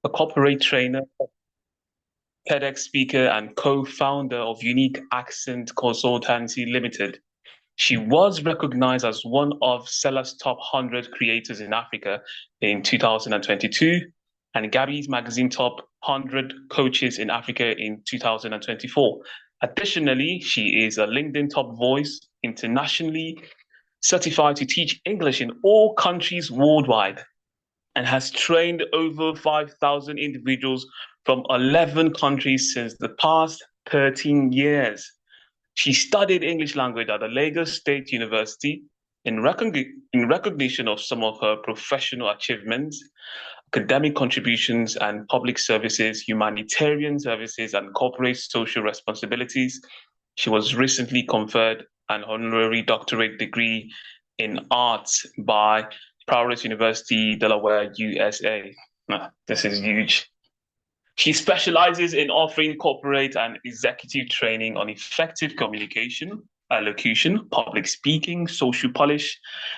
a corporate trainer, TEDx speaker, and co-founder of Unique Accent Consultancy Limited. She was recognized as one of Sellers' top 100 creators in Africa in 2022 and Gabby's Magazine top 100 coaches in Africa in 2024. Additionally, she is a LinkedIn top voice, internationally certified to teach English in all countries worldwide, and has trained over 5,000 individuals from 11 countries since the past 13 years. She studied English language at the Lagos State University in recognition of some of her professional achievements, academic contributions, and public services, humanitarian services, and corporate social responsibilities. She was recently conferred an honorary doctorate degree in arts by Prowess University, Delaware, USA. This is huge. She specializes in offering corporate and executive training on effective communication, elocution, public speaking, social polish,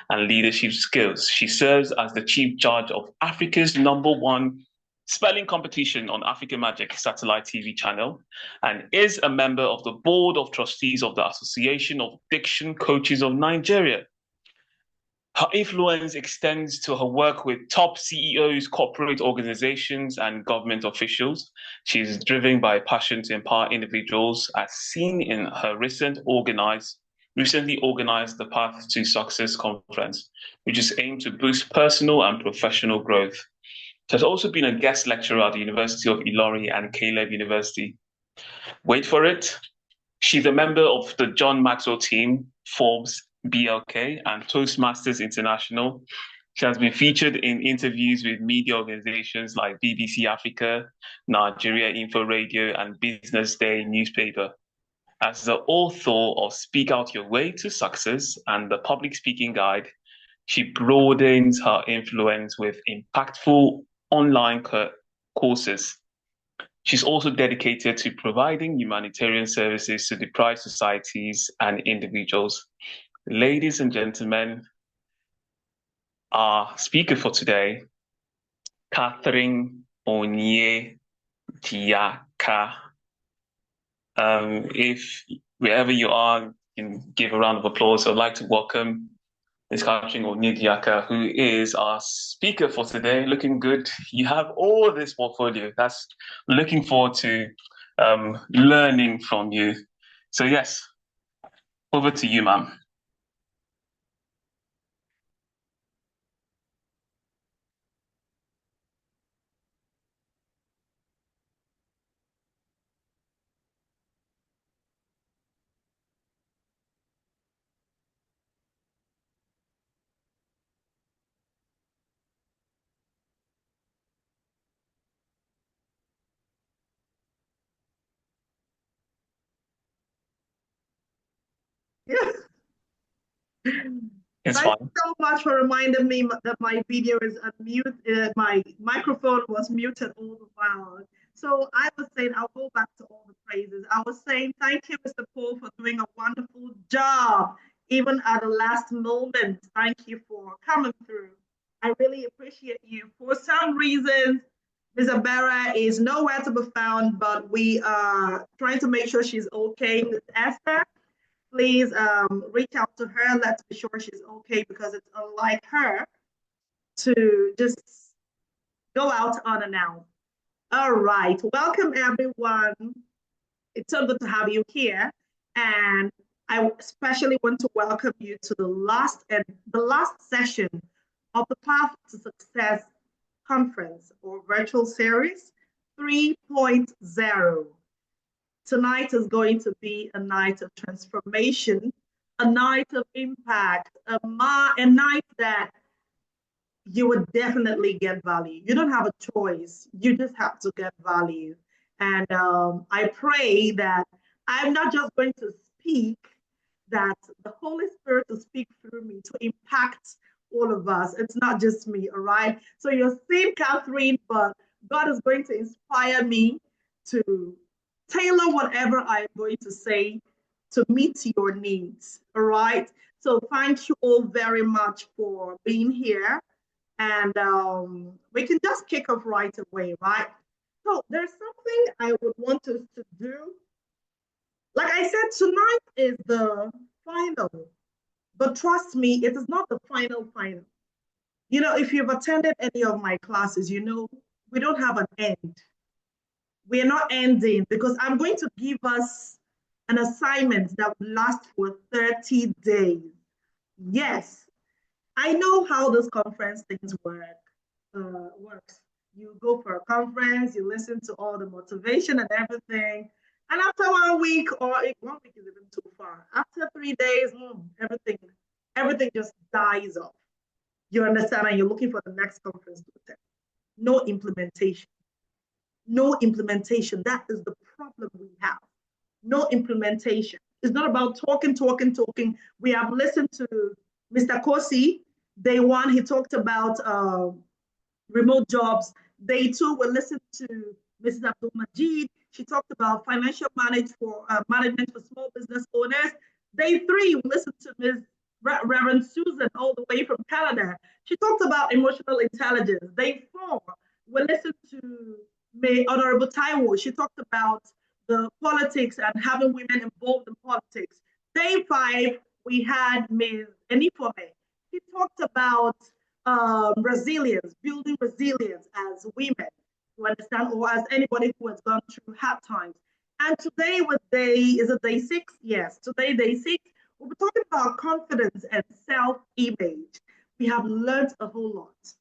and leadership skills. She serves as the chief judge of Africa's #1 spelling competition on Africa Magic satellite TV channel and is a member of the board of trustees of the Association of Diction Coaches of Nigeria. Her influence extends to her work with top CEOs, corporate organizations, and government officials. She is driven by a passion to empower individuals, as seen in her recently organized the Path to Success conference, which is aimed to boost personal and professional growth. She has also been a guest lecturer at the University of Ilori and Caleb University. Wait for it. She's a member of the John Maxwell team, Forbes, BLK, and Toastmasters International. She has been featured in interviews with media organizations like BBC Africa, Nigeria Info Radio, and Business Day newspaper. As the author of Speak Out Your Way to Success and the Public Speaking Guide, she broadens her influence with impactful online courses. She's also dedicated to providing humanitarian services to deprived societies and individuals. Ladies and gentlemen, our speaker for today, Catherine Onyejiaka. If wherever you are, you can give a round of applause. I'd like to welcome Ms. Catherine Onyejiaka, who is our speaker for today. Looking good. You have all this portfolio. That's looking forward to learning from you. So yes, over to you, ma'am. It's Thank fine. you so much for reminding me that my video is unmuted, my microphone was muted all the while. So I was saying, I'll go back to all the praises. I was saying, thank you, Mr. Paul, for doing a wonderful job, even at the last moment. Thank you for coming through. I really appreciate you. For some reason, Ms. Abera is nowhere to be found, but we are trying to make sure she's okay. Ms. Esther, please reach out to her. Let's be sure she's okay, because it's unlike her to just go out unannounced. All right, welcome everyone. It's so good to have you here, and I especially want to welcome you to the last session of the Path to Success conference or virtual series 3.0. Tonight is going to be a night of transformation, a night of impact, a night that you would definitely get value. You don't have a choice. You just have to get value. And I pray that I'm not just going to speak, that the Holy Spirit will speak through me to impact all of us. It's not just me, all right? So you're seeing Catherine, but God is going to inspire me to tailor whatever I'm going to say to meet your needs, all right? So thank you all very much for being here. and we can just kick off right away, right? So there's something I would want us to do. Like I said, tonight is the final, but trust me, it is not the final. You know, if you've attended any of my classes, you know, we don't have an end. We're not ending because I'm going to give us an assignment that will last for 30 days. Yes, I know how those conference things works. You go for a conference, you listen to all the motivation and everything, and after 1 week, or 1 week is even too far. After 3 days, everything just dies off. You understand, and you're looking for the next conference to attend. No implementation. No implementation. That is the problem we have. No implementation. It's not about talking. We have listened to Mr. Kosi. Day one, he talked about remote jobs. Day two, we listened to Mrs. Abdul Majid. She talked about management for small business owners. Day three, we listened to Ms. Reverend Susan, all the way from Canada. She talked about emotional intelligence. Day four, we listened to Honorable Taiwo. She talked about the politics and having women involved in politics. Day five, we had Ms. Enifome. He talked about resilience, building resilience as women, you understand, or as anybody who has gone through hard times. And today, is it day six? Yes, today, day six, we'll be talking about confidence and self-image. We have learned a whole lot.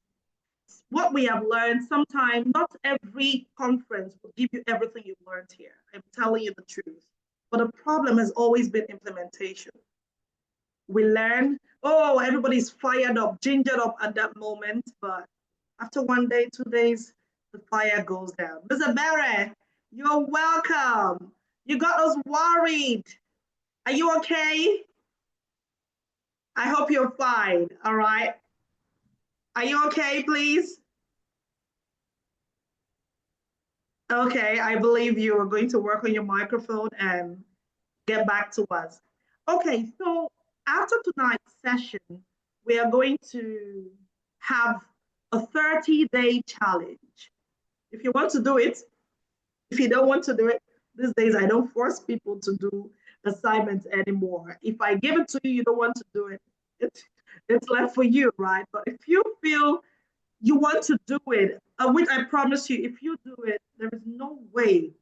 What we have learned, sometimes not every conference will give you everything you've learned here. I'm telling you the truth. But the problem has always been implementation. We learn, oh, everybody's fired up, gingered up at that moment, but after 1 day, 2 days, the fire goes down. Mr. Barry, you're welcome. You got us worried. Are you okay? I hope you're fine. All right. Are you okay, please? Okay, I believe you are going to work on your microphone and get back to us. Okay, so after tonight's session, we are going to have a 30-day challenge. If you want to do it, if you don't want to do it, these days I don't force people to do assignments anymore. If I give it to you, you don't want to do it, it's left for you, right? But if you feel you want to do it, which I promise you, if you do it, there is no way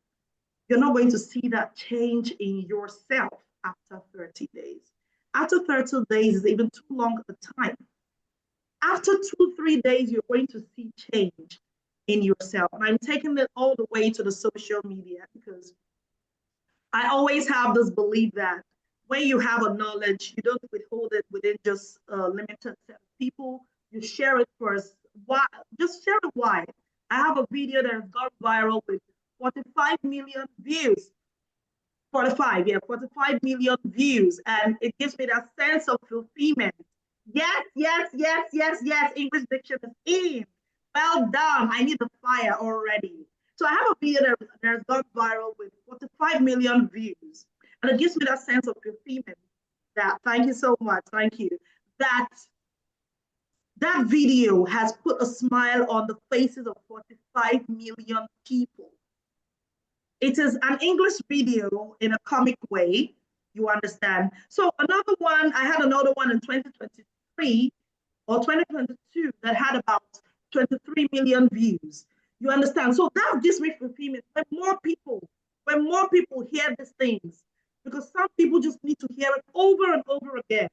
you're not going to see that change in yourself after 30 days. After 30 days is even too long a time. After 2, 3 days, you're going to see change in yourself. And I'm taking it all the way to the social media because I always have this belief that when you have a knowledge, you don't withhold it within just a limited set of people. You share it first. Why? Just share it wide. I have a video that has gone viral with 45 million views. 45 million views. And it gives me that sense of fulfillment. Yes. English diction is in. Well done. I need the fire already. So I have a video that has gone viral with 45 million views. And it gives me that sense of fulfillment. Thank you so much. Thank you. That video has put a smile on the faces of 45 million people. It is an English video in a comic way, you understand. So I had another one in 2023 or 2022 that had about 23 million views. You understand? So that gives me fulfillment. When more people hear these things, because some people just need to hear it over and over again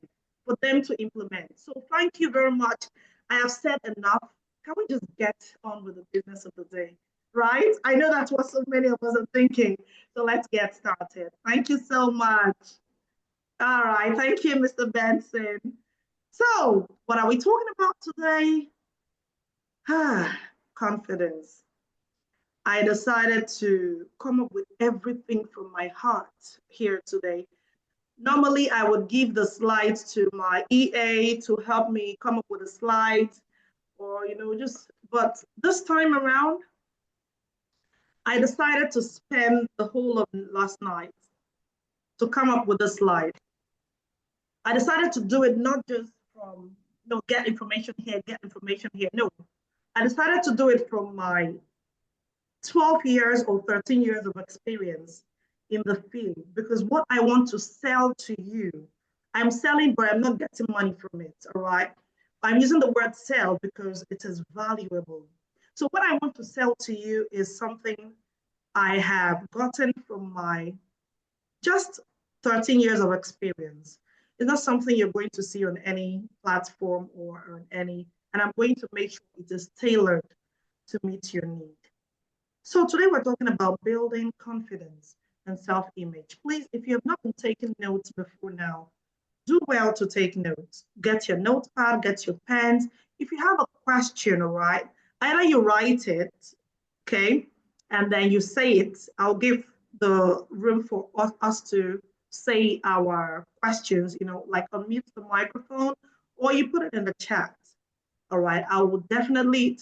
for them to implement. So thank you very much. I have said enough. Can we just get on with the business of the day? Right? I know that's what so many of us are thinking. So let's get started. Thank you so much. All right. Thank you, Mr. Benson. So what are we talking about today? Confidence. I decided to come up with everything from my heart here today. Normally, I would give the slides to my EA to help me come up with the slides or, but this time around, I decided to spend the whole of last night to come up with a slide. I decided to do it not just from no, get information here, get information here. No, I decided to do it from my 12 years or 13 years of experience in the field because what I want to sell to you, I'm selling, but I'm not getting money from it. All right. I'm using the word sell because it is valuable. So, what I want to sell to you is something I have gotten from my just 13 years of experience. It's not something you're going to see on any platform or on any, and I'm going to make sure it is tailored to meet your need. So today we're talking about building confidence and self-image. Please, if you have not been taking notes before now, do well to take notes. Get your notepad, get your pens. If you have a question, all right, either you write it, okay, and then you say it. I'll give the room for us to say our questions, like unmute the microphone, or you put it in the chat. All right, I will definitely,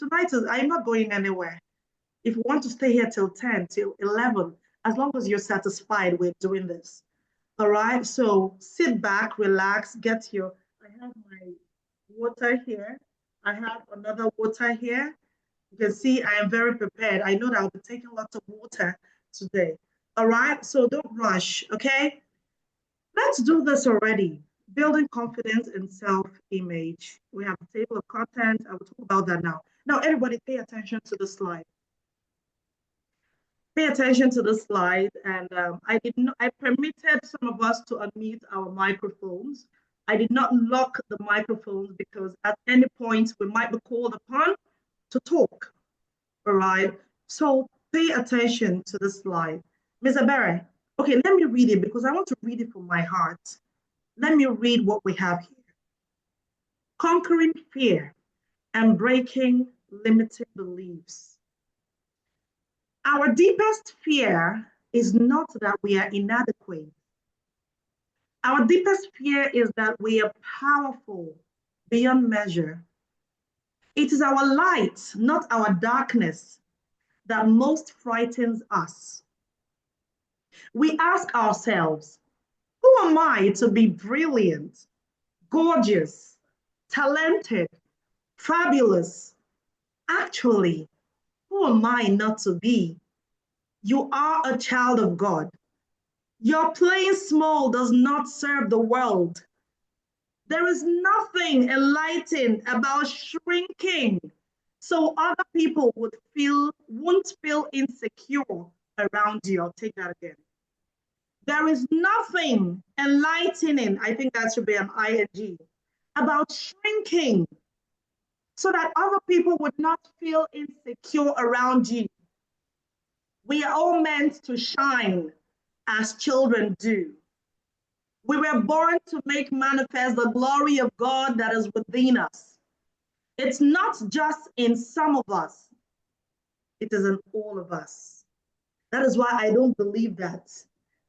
I'm not going anywhere. If you want to stay here till 10, till 11, as long as you're satisfied with doing this. All right, so sit back, relax, I have my water here. I have another water here. You can see I am very prepared. I know that I'll be taking lots of water today. All right, so don't rush, okay? Let's do this already. Building confidence and self-image. We have a table of contents. I will talk about that now. Now, everybody pay attention to the slide. Pay attention to the slide, and I permitted some of us to unmute our microphones. I did not lock the microphones because at any point we might be called upon to talk. All right. So pay attention to the slide. Ms. Abere, okay, let me read it because I want to read it from my heart. Let me read what we have here. Conquering fear and breaking limiting beliefs. Our deepest fear is not that we are inadequate. Our deepest fear is that we are powerful beyond measure. It is our light, not our darkness, that most frightens us. We ask ourselves, who am I to be brilliant, gorgeous, talented, fabulous? Actually, who am I not to be? You are a child of God. Your playing small does not serve the world. There is nothing enlightened about shrinking so other people won't feel insecure around you. I'll take that again. There is nothing enlightening, I think that should be an ing, about shrinking so that other people would not feel insecure around you. We are all meant to shine as children do. We were born to make manifest the glory of God that is within us. It's not just in some of us, it is in all of us. That is why I don't believe that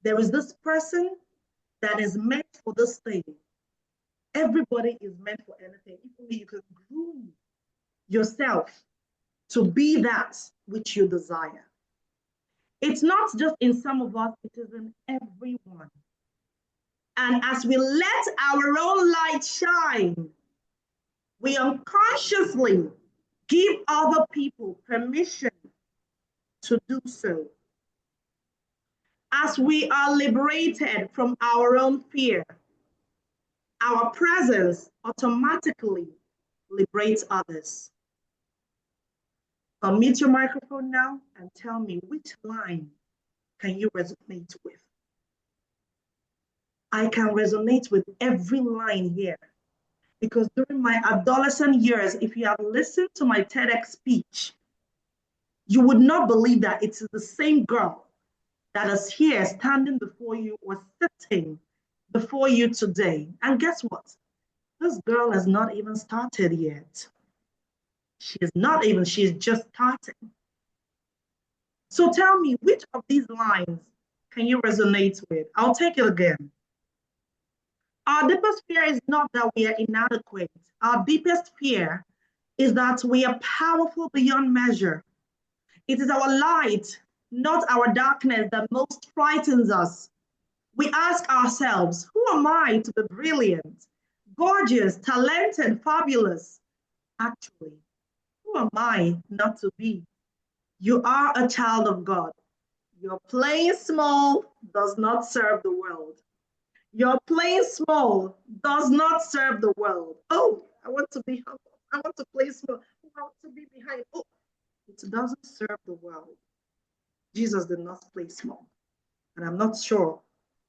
there is this person that is meant for this thing. Everybody is meant for anything. If only you can groom yourself to be that which you desire. It's not just in some of us, it is in everyone. And as we let our own light shine, we unconsciously give other people permission to do so. As we are liberated from our own fear, our presence automatically liberates others. Unmute your microphone now and tell me which line can you resonate with? I can resonate with every line here because during my adolescent years, if you have listened to my TEDx speech, you would not believe that it's the same girl that is here standing before you or sitting before you today. And guess what? This girl has not even started yet. She's just starting. So tell me, which of these lines can you resonate with? I'll take it again. Our deepest fear is not that we are inadequate. Our deepest fear is that we are powerful beyond measure. It is our light, not our darkness, that most frightens us. We ask ourselves, who am I to be brilliant, gorgeous, talented, fabulous. Actually, who am I not to be? You are a child of God. Your playing small does not serve the world. Your playing small does not serve the world. Oh, I want to be humble. I want to play small. I want to be behind. Oh, it doesn't serve the world. Jesus did not play small. And I'm not sure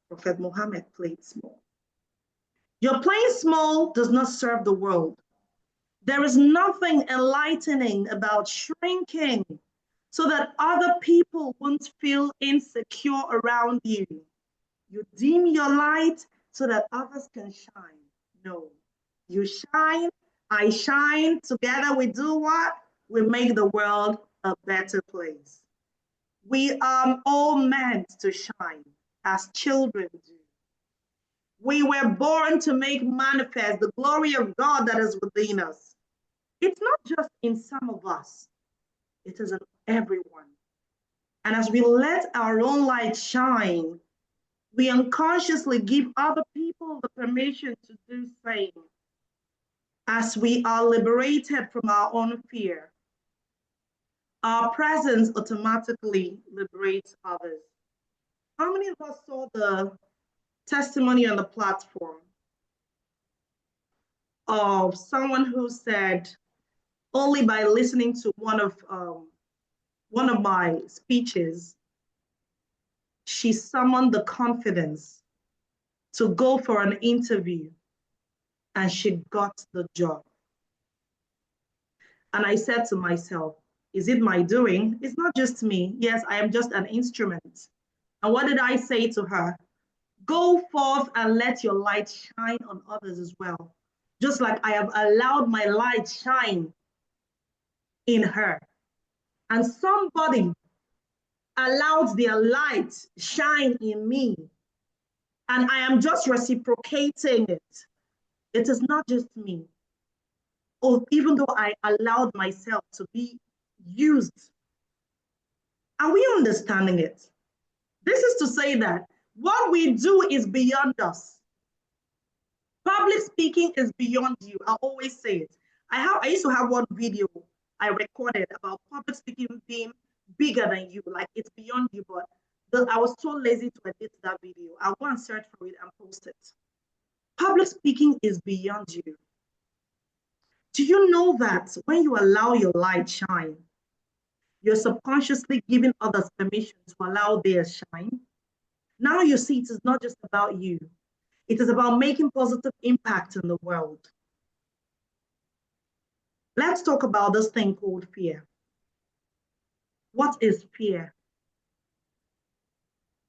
Prophet Muhammad played small. Your playing small does not serve the world. There is nothing enlightening about shrinking so that other people won't feel insecure around you. You dim your light so that others can shine. No, you shine, I shine. Together we do what? We make the world a better place. We are all meant to shine as children do. We were born to make manifest the glory of God that is within us. It's not just in some of us, it is in everyone. And as we let our own light shine, we unconsciously give other people the permission to do the same. As we are liberated from our own fear, our presence automatically liberates others. How many of us saw the testimony on the platform of someone who said, only by listening to one of my speeches, she summoned the confidence to go for an interview and she got the job. And I said to myself, is it my doing? It's not just me. Yes, I am just an instrument. And what did I say to her? Go forth and let your light shine on others as well. Just like I have allowed my light shine in her. And somebody allowed their light shine in me. And I am just reciprocating it. It is not just me. Or even though I allowed myself to be used. Are we understanding it? This is to say that what we do is beyond us. Public speaking is beyond you. I always say it. I used to have one video I recorded about public speaking being bigger than you, like it's beyond you, but I was so lazy to edit that video. I'll go and search for it and post it. Public speaking is beyond you. Do you know that when you allow your light shine, you're subconsciously giving others permission to allow theirs shine? Now you see it is not just about you. It is about making positive impact in the world. Let's talk about this thing called fear. What is fear?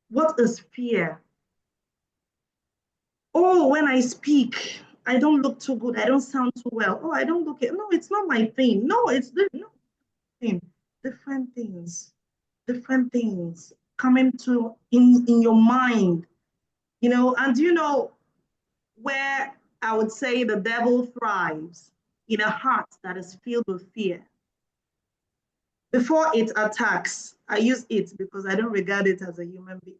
What is fear? Oh, when I speak, I don't look too good. I don't sound too well. Oh, I don't look it. No, it's not my thing. No, it's no thing. Different things. Different things coming to in your mind. You know, and you know where I would say the devil thrives? In a heart that is filled with fear. Before it attacks, I use it because I don't regard it as a human being.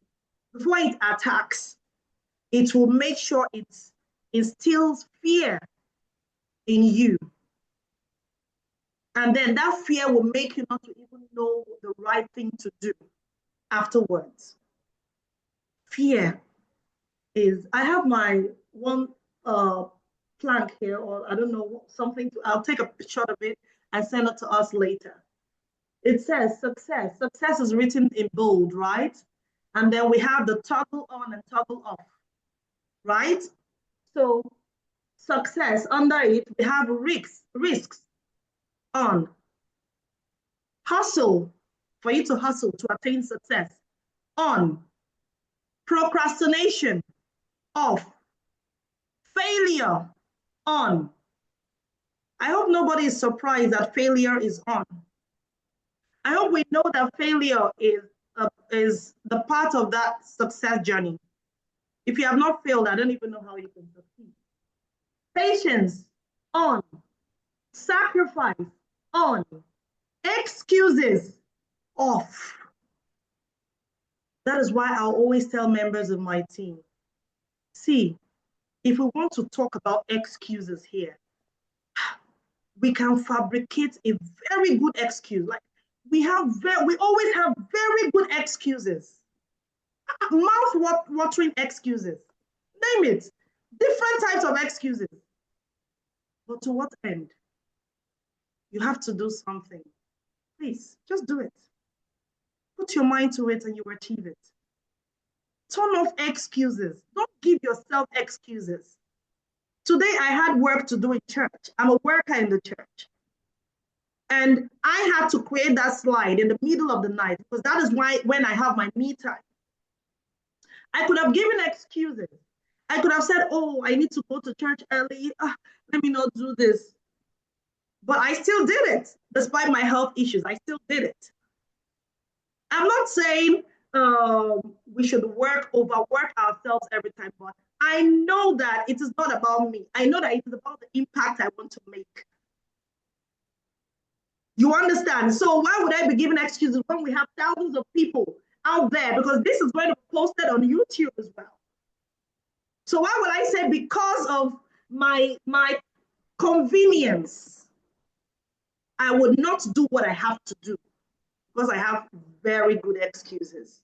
Before it attacks, it will make sure it instills fear in you. And then that fear will make you not to even know the right thing to do afterwards. Fear is, I have my one plank here, or I don't know, something, I'll take a shot of it and send it to us later. It says success. Success is written in bold, right? And then we have the toggle on and toggle off, right? So success, under it, we have risks on. Hustle, for you to hustle to attain success, on. Procrastination, off. Failure, on. I hope nobody is surprised that failure is on. I hope we know that failure is the part of that success journey. If you have not failed, I don't even know how you can succeed. Patience, on. Sacrifice, on. Excuses, off. That is why I'll always tell members of my team, see, if we want to talk about excuses here, we can fabricate a very good excuse. Like we always have very good excuses, mouth-watering excuses. Name it, different types of excuses. But to what end? You have to do something. Please, just do it. Put your mind to it and you achieve it. Turn off excuses. Don't give yourself excuses. Today I had work to do in church. I'm a worker in the church. And I had to create that slide in the middle of the night because that is why when I have my me time. I could have given excuses. I could have said, oh, I need to go to church early. Let me not do this. But I still did it. Despite my health issues, I still did it. I'm not saying we should overwork ourselves every time, but I know that it is not about me. I know that it is about the impact I want to make. You understand? So why would I be giving excuses when we have thousands of people out there? Because this is going to be posted on YouTube as well. So why would I say because of my convenience, I would not do what I have to do? Because I have very good excuses.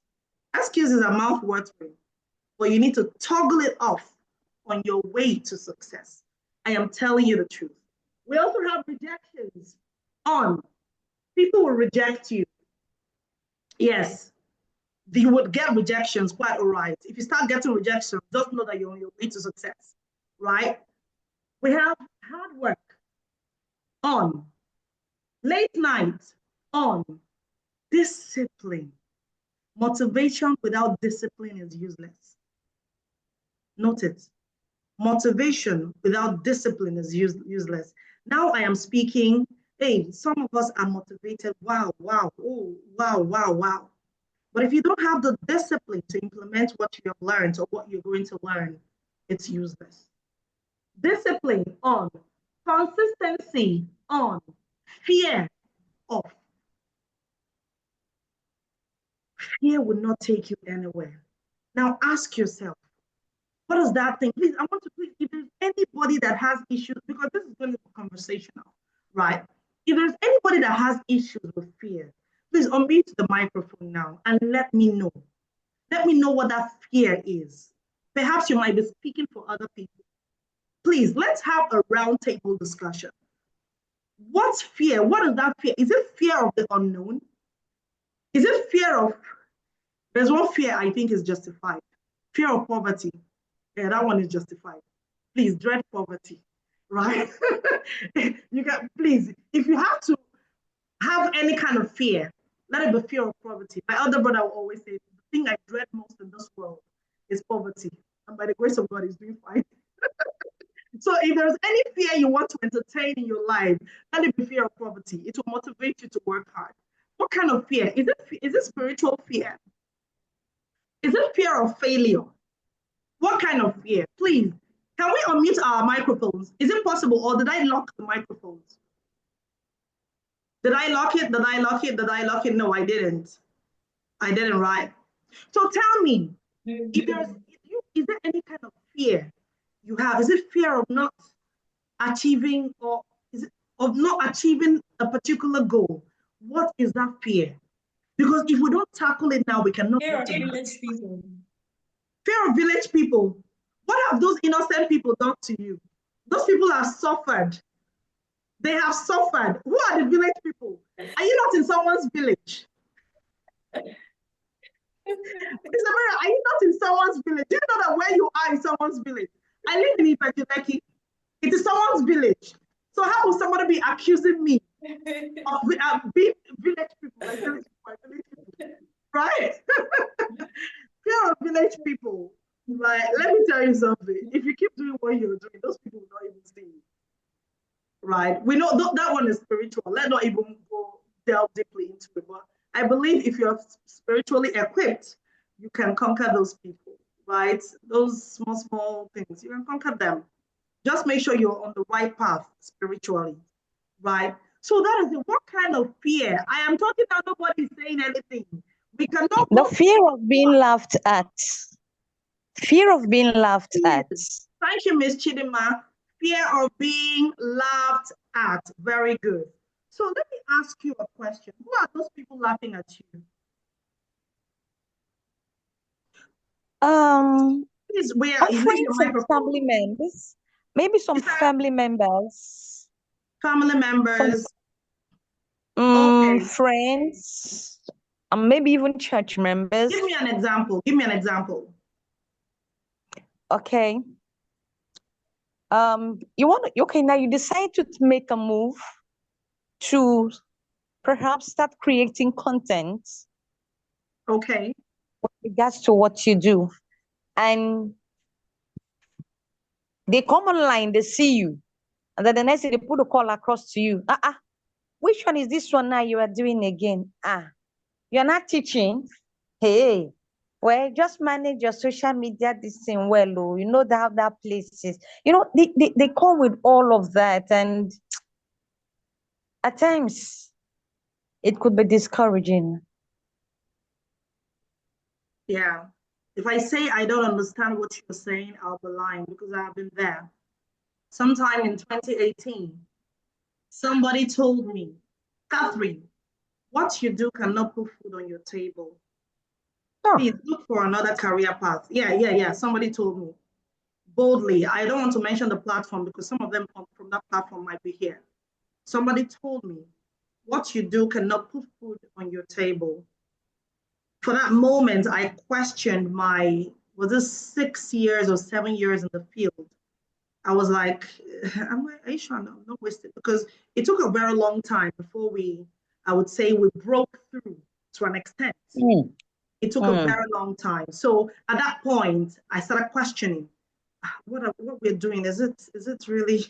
Excuses are mouth-watering, but you need to toggle it off on your way to success. I am telling you the truth. We also have rejections on. People will reject you. Yes, you would get rejections, quite all right. If you start getting rejections, just know that you're on your way to success, right? We have hard work on, late night on, discipline. Motivation without discipline is useless. Note it. Motivation without discipline is useless. Now I am speaking, hey, some of us are motivated. Wow, wow, oh, wow, wow, wow. But if you don't have the discipline to implement what you have learned or what you're going to learn, it's useless. Discipline on, consistency on, fear off. Fear will not take you anywhere. Now ask yourself, what is that thing? Please, I want to please, if there's anybody that has issues, because this is going to be conversational, right? If there's anybody that has issues with fear, please unmute the microphone now and let me know. Let me know what that fear is. Perhaps you might be speaking for other people. Please, let's have a roundtable discussion. What's fear? What is that fear? Is it fear of the unknown? Is it fear of, there's one fear I think is justified. Fear of poverty. Yeah, that one is justified. Please, dread poverty, right? You can, please, if you have to have any kind of fear, let it be fear of poverty. My other brother will always say, the thing I dread most in this world is poverty. And by the grace of God, he's doing fine. So if there's any fear you want to entertain in your life, let it be fear of poverty. It will motivate you to work hard. What kind of fear? Is it spiritual fear? Is it fear of failure? What kind of fear? Please, can we unmute our microphones? Is it possible, or did I lock the microphones? Did I lock it? Did I lock it? Did I lock it? No, I didn't. I didn't, right? So tell me, is there any kind of fear you have? Is it fear of not achieving, or is it of not achieving a particular goal? What is that fear? Because if we don't tackle it now, we cannot. Fear of village people. Fear of village people. What have those innocent people done to you? Those people have suffered. They have suffered. Who are the village people? Are you not in someone's village? Isabella, are you not in someone's village? Do you know that where you are in someone's village? I live in Ipetileki. It is someone's village. So how will somebody be accusing me of being village people? Like village people, right? Fear of village people. Right? Let me tell you something. If you keep doing what you're doing, those people will not even see you. Right? We know that one is spiritual. Let's not even go delve deeply into it. But I believe if you're spiritually equipped, you can conquer those people, right? Those small things, you can conquer them. Just make sure you're on the right path spiritually, right? So that is it. What kind of fear? I am talking now, nobody's saying anything. We cannot. The fear of being laughed at. Fear of being laughed at. Thank you, Miss Chidima. Fear of being laughed at. Very good. So let me ask you a question. Who are those people laughing at you? Please, where Our is this your friends and microphone? family members. Maybe some Is that family members. family Some members? Okay. friends. Maybe even church members. Give me an example. Give me an example. Okay. Okay, now you decide to make a move to perhaps start creating content Okay. with regards to what you do. And they come online, they see you, and then the next day they put a call across to you. Which one is this one now you are doing again? You're not teaching. Hey, well, just manage your social media this thing well, oh, you know that place is. They come with all of that, and at times it could be discouraging. Yeah. If I say I don't understand what you're saying, I'll be lying because I've been there. Sometime in 2018, somebody told me, Catherine, what you do cannot put food on your table. Oh, Please look for another career path. Yeah. Somebody told me boldly. I don't want to mention the platform because some of them from that platform might be here. Somebody told me, what you do cannot put food on your table. For that moment, I questioned was this 6 years or 7 years in the field? I was like, are you sure I'm not wasted? Because it took a very long time before I would say we broke through to an extent. It took a very long time. So at that point, I started questioning what we're doing. Is it really?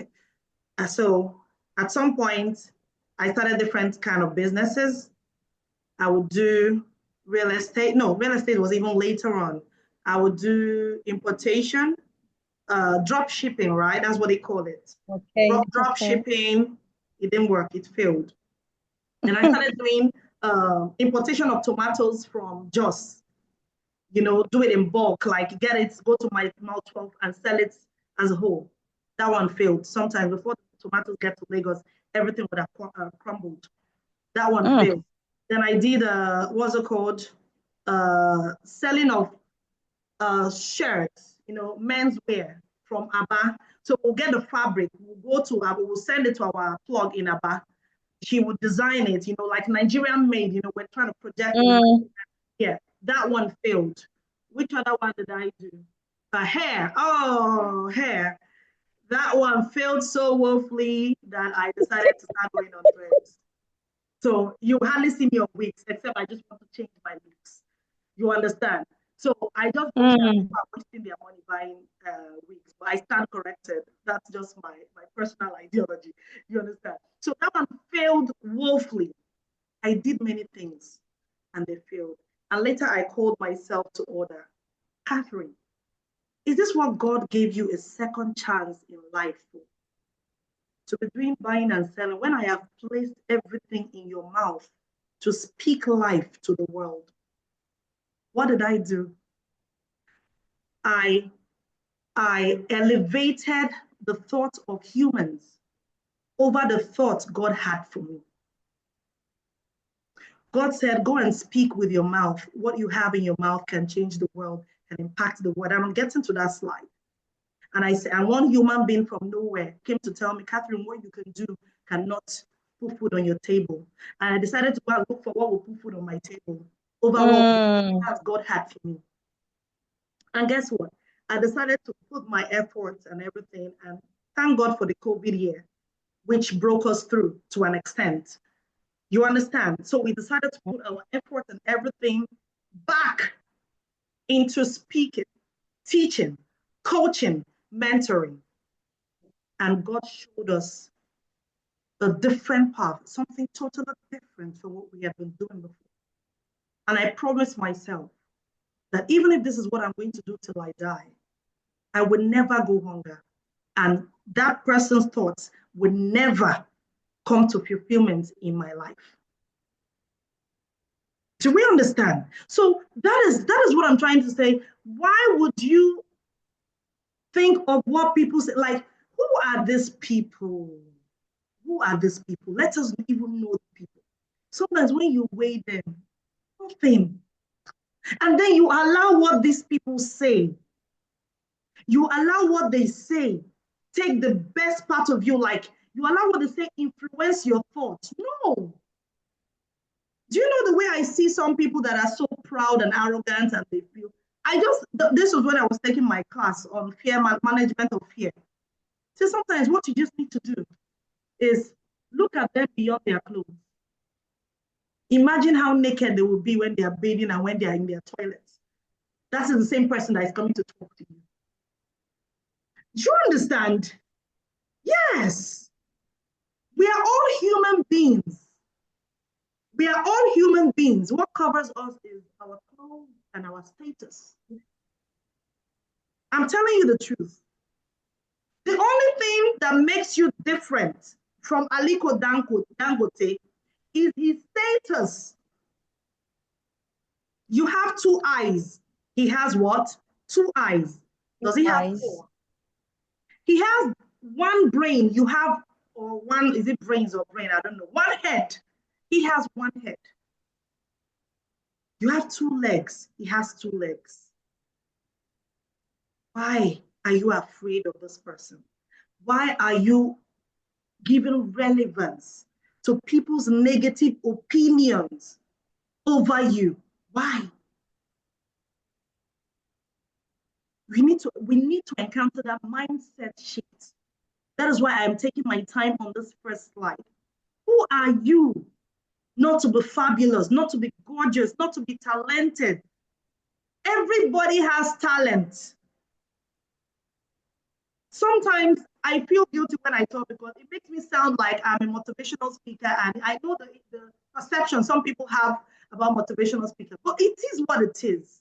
So at some point, I started different kind of businesses. I would do real estate. No, real estate was even later on. I would do importation, drop shipping, right? That's what they call it. okay. Drop shipping, it didn't work, it failed. And I started doing importation of tomatoes from Jos, do it in bulk, like get it, go to my mouth 12 and sell it as a whole. That one failed. Sometimes before the tomatoes get to Lagos, everything would have crumbled. That one failed. Then I did, what's it called? Selling of shirts, menswear from Aba. So we'll get the fabric, we'll go to Aba, we'll send it to our plug in Aba. She would design it, like Nigerian made, we're trying to project. Yeah, that one failed. Which other one did I do? Hair. Oh, hair. That one failed so woefully that I decided to start going on threads. So you hardly see me on wigs, except I just want to change my looks. You understand? So I just don't care people are wasting their money buying wigs, but I stand corrected. That's just my personal ideology. You understand? So that one failed woefully. I did many things and they failed. And later I called myself to order. Catherine, is this what God gave you a second chance in life for? To be doing buying and selling when I have placed everything in your mouth to speak life to the world? What did I do? I elevated the thought of humans over the thoughts God had for me. God said, go and speak with your mouth. What you have in your mouth can change the world, can impact the world. And I'm getting to that slide. And I said, and one human being from nowhere came to tell me, Catherine, what you can do cannot put food on your table. And I decided to go and look for what will put food on my table over what God had for me. And guess what? I decided to put my efforts and everything, and thank God for the COVID year, which broke us through to an extent. You understand? So we decided to put our effort and everything back into speaking, teaching, coaching, mentoring. And God showed us a different path, something totally different from what we had been doing before. And I promised myself that even if this is what I'm going to do till I die, I would never go hunger. And that person's thoughts would never come to fulfillment in my life. Do we understand? So that is what I'm trying to say. Why would you think of what people say, like, who are these people? Who are these people? Let us even know the people. Sometimes when you weigh them, nothing. And then you allow what these people say. You allow what they say take the best part of you, like you allow what they say influence your thoughts. No. Do you know the way I see some people that are so proud and arrogant and they feel, this was when I was taking my class on fear, management of fear. So sometimes what you just need to do is look at them beyond their clothes. Imagine how naked they will be when they are bathing and when they are in their toilets. That's the same person that is coming to talk to you. Do you understand? Yes. We are all human beings. We are all human beings. What covers us is our clothes and our status. I'm telling you the truth. The only thing that makes you different from Aliko Dangote is his status. You have 2 eyes. He has what? 2 eyes. Does he have 4? He has 1 brain. You have, or 1, is it brains or brain? I don't know. 1 head. He has 1 head. You have 2 legs. He has 2 legs. Why are you afraid of this person? Why are you giving relevance to people's negative opinions over you? Why? We need to encounter that mindset shift. That is why I'm taking my time on this first slide. Who are you? Not to be fabulous, not to be gorgeous, not to be talented. Everybody has talent. Sometimes I feel guilty when I talk because it makes me sound like I'm a motivational speaker, and I know the perception some people have about motivational speakers, but it is what it is.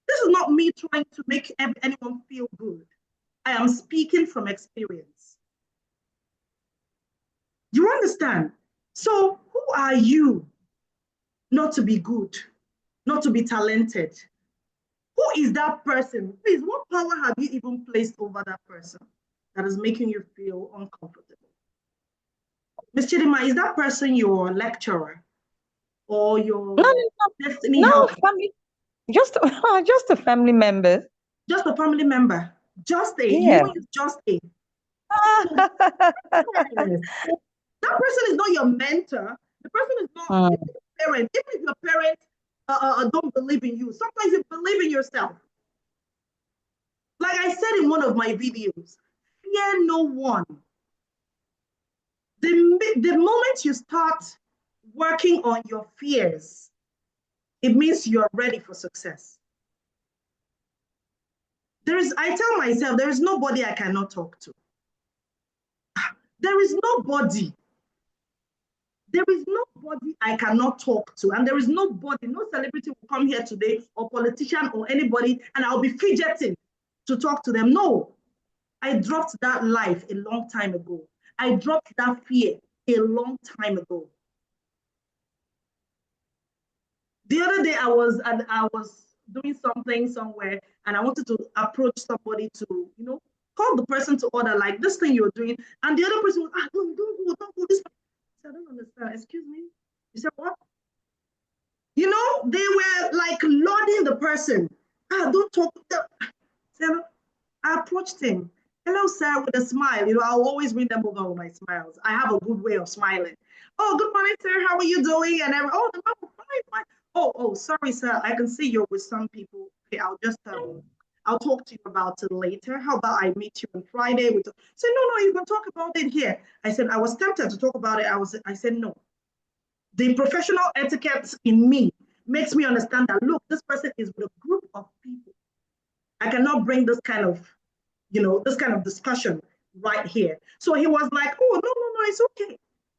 This is not me trying to make anyone feel good. I am speaking from experience. You understand? So who are you not to be good, not to be talented? Who is that person? Please, what power have you even placed over that person that is making you feel uncomfortable? Ms. Chidima, is that person your lecturer or your destiny helper? Family, just a family member. Just a family member. Just a, Yeah. you use just a. That person is not your mentor. The person is not your parent. Even if your parents don't believe in you, sometimes you believe in yourself. Like I said in one of my videos, fear no one. The moment you start working on your fears, it means you're ready for success. I tell myself, there is nobody I cannot talk to. There is nobody. There is nobody I cannot talk to. And there is nobody, no celebrity will come here today or politician or anybody, and I'll be fidgeting to talk to them. No, I dropped that life a long time ago. I dropped that fear a long time ago. The other day I was doing something somewhere and I wanted to approach somebody to, call the person to order like this thing you're doing. And the other person was, don't go this way. I said, I don't understand. Excuse me. He said, what? They were like lauding the person. Don't talk. I approached him. Hello, sir, with a smile. I'll always win them over with my smiles. I have a good way of smiling. Oh, good morning, sir. How are you doing? And the man, fine. Oh, sorry, sir. I can see you're with some people. Okay, I'll talk to you about it later. How about I meet you on Friday? Said, no, you can talk about it here. I said, I was tempted to talk about it. I said, no. The professional etiquette in me makes me understand that, look, this person is with a group of people. I cannot bring this kind of discussion right here. So he was like, oh, no, it's okay.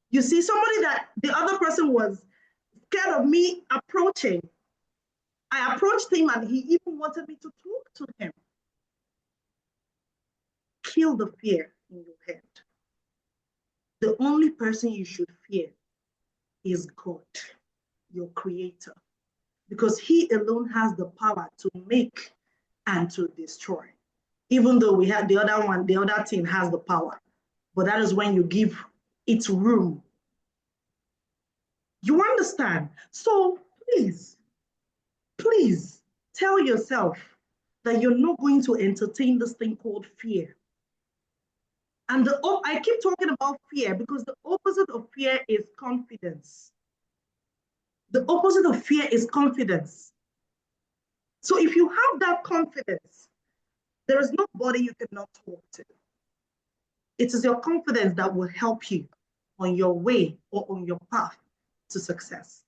You see, somebody that the other person was scared of me approaching. I approached him and he even wanted me to talk to him. Kill the fear in your head. The only person you should fear is God, your creator, because he alone has the power to make and to destroy. even though we had the other one, the other team has the power. But that is when you give it room. You understand? So please, please tell yourself that you're not going to entertain this thing called fear. And I keep talking about fear because the opposite of fear is confidence. The opposite of fear is confidence. So if you have that confidence, there is nobody you cannot talk to. It is your confidence that will help you on your way or on your path to success.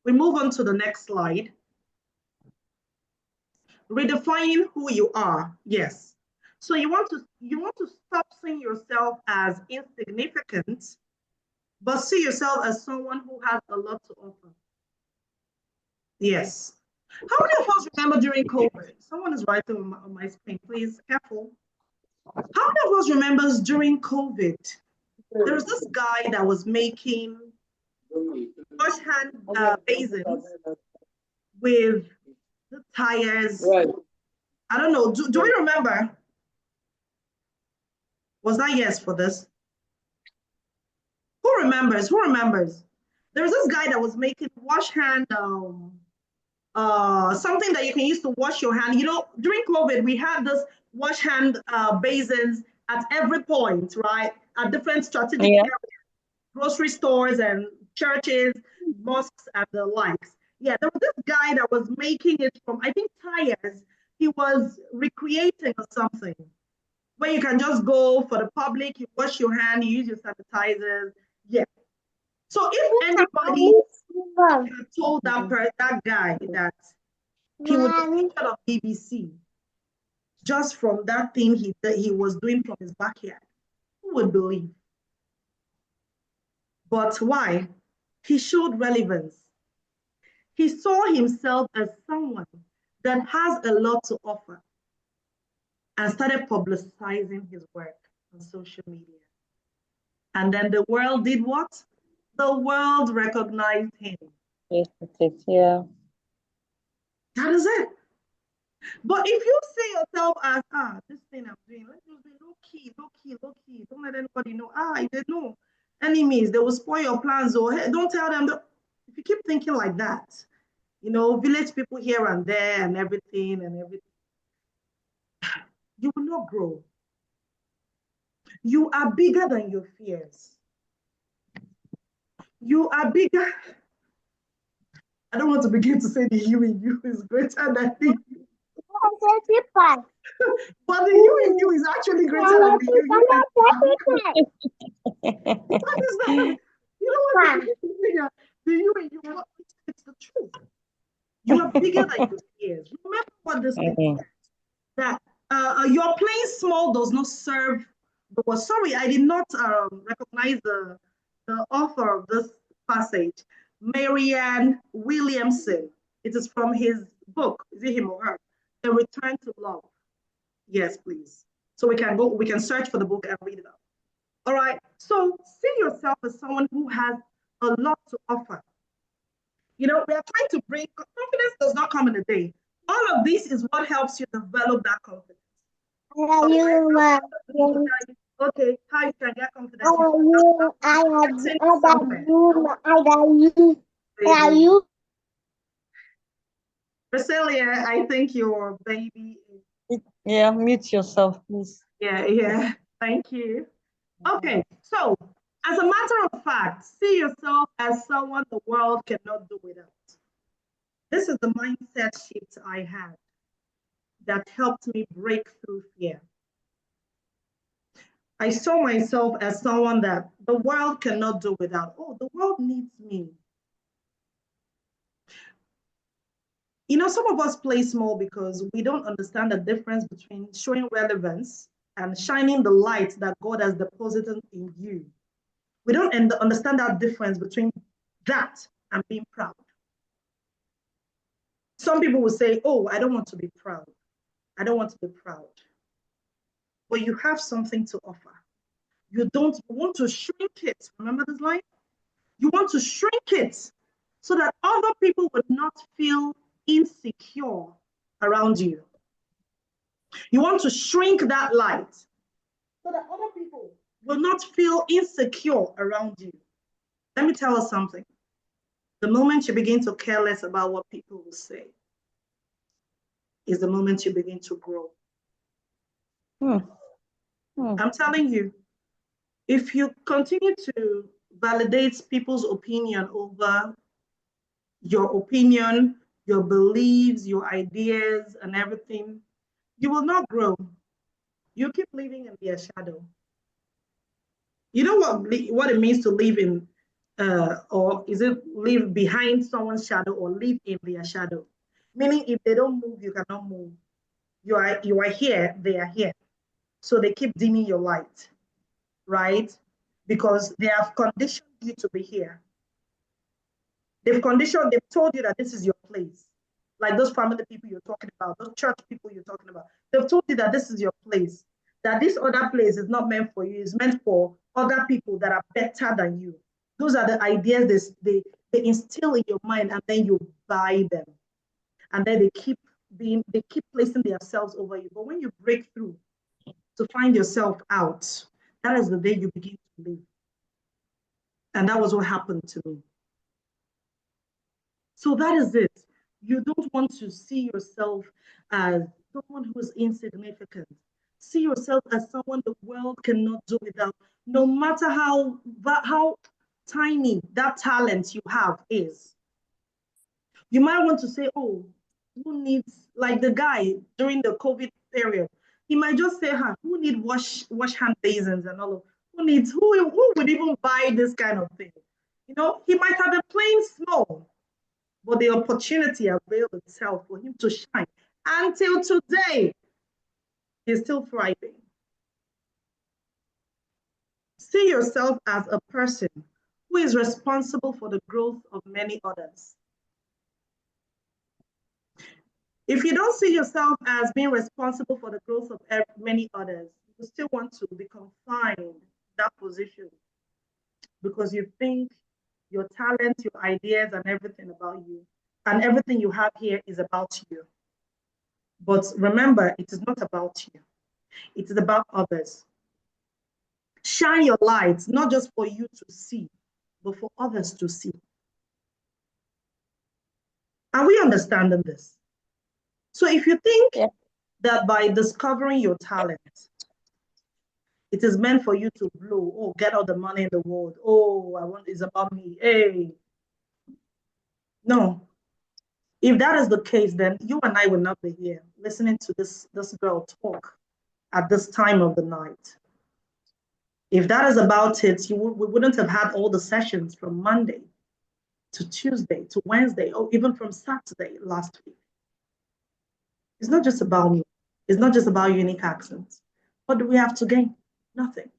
We move on to the next slide. Redefining who you are. Yes. So you want to stop seeing yourself as insignificant, but see yourself as someone who has a lot to offer. Yes. How many of us remember during COVID? Someone is writing on my screen, please, careful. How many of us remembers during COVID, there was this guy that was making wash hand basins with the tires. Right. I don't know. Do we remember? Was that yes for this? Who remembers? Who remembers? There was this guy that was making wash hand, something that you can use to wash your hand. You know, during COVID, we had this wash hand basins at every point, right? At different strategic areas, grocery stores and churches, mosques, and the likes. Yeah, there was this guy that was making it from, I think, tires. He was recreating or something, where you can just go for the public, you wash your hand, you use your sanitizers. Yeah. So if anybody had told that guy that he would be featured on BBC just from that thing he was doing from his backyard, who would believe? But why? He showed relevance. He saw himself as someone that has a lot to offer and started publicizing his work on social media. And then the world did what? The world recognized him. Yes, it is, yeah. That is it. But if you see yourself as, this thing I'm doing, let's just be low key, low key, low key. Don't let anybody know. If they know enemies, they will spoil your plans. Or hey, don't tell them. If you keep thinking like that, you know, village people here and there and everything, you will not grow. You are bigger than your fears. You are bigger. I don't want to begin to say the you in you is greater than the you. But the you in you is actually greater than the you in you. What is that? You know what? The you in you, it's the truth. You are bigger than your fears. Remember what this thing says, that your playing small does not serve the world. Sorry, I did not recognize the author of this passage, Marianne Williamson. It is from his book, is it him or her? The Return to Love. Yes, please. So we can search for the book and read it out. All right. So see yourself as someone who has a lot to offer. You know, we are trying to bring confidence does not come in a day. All of this is what helps you develop that confidence. Okay, how you can get confidence? Priscilla, I think your baby is... Yeah, mute yourself, please. Yeah. Thank you. Okay, so as a matter of fact, see yourself as someone the world cannot do without. This is the mindset shift I had that helped me break through fear. I saw myself as someone that the world cannot do without. Oh, the world needs me. You know, some of us play small because we don't understand the difference between showing relevance and shining the light that God has deposited in you. We don't understand that difference between that and being proud. Some people will say, oh, I don't want to be proud. I don't want to be proud. But you have something to offer. You want to shrink it. Remember this line? You want to shrink it so that other people would not feel insecure around you. You want to shrink that light so that other people will not feel insecure around you. Let me tell us something. The moment you begin to care less about what people will say is the moment you begin to grow. I'm telling you, if you continue to validate people's opinion over your opinion, your beliefs, your ideas, and everything, you will not grow. You keep living in their shadow. You know what it means to live in, or is it live behind someone's shadow or live in their shadow? Meaning, if they don't move, you cannot move. You are here, they are here. So they keep dimming your light, right? Because they have conditioned you to be here. They've told you that this is your place. Like those family people you're talking about, those church people you're talking about. They've told you that this is your place, that this other place is not meant for you, it's meant for other people that are better than you. Those are the ideas they instill in your mind, and then you buy them. And then they keep placing themselves over you. But when you break through to find yourself out, that is the day you begin to live. And that was what happened to me. So that is it. You don't want to see yourself as someone who is insignificant. See yourself as someone the world cannot do without, no matter how tiny that talent you have is. You might want to say, oh, who needs, like the guy during the COVID period, he might just say, who need wash hand basins and all of, who would even buy this kind of thing? You know, he might have been playing small, but the opportunity availed itself for him to shine. Until today, he's still thriving. See yourself as a person who is responsible for the growth of many others. If you don't see yourself as being responsible for the growth of many others, you still want to be confined in that position because you think your talent, your ideas, and everything about you, and everything you have here is about you. But remember, it is not about you. It is about others. Shine your light, not just for you to see, but for others to see. Are we understanding this? So if you think that by discovering your talent, it is meant for you to blow, oh, get all the money in the world. Oh, it's about me. Hey. No. If that is the case, then you and I will not be here listening to this girl talk at this time of the night. If that is about it, we wouldn't have had all the sessions from Monday to Tuesday to Wednesday, or even from Saturday last week. It's not just about me. It's not just about unique accents. What do we have to gain? Nothing.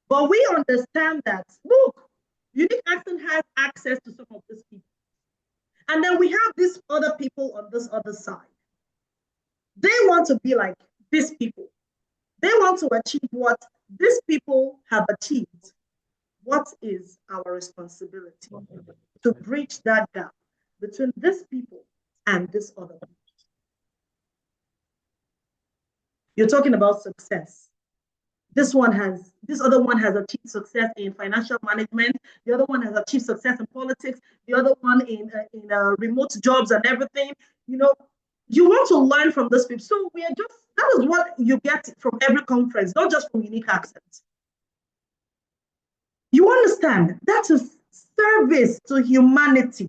But we understand that, look, unique accent has access to some of these people. And then we have these other people on this other side. They want to be like these people. They want to achieve what these people have achieved. What is our responsibility? To bridge that gap between these people and this other people. You're talking about success. This other one has achieved success in financial management. The other one has achieved success in politics. The other one in remote jobs and everything. You know, you want to learn from those people. So that is what you get from every conference, not just from unique accents. You understand? That is service to humanity.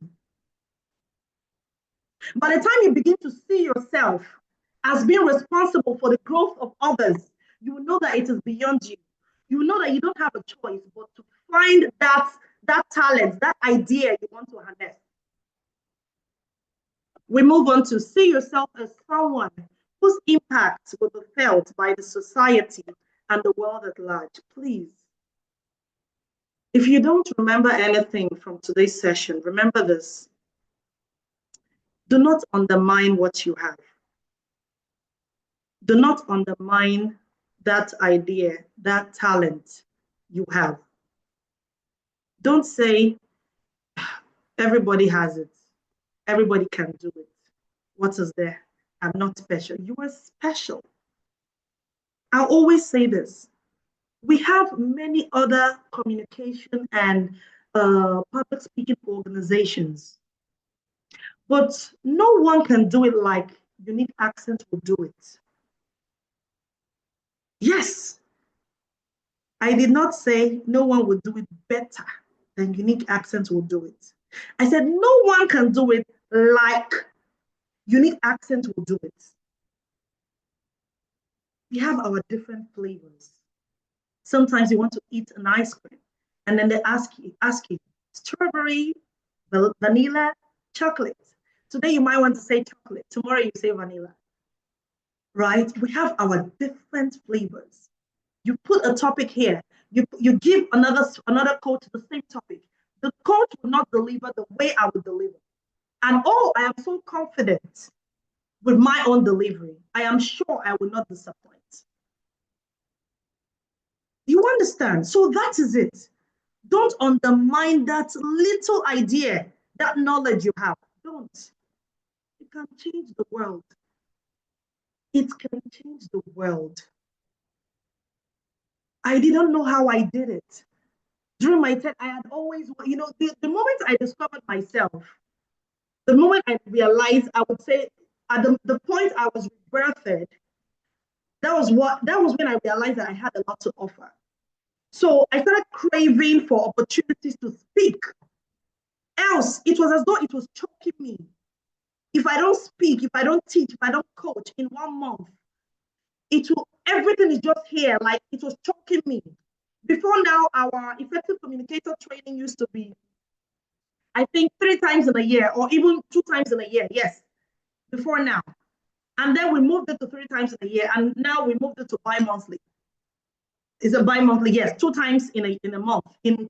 By the time you begin to see yourself as being responsible for the growth of others, you will know that it is beyond you. You will know that you don't have a choice but to find that talent, that idea you want to harness. We move on to see yourself as someone whose impact will be felt by the society and the world at large. Please, if you don't remember anything from today's session, remember this. Do not undermine what you have. Do not undermine that idea, that talent you have. Don't say, everybody has it. Everybody can do it. What is there? I'm not special. You are special. I always say this. We have many other communication and public speaking organizations, but no one can do it like Unique Accent will do it. Yes, I did not say no one will do it better than Unique Accent will do it. I said no one can do it like Unique Accent will do it. We have our different flavors. Sometimes you want to eat an ice cream, and then they ask you, strawberry, vanilla, chocolate. Today you might want to say chocolate. Tomorrow you say vanilla. Right? We have our different flavors. You put a topic here. You give another coach the same topic. The coach will not deliver the way I would deliver. And oh, I am so confident with my own delivery. I am sure I will not disappoint. You understand? So that is it. Don't undermine that little idea, that knowledge you have. Don't. It can change the world. It can change the world. I didn't know how I did it. During my time, I had always, the moment I discovered myself, the moment I realized, I would say, at the point I was rebirthed, that was when I realized that I had a lot to offer. So I started craving for opportunities to speak. Else, it was as though it was choking me. If I don't speak, if I don't teach, if I don't coach in 1 month, everything is just here, like it was choking me. Before now, our effective communicator training used to be, I think, 3 times in a year, or even 2 times in a year. Yes, before now. And then we moved it to 3 times in a year, and now we moved it to bi-monthly. It's a bi-monthly, yes, 2 times in a month, in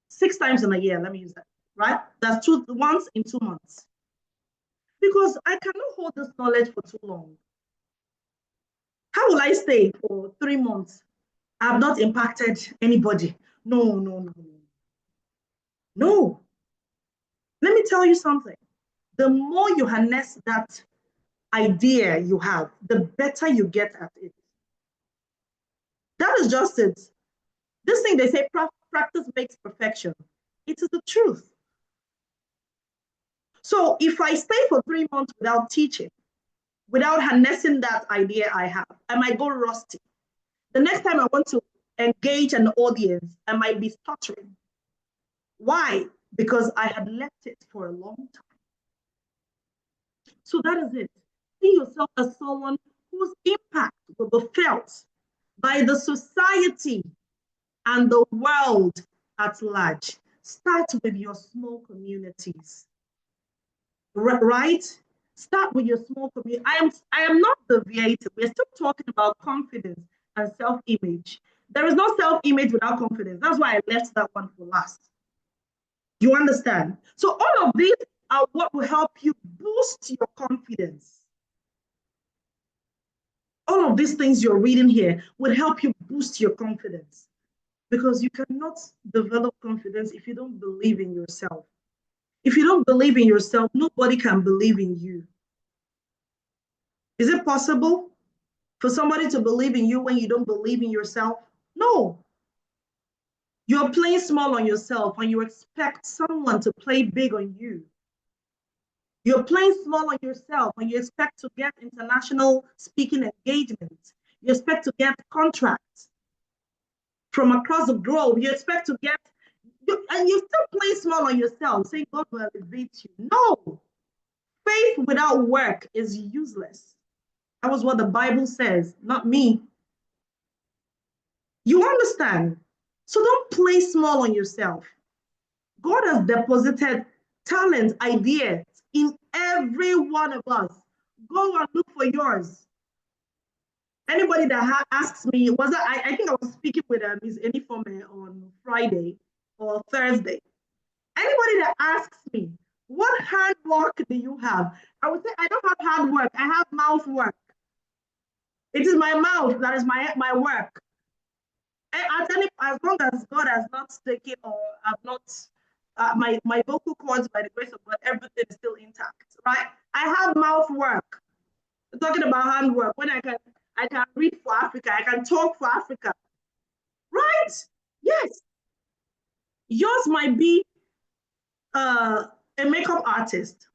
6 times in a year. Let me use that, right? That's once in 2 months. Because I cannot hold this knowledge for too long. How will I stay for 3 months? I have not impacted anybody. No, no, no, no. No. Let me tell you something. The more you harness that idea you have, the better you get at it. That is just it. This thing they say, practice makes perfection. It is the truth. So if I stay for 3 months without teaching, without harnessing that idea I have, I might go rusty. The next time I want to engage an audience, I might be stuttering. Why? Because I had left it for a long time. So that is it. See yourself as someone whose impact will be felt by the society and the world at large. Start with your small communities, right? Start with your small community. I am not deviating. We're still talking about confidence and self-image. There is no self-image without confidence. That's why I left that one for last. You understand? So all of these are what will help you boost your confidence. All of these things you're reading here will help you boost your confidence, because you cannot develop confidence if you don't believe in yourself. If you don't believe in yourself, nobody can believe in you. Is it possible for somebody to believe in you when you don't believe in yourself? No. You're playing small on yourself when you expect someone to play big on you. You're playing small on yourself when you expect to get international speaking engagements. You expect to get contracts from across the globe. You expect to get, and you're still playing small on yourself, saying God will elevate you. No. Faith without work is useless. That was what the Bible says, not me. You understand? So don't play small on yourself. God has deposited talent, ideas in every one of us. Go and look for yours. Anybody that asks me, I think I was speaking with Ms. Enifome on Friday or Thursday. Anybody that asks me, what hard work do you have? I would say, I don't have hard work. I have mouth work. It is my mouth that is my work. As long as God has not taken or have not my vocal cords, by the grace of God, everything is still intact, right? I have mouth work. Talking about handwork, when I can read for Africa, I can talk for Africa, right? Yes, yours might be a makeup artist.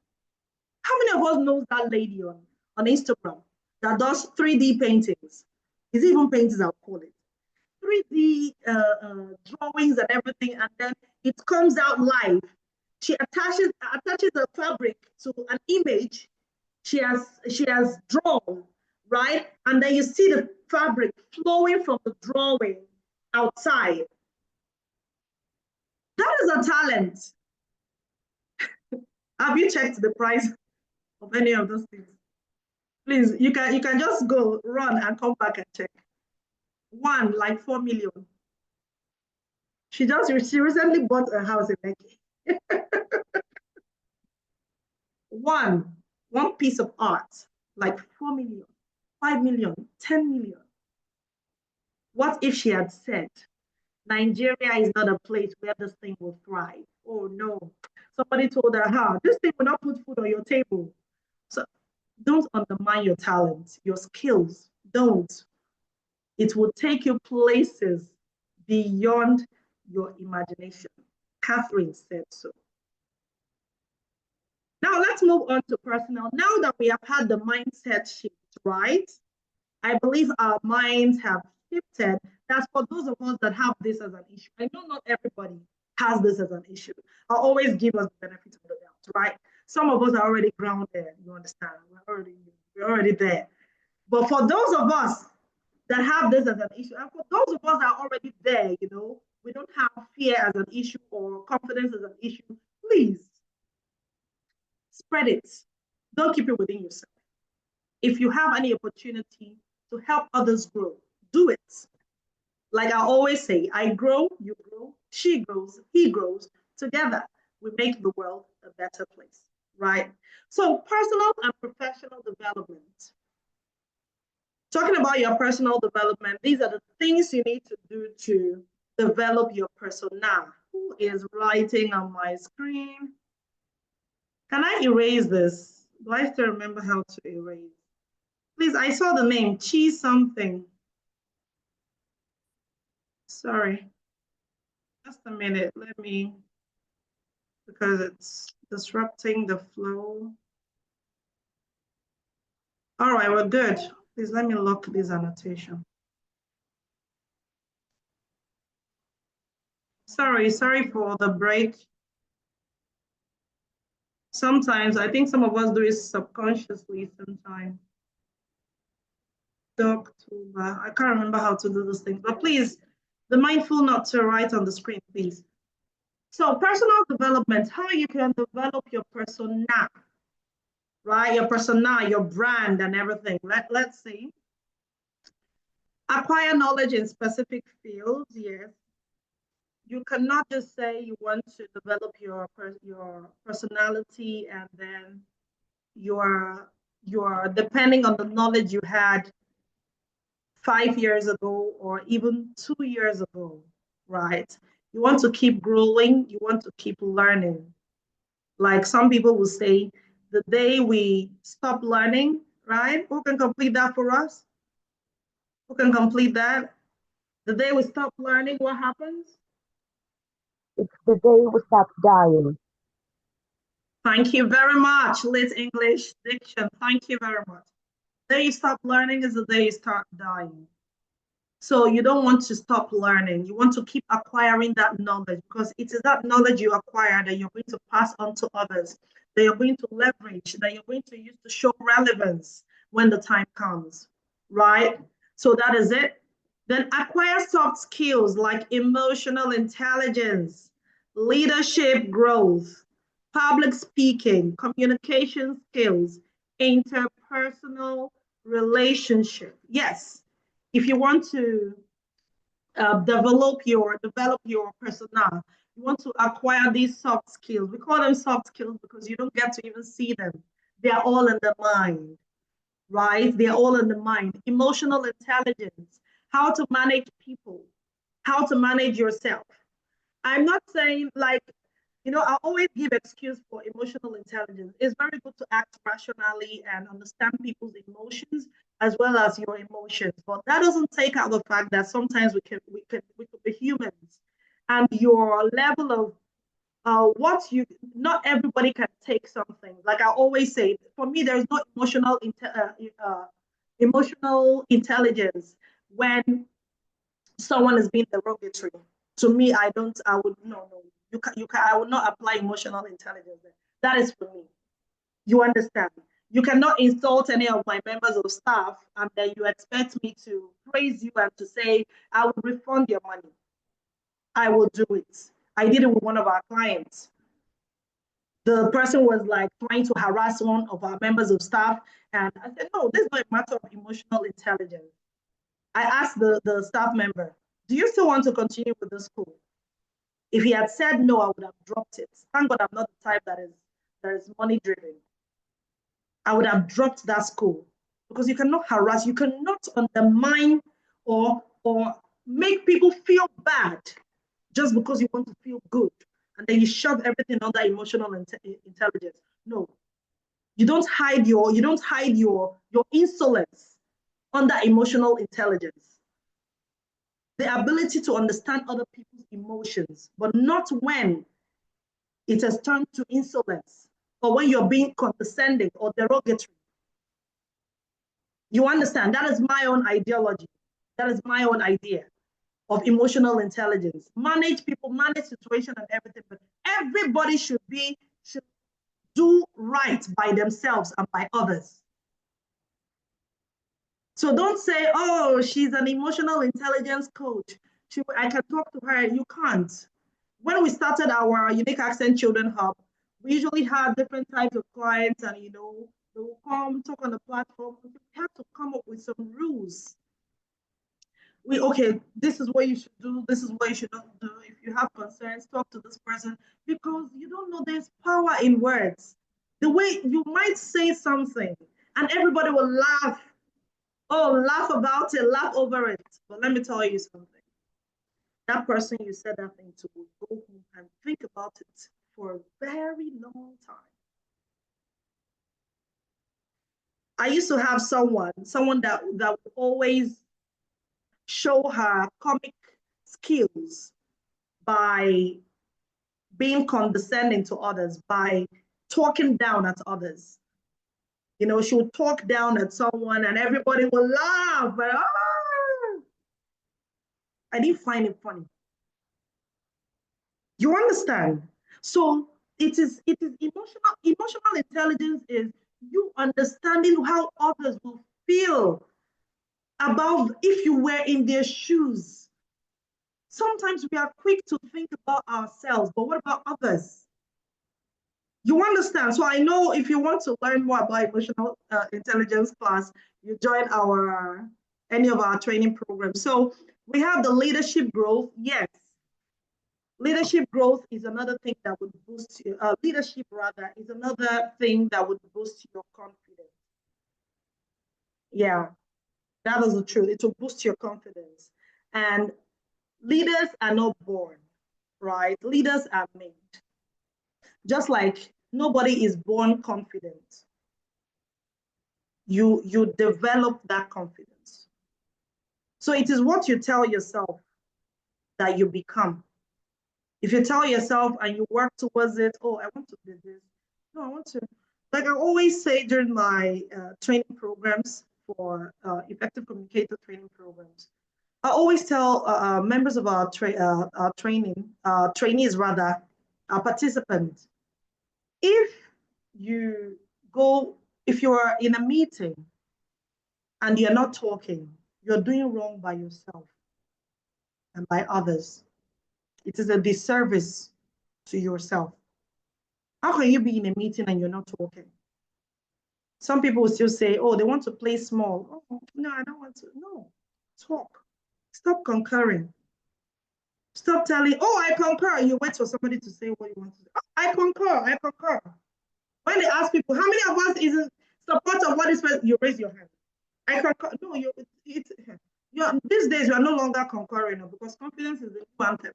How many of us knows that lady on Instagram that does 3D paintings? Is it even paintings? I'll call it 3D drawings and everything, and then it comes out live. She attaches the fabric to an image she has drawn, right? And then you see the fabric flowing from the drawing outside. That is a talent. Have you checked the price of any of those things? Please, you can just go run and come back and check. One like 4 million. She recently bought a house in Lekki. One piece of art, like 4 million, 5 million, 10 million. What if she had said, Nigeria is not a place where this thing will thrive? Oh no. Somebody told her, this thing will not put food on your table. So don't undermine your talent, your skills. Don't. It will take you places beyond your imagination. Catherine said so. Now let's move on to personal. Now that we have had the mindset shift, right? I believe our minds have shifted. That's for those of us that have this as an issue. I know not everybody has this as an issue. I always give us the benefit of the doubt, right? Some of us are already grounded, you understand? We're already there. But for those of us that have this as an issue, and for those of us that are already there, we don't have fear as an issue or confidence as an issue, please spread it. Don't keep it within yourself. If you have any opportunity to help others grow, do it. Like I always say, I grow, you grow, she grows, he grows. Together, we make the world a better place, right? So personal and professional development. Talking about your personal development, these are the things you need to do to develop your persona. Who is writing on my screen? Can I erase this? Do I still remember how to erase? Please, I saw the name, Chi something. Sorry. Just a minute, because it's disrupting the flow. All right, we're good. Please let me lock this annotation. Sorry for the break. Sometimes, I think some of us do it subconsciously sometimes. I can't remember how to do those things, but please, be mindful not to write on the screen, please. So personal development, how you can develop your persona, right? Your persona, your brand and everything. Let's see. Acquire knowledge in specific fields, yes. You cannot just say you want to develop your personality and then you're depending on the knowledge you had 5 years ago or even 2 years ago, right? You want to keep growing, you want to keep learning. Like some people will say, the day we stop learning, right? Who can complete that for us? Who can complete that? The day we stop learning, what happens? It's the day we start dying. Thank you very much, Lit English Diction. Thank you very much. The day you stop learning is the day you start dying. So you don't want to stop learning. You want to keep acquiring that knowledge because it is that knowledge you acquire that you're going to pass on to others, that you're going to leverage, that you're going to use to show relevance when the time comes, right? So that is it. Then acquire soft skills like emotional intelligence, leadership growth, public speaking, communication skills, interpersonal relationship. Yes, if you want to develop your persona, you want to acquire these soft skills. We call them soft skills because you don't get to even see them. They're all in the mind, right? They're all in the mind. Emotional intelligence, how to manage people, how to manage yourself. I'm not saying like I always give excuse for emotional intelligence. It's very good to act rationally and understand people's emotions as well as your emotions. But that doesn't take out the fact that sometimes we could be humans, and your level of what you not everybody can take something. Like I always say, for me, there's no emotional intelligence when someone is being derogatory. To me, I would, no. I would not apply emotional intelligence there. That is for me. You understand? You cannot insult any of my members of staff and then you expect me to praise you and to say, I will refund your money. I will do it. I did it with one of our clients. The person was like trying to harass one of our members of staff. And I said, no, this is not a matter of emotional intelligence. I asked the staff member, do you still want to continue with the school? If he had said no, I would have dropped it. Thank God I'm not the type that is money driven. I would have dropped that school because you cannot harass, you cannot undermine or make people feel bad just because you want to feel good, and then you shove everything under emotional intelligence. No, you don't hide your insolence under emotional intelligence. The ability to understand other people's emotions, but not when it has turned to insolence or when you're being condescending or derogatory. You understand? That is my own ideology. That is my own idea of emotional intelligence. Manage people, manage situation and everything, but everybody should do right by themselves and by others. So don't say, oh, she's an emotional intelligence coach. I can talk to her. You can't. When we started our Unique Accent Children Hub, we usually had different types of clients and, they will come talk on the platform. We have to come up with some rules. Okay, this is what you should do. This is what you should not do. If you have concerns, talk to this person, because you don't know there's power in words. The way you might say something and everybody will laugh. Oh, laugh about it, laugh over it. But let me tell you something. That person you said that thing to will go home and think about it for a very long time. I used to have someone that would always show her comic skills by being condescending to others, by talking down at others. She would talk down at someone and everybody would laugh. But I didn't find it funny. You understand? So it is emotional intelligence is you understanding how others will feel about if you were in their shoes. Sometimes we are quick to think about ourselves, but what about others? You understand? So I know if you want to learn more about emotional intelligence class, you join any of our training programs. So we have the leadership growth. Yes, leadership growth is another thing that would boost you. Leadership rather is another thing that would boost your confidence. Yeah, that is the truth. It will boost your confidence. And leaders are not born, right? Leaders are made. Just like nobody is born confident. You develop that confidence. So it is what you tell yourself that you become. If you tell yourself and you work towards it, oh, I want to do this. No, I want to. Like I always say during my training programs for effective communicator training programs, I always tell members of our trainees rather, our participants, if you're in a meeting and you're not talking, you're doing wrong by yourself and by others. It is a disservice to yourself. How can you be in a meeting and you're not talking? Some people will still say, oh, they want to play small. Oh, no, I don't want to. No, talk. Stop concurring. Stop telling, oh, I concur. You wait for somebody to say what you want to say. Oh, I concur. When they ask people, how many of us is in support of what is, you raise your hand. I concur. No, these days you are no longer concurring because confidence is the new anthem.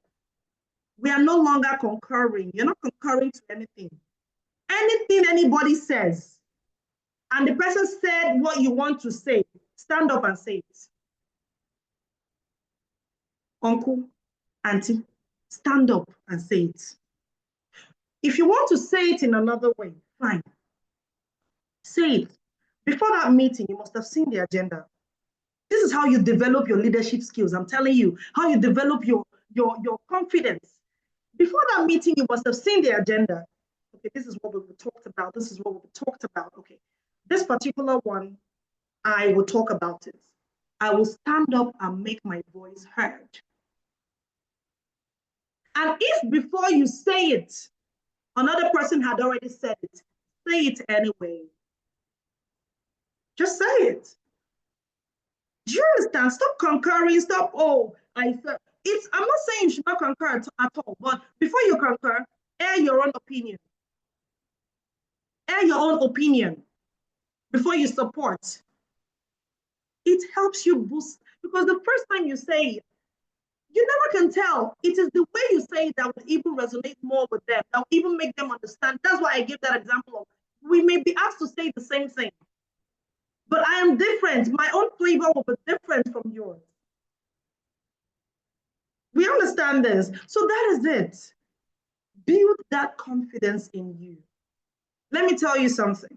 We are no longer concurring. You're not concurring to anything. Anything anybody says, and the person said what you want to say, stand up and say it. Uncle, auntie, stand up and say it. If you want to say it in another way, fine. Say it. Before that meeting, you must have seen the agenda. This is how you develop your leadership skills. I'm telling you, how you develop your confidence. Before that meeting, you must have seen the agenda. Okay, this is what we talked about. This is what we talked about. Okay, this particular one, I will talk about it. I will stand up and make my voice heard. And if before you say it, another person had already said it, say it anyway. Just say it. Do you understand? Stop concurring. Stop. Oh, I said it's. I'm not saying you should not concur at all, but before you concur, air your own opinion. Air your own opinion before you support. It helps you boost, because the first time you say it, you never can tell. It is the way you say it that will even resonate more with them, that will even make them understand. That's why I give that example of, we may be asked to say the same thing, but I am different. My own flavor will be different from yours. We understand this. So that is it. Build that confidence in you. Let me tell you something.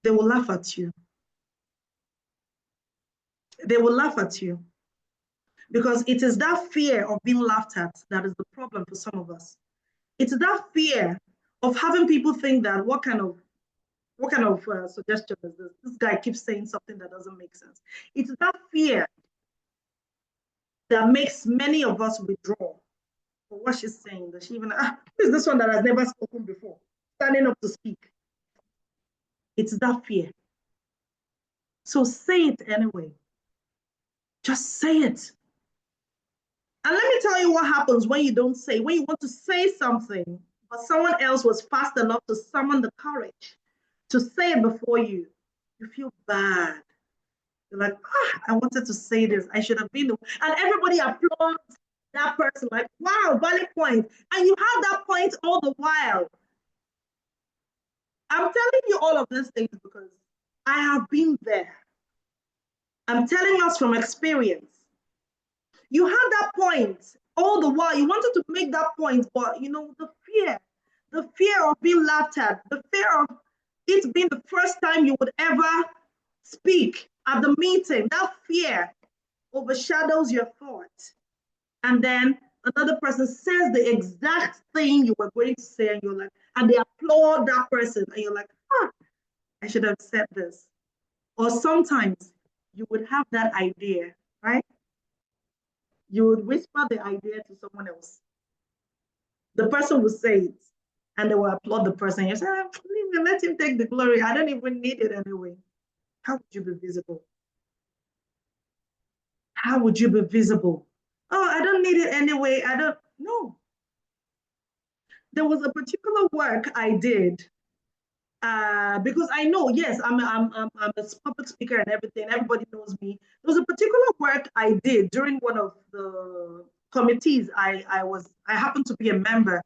They will laugh at you. They will laugh at you. Because it is that fear of being laughed at that is the problem for some of us. It's that fear of having people think that what kind of suggestion is this? This guy keeps saying something that doesn't make sense. It's that fear that makes many of us withdraw for what she's saying. That she even, who is this one that has never spoken before, standing up to speak? It's that fear. So say it anyway. Just say it. And let me tell you what happens when you don't say, when you want to say something, but someone else was fast enough to summon the courage to say it before you. You feel bad. You're like, I wanted to say this. I should have been. And everybody applauds that person, like, wow, valid point. And you have that point all the while. I'm telling you all of these things because I have been there. I'm telling us from experience. You had that point all the while. You wanted to make that point, but you know, the fear of being laughed at, the fear of it being the first time you would ever speak at the meeting, that fear overshadows your thought. And then another person says the exact thing you were going to say, and you're like, and they applaud that person, and you're like, I should have said this. Or sometimes you would have that idea, right? You would whisper the idea to someone else. The person will say it, and they will applaud the person. You say, leave him, let him take the glory. I don't even need it anyway. How would you be visible? How would you be visible? Oh, I don't need it anyway. I don't know. There was a particular work I did because I know, yes, I'm a public speaker and everything. Everybody knows me. There was a particular work I did during one of the committees I happened to be a member.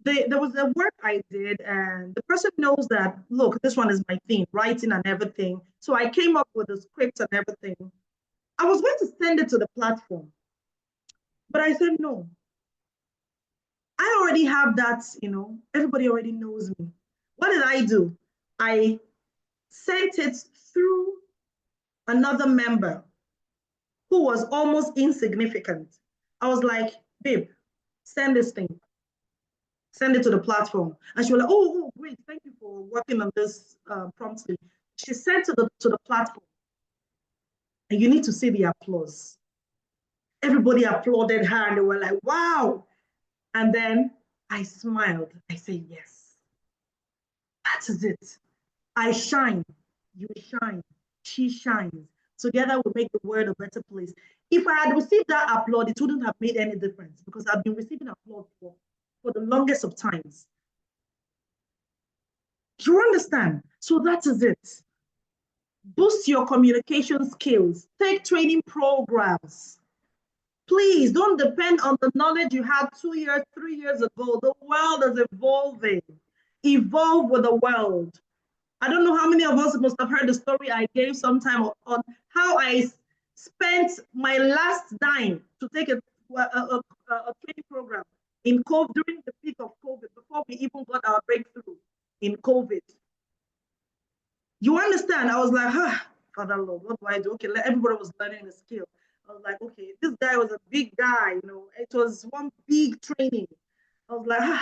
There was a work I did, and the person knows that, look, this one is my thing, writing and everything. So I came up with a script and everything. I was going to send it to the platform, but I said, no. I already have that, everybody already knows me. What did I do? I sent it through another member who was almost insignificant. I was like, babe, send this thing. Send it to the platform. And she was like, oh, great, thank you for working on this promptly. She sent it to the platform. And you need to see the applause. Everybody applauded her and they were like, wow. And then I smiled. I said, yes, that is it. I shine, you shine, she shines. Together we make the world a better place. If I had received that applaud, it wouldn't have made any difference because I've been receiving applause for the longest of times. You understand? So that is it. Boost your communication skills. Take training programs. Please don't depend on the knowledge you had 2 years, 3 years ago. The world is evolving. Evolve with the world. I don't know how many of us must have heard the story I gave sometime on how I spent my last dime to take a training program in COVID during the peak of COVID, before we even got our breakthrough in COVID. You understand? I was like, Father Lord, what do I do? Okay, everybody was learning the skill. I was like, okay, this guy was a big guy, it was one big training. I was like,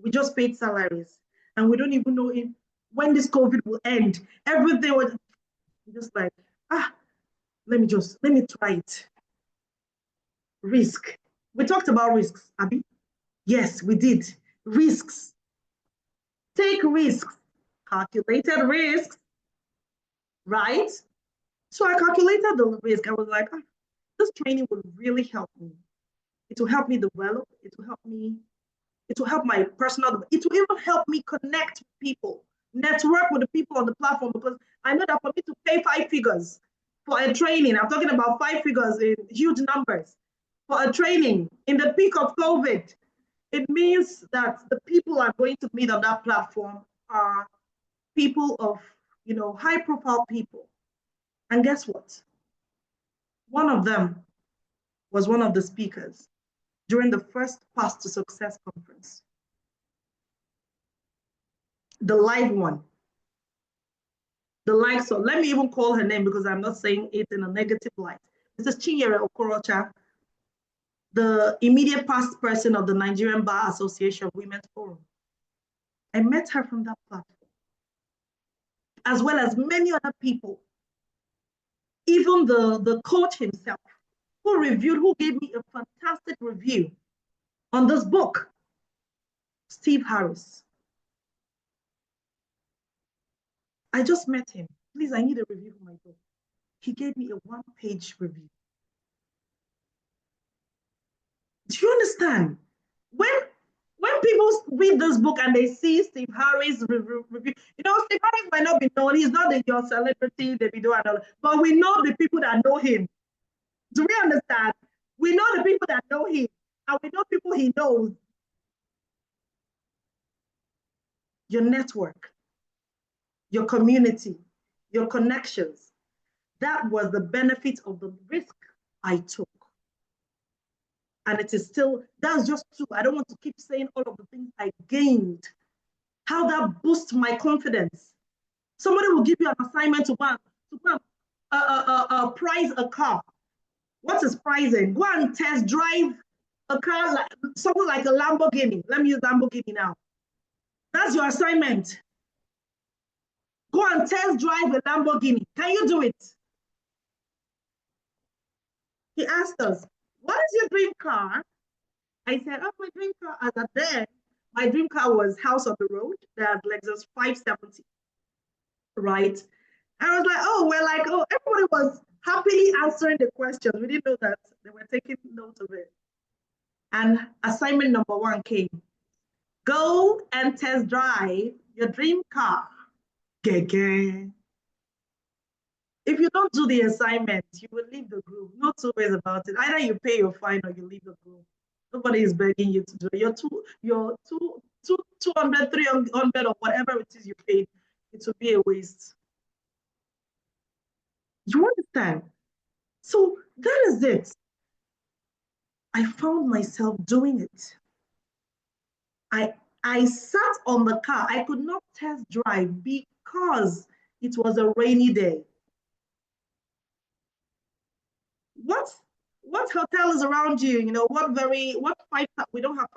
we just paid salaries and we don't even know when this COVID will end. Everything was just like, let me try it. Risk. We talked about risks, Abby. Yes, we did. Risks. Take risks. Calculated risks, right? So I calculated the risk. I was like, this training will really help me. It will help me develop. It will help my personal, it will even help me connect with people, network with the people on the platform, because I know that for me to pay 5 figures for a training, I'm talking about 5 figures in huge numbers, for a training in the peak of COVID, it means that the people I'm going to meet on that platform are people of, high profile people. And guess what? One of them was one of the speakers during the first Path to Success conference, the live one. The live, so let me even call her name because I'm not saying it in a negative light. This is Chinyere Okorocha, the immediate past person of the Nigerian Bar Association Women's Forum. I met her from that platform, as well as many other people. Even the coach himself, who gave me a fantastic review on this book, Steve Harris. I just met him. Please, I need a review for my book. He gave me a 1-page review. Do you understand? When people read this book and they see Steve Harris review, Steve Harris might not be known. He's not your celebrity, Davido and all, but we know the people that know him. Do we understand? We know the people that know him, and we know people he knows. Your network, your community, your connections. That was the benefit of the risk I took. And it is still, that's just two. I don't want to keep saying all of the things I gained, how that boosts my confidence. Somebody will give you an assignment to go and price a car. What is pricing? Go and test drive a car, something like a Lamborghini. Let me use Lamborghini now. That's your assignment. Go and test drive a Lamborghini. Can you do it? He asked us, what is your dream car? I said, my dream car, as at then, my dream car was House of the Road, that Lexus 570, right? I was like, everybody was happily answering the questions. We didn't know that they were taking note of it. And assignment number 1 came. Go and test drive your dream car. Gege. If you don't do the assignment, you will leave the group. No 2 ways about it. Either you pay your fine or you leave the group. Nobody is begging you to do it. Your 200, 300, or whatever it is you paid, it will be a waste. You understand? So that is it. I found myself doing it. I sat on the car. I could not test drive because it was a rainy day. What hotel is around you? What 5-star? We don't have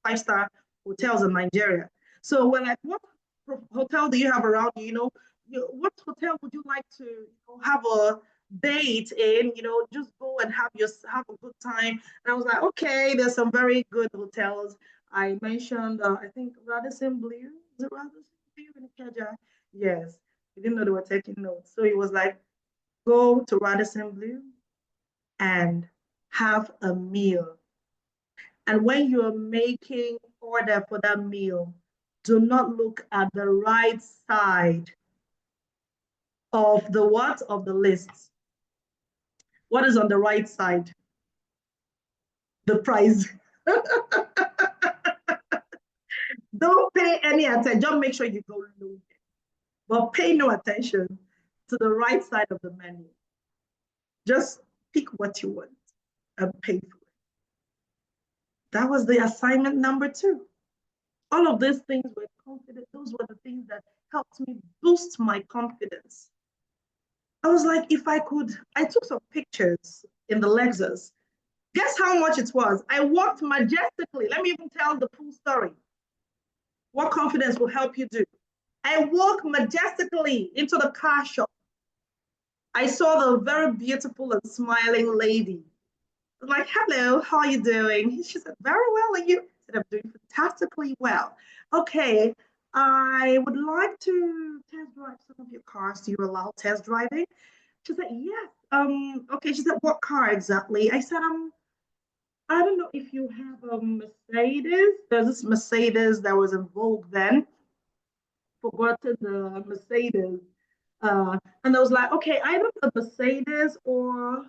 5-star hotels in Nigeria. So we're like, what hotel do you have around you? What hotel would you like to have a date in? Just go and have a good time. And I was like, okay, there's some very good hotels. I mentioned, I think Radisson Blue. Is it Radisson Blue in Ikeja? Yes. We didn't know they were taking notes. So he was like, go to Radisson Blue and have a meal. And when you're making order for that meal, do not look at the right side of the what? Of the list. What is on the right side? the prize. Don't pay any attention. Just make sure you go low, but pay no attention to the right side of the menu. Just pick what you want and pay for it. That was the assignment number 2. All of these things were confident. Those were the things that helped me boost my confidence. I was like, if I could, I took some pictures in the Lexus. Guess how much it was? I walked majestically. Let me even tell the full story. What confidence will help you do? I walked majestically into the car shop. I saw the very beautiful and smiling lady. I was like, hello, how are you doing? She said, very well, and you? I said, I'm doing fantastically well. Okay, I would like to test drive some of your cars. Do you allow test driving? She said, yes. Okay, she said, what car exactly? I said, I don't know if you have a Mercedes. There's this Mercedes that was in vogue then. Forgotten the Mercedes. And I was like, okay, either a Mercedes or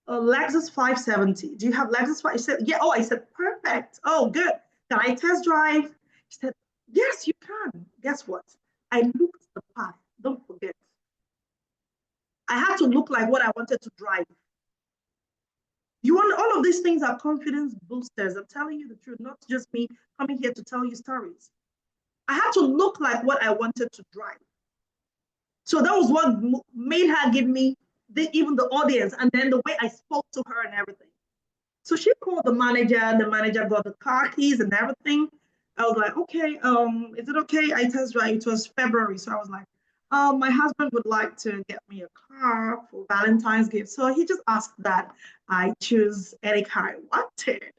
a Lexus 570. Do you have Lexus 5? She said, yeah. Oh, I said, perfect. Oh, good. Can I test drive? She said, yes, you can. Guess what? I looked the path. Don't forget. I had to look like what I wanted to drive. You want all of these things are confidence boosters. I'm telling you the truth, not just me coming here to tell you stories. I had to look like what I wanted to drive. So that was what made her give me even the audience, and then the way I spoke to her and everything. So she called the manager, and the manager got the car keys and everything. I was like, okay, is it okay? I test drive. It was February, so I was like, my husband would like to get me a car for Valentine's gift. So he just asked that I choose any car I wanted.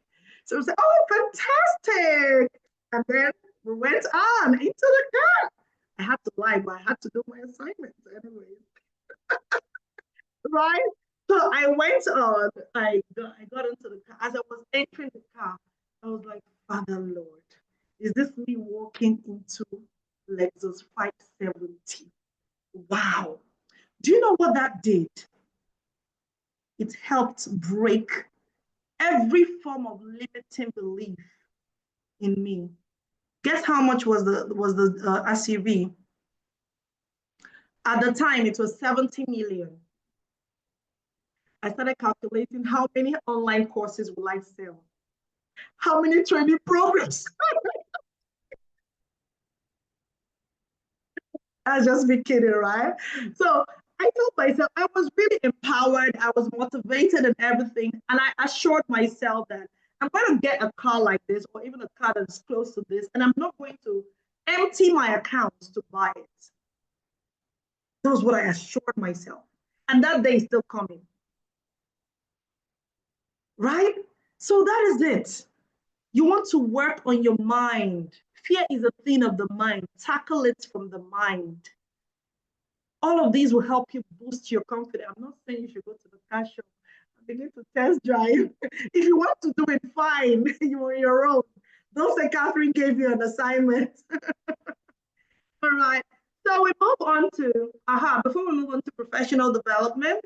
So I was like, oh, fantastic. And then we went on into the car. I had to lie, but I had to do my assignments anyway. Right? So I went on, I got into the car. As I was entering the car, I was like, Father Lord, is this me walking into Lexus 570? Wow. Do you know what that did? It helped break every form of limiting belief in me. Guess how much was the SUV? At the time, it was 70 million. I started calculating how many online courses will I sell? How many training programs? I was just be kidding, right? So I told myself I was really empowered, I was motivated and everything. And I assured myself that I'm going to get a car like this, or even a car that's close to this, and I'm not going to empty my accounts to buy it. That was what I assured myself. And that day is still coming. Right? So that is it. You want to work on your mind. Fear is a thing of the mind. Tackle it from the mind. All of these will help you boost your confidence. I'm not saying you should go to the car shop and begin to test drive. If you want to do it, fine. You're on your own. Don't say Catherine gave you an assignment. All right. So we move on to, before we move on to professional development,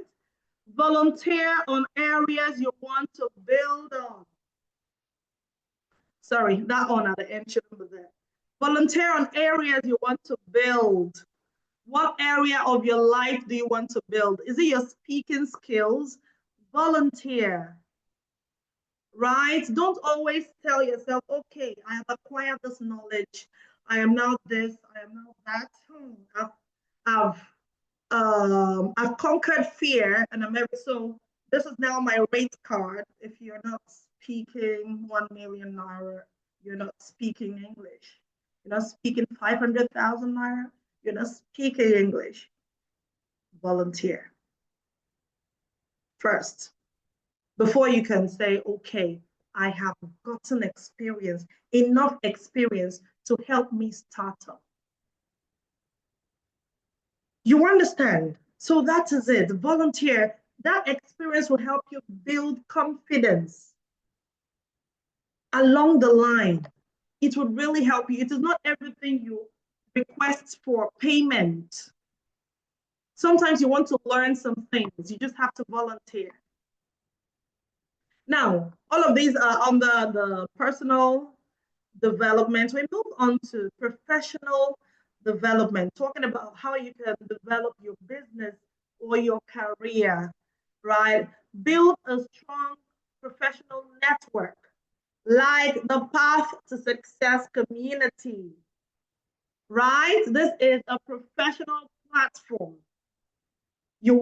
volunteer on areas you want to build on. Sorry, that on at the end should be there. Volunteer on areas you want to build. What area of your life do you want to build? Is it your speaking skills? Volunteer, right? Don't always tell yourself, okay, I have acquired this knowledge. I am now this, I am now that. I've conquered fear, and I'm so this is now my rate card. If you're not speaking 1 million naira, you're not speaking English. You're not speaking 500,000 naira, you're not speaking English. Volunteer first before you can say, okay, I have gotten experience, enough experience to help me start up. You understand? So that is it. Volunteer. That experience will help you build confidence along the line. It would really help you. It is not everything you request for payment. Sometimes you want to learn some things. You just have to volunteer. Now, all of these are on the personal development. We move on to professional development, talking about how you can develop your business or your career, right? Build a strong professional network, like the Path to Success community, right? This is a professional platform. You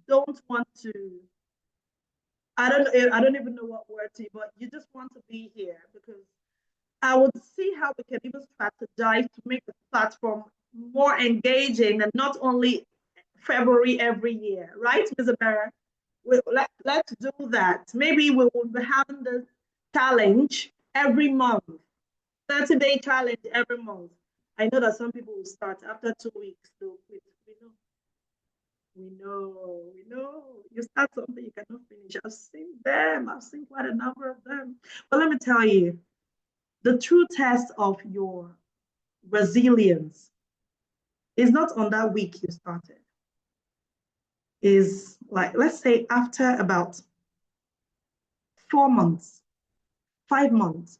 don't want to, I don't even know what word to, but you just want to be here because I would see how we can even strategize to make the platform more engaging and not only February every year, right, Ms. Amara? Let's do that. Maybe we will be having this challenge every month, 30-day challenge every month. I know that some people will start after 2 weeks. They'll quit. We know. You start something you cannot finish. I've seen them. I've seen quite a number of them. But let me tell you, the true test of your resilience is not on that week you started. Is like, let's say after about 4 months, 5 months,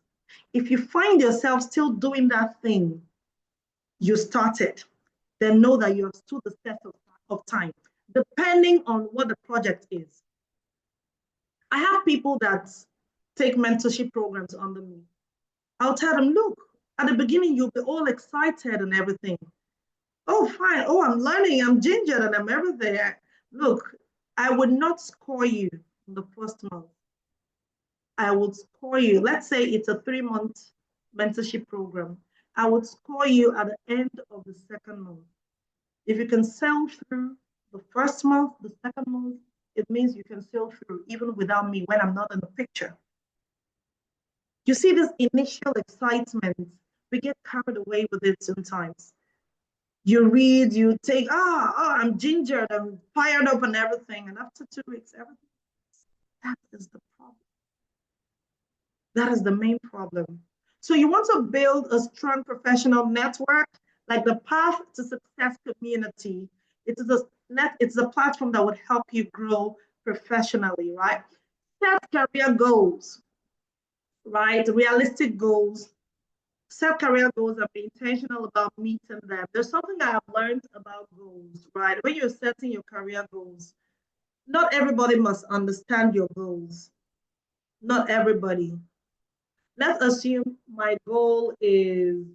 if you find yourself still doing that thing you started, then know that you have stood the test of time, depending on what the project is. I have people that take mentorship programs under me. I'll tell them, look, at the beginning, you'll be all excited and everything. Oh, fine. Oh, I'm learning. I'm ginger and I'm everything. Look, I would not score you in the first month. I would score you. Let's say it's a 3-month mentorship program. I would score you at the end of the second month. If you can sail through the first month, the second month, it means you can sail through even without me when I'm not in the picture. You see this initial excitement, we get carried away with it sometimes. You read, you take, I'm gingered, I'm fired up and everything. And after 2 weeks, everything, that is the problem. That is the main problem. So you want to build a strong professional network, like the Path to Success community. It's a platform that would help you grow professionally, right? Set career goals, right? Realistic goals. Set career goals and be intentional about meeting them. There's something I have learned about goals, right? When you're setting your career goals, not everybody must understand your goals. Not everybody. Let's assume my goal is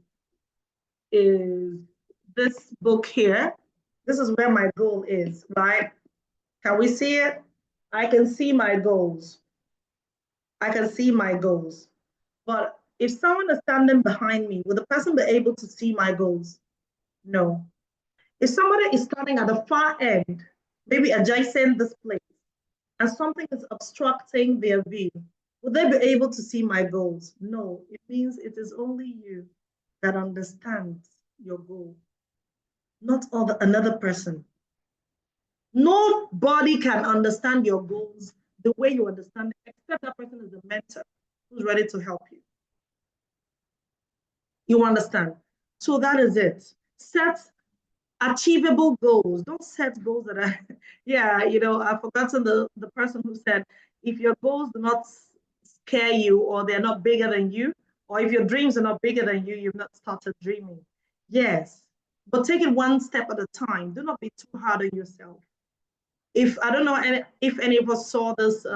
this book here. This is where my goal is, right? Can we see it? I can see my goals. I can see my goals. But if someone is standing behind me, will the person be able to see my goals? No. If somebody is standing at the far end, maybe adjacent this place, and something is obstructing their view, will they be able to see my goals? No. It means it is only you that understands your goal, not another person. Nobody can understand your goals the way you understand it, except that person is a mentor who's ready to help you. You understand? So that is it. Set achievable goals. Don't set goals that are, yeah, I've forgotten the person who said, if your goals do not scare you or they're not bigger than you, or if your dreams are not bigger than you, you've not started dreaming. Yes, but take it one step at a time. Do not be too hard on yourself. If I don't know if any of us saw this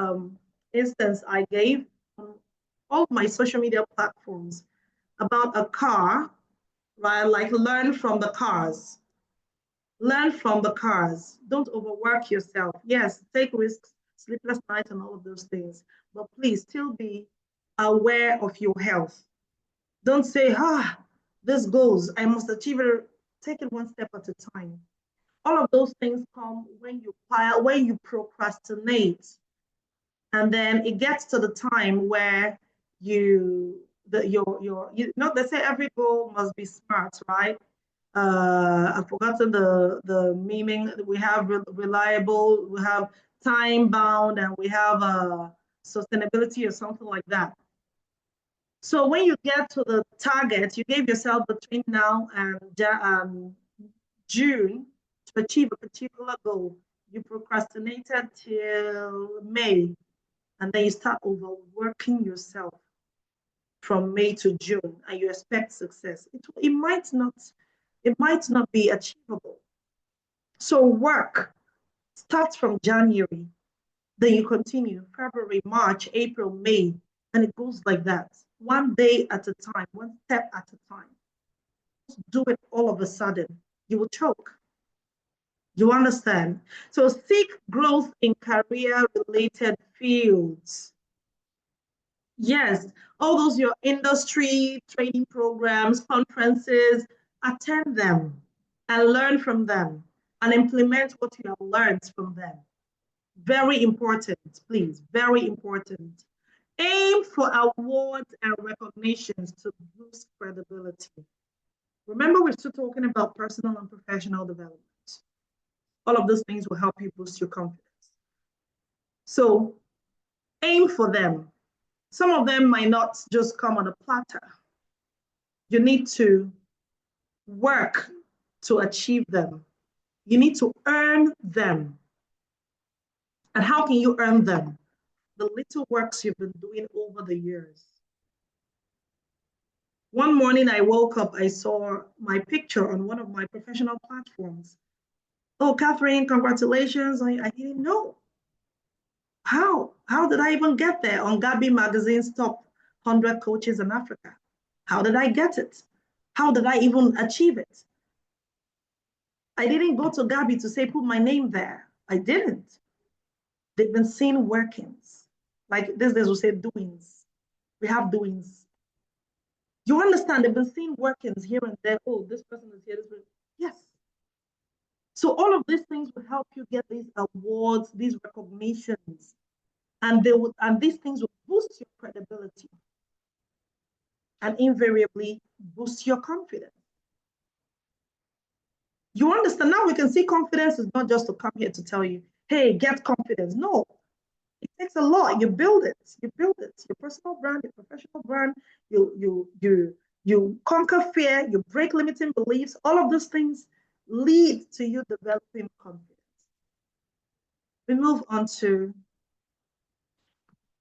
instance I gave on all my social media platforms about a car, right? Like learn from the cars. Learn from the cars. Don't overwork yourself. Yes, take risks, sleepless nights, and all of those things. But please still be aware of your health. Don't say, this goes, I must achieve it. Take it one step at a time. All of those things come when you procrastinate. And then it gets to the time where they say every goal must be smart, right? I've forgotten the meaning. We have reliable, we have time bound, and we have sustainability or something like that. So when you get to the target, you gave yourself between now and June to achieve a particular goal. You procrastinated till May, and then you start overworking yourself from May to June, and you expect success, it might not be achievable. So work starts from January, then you continue February, March, April, May, and it goes like that, one day at a time, one step at a time. Do it all of a sudden, you will choke. You understand? So seek growth in career-related fields. Yes, all those your industry training programs, conferences, attend them and learn from them and implement what you have learned from them. Very important, please, very important. Aim for awards and recognitions to boost credibility. Remember, we're still talking about personal and professional development. All of those things will help you boost your confidence. So aim for them. Some of them might not just come on a platter. You need to work to achieve them. You need to earn them. And how can you earn them? The little works you've been doing over the years. One morning I woke up, I saw my picture on one of my professional platforms. Oh, Catherine, congratulations. I didn't know. How did I even get there on Gabi Magazine's top 100 coaches in Africa? How did I get it? How did I even achieve it? I didn't go to Gabi to say, put my name there. I didn't. They've been seeing workings. Like these days we say doings. We have doings. You understand, they've been seeing workings here and there. Oh, this person is here, this person. Yes. So all of these things will help you get these awards, these recognitions, and these things will boost your credibility and invariably boost your confidence. You understand? Now we can see confidence is not just to come here to tell you, hey, get confidence. No, it takes a lot. You build it. You build it. Your personal brand, your professional brand. You conquer fear. You break limiting beliefs. All of those things lead to you developing confidence. We move on to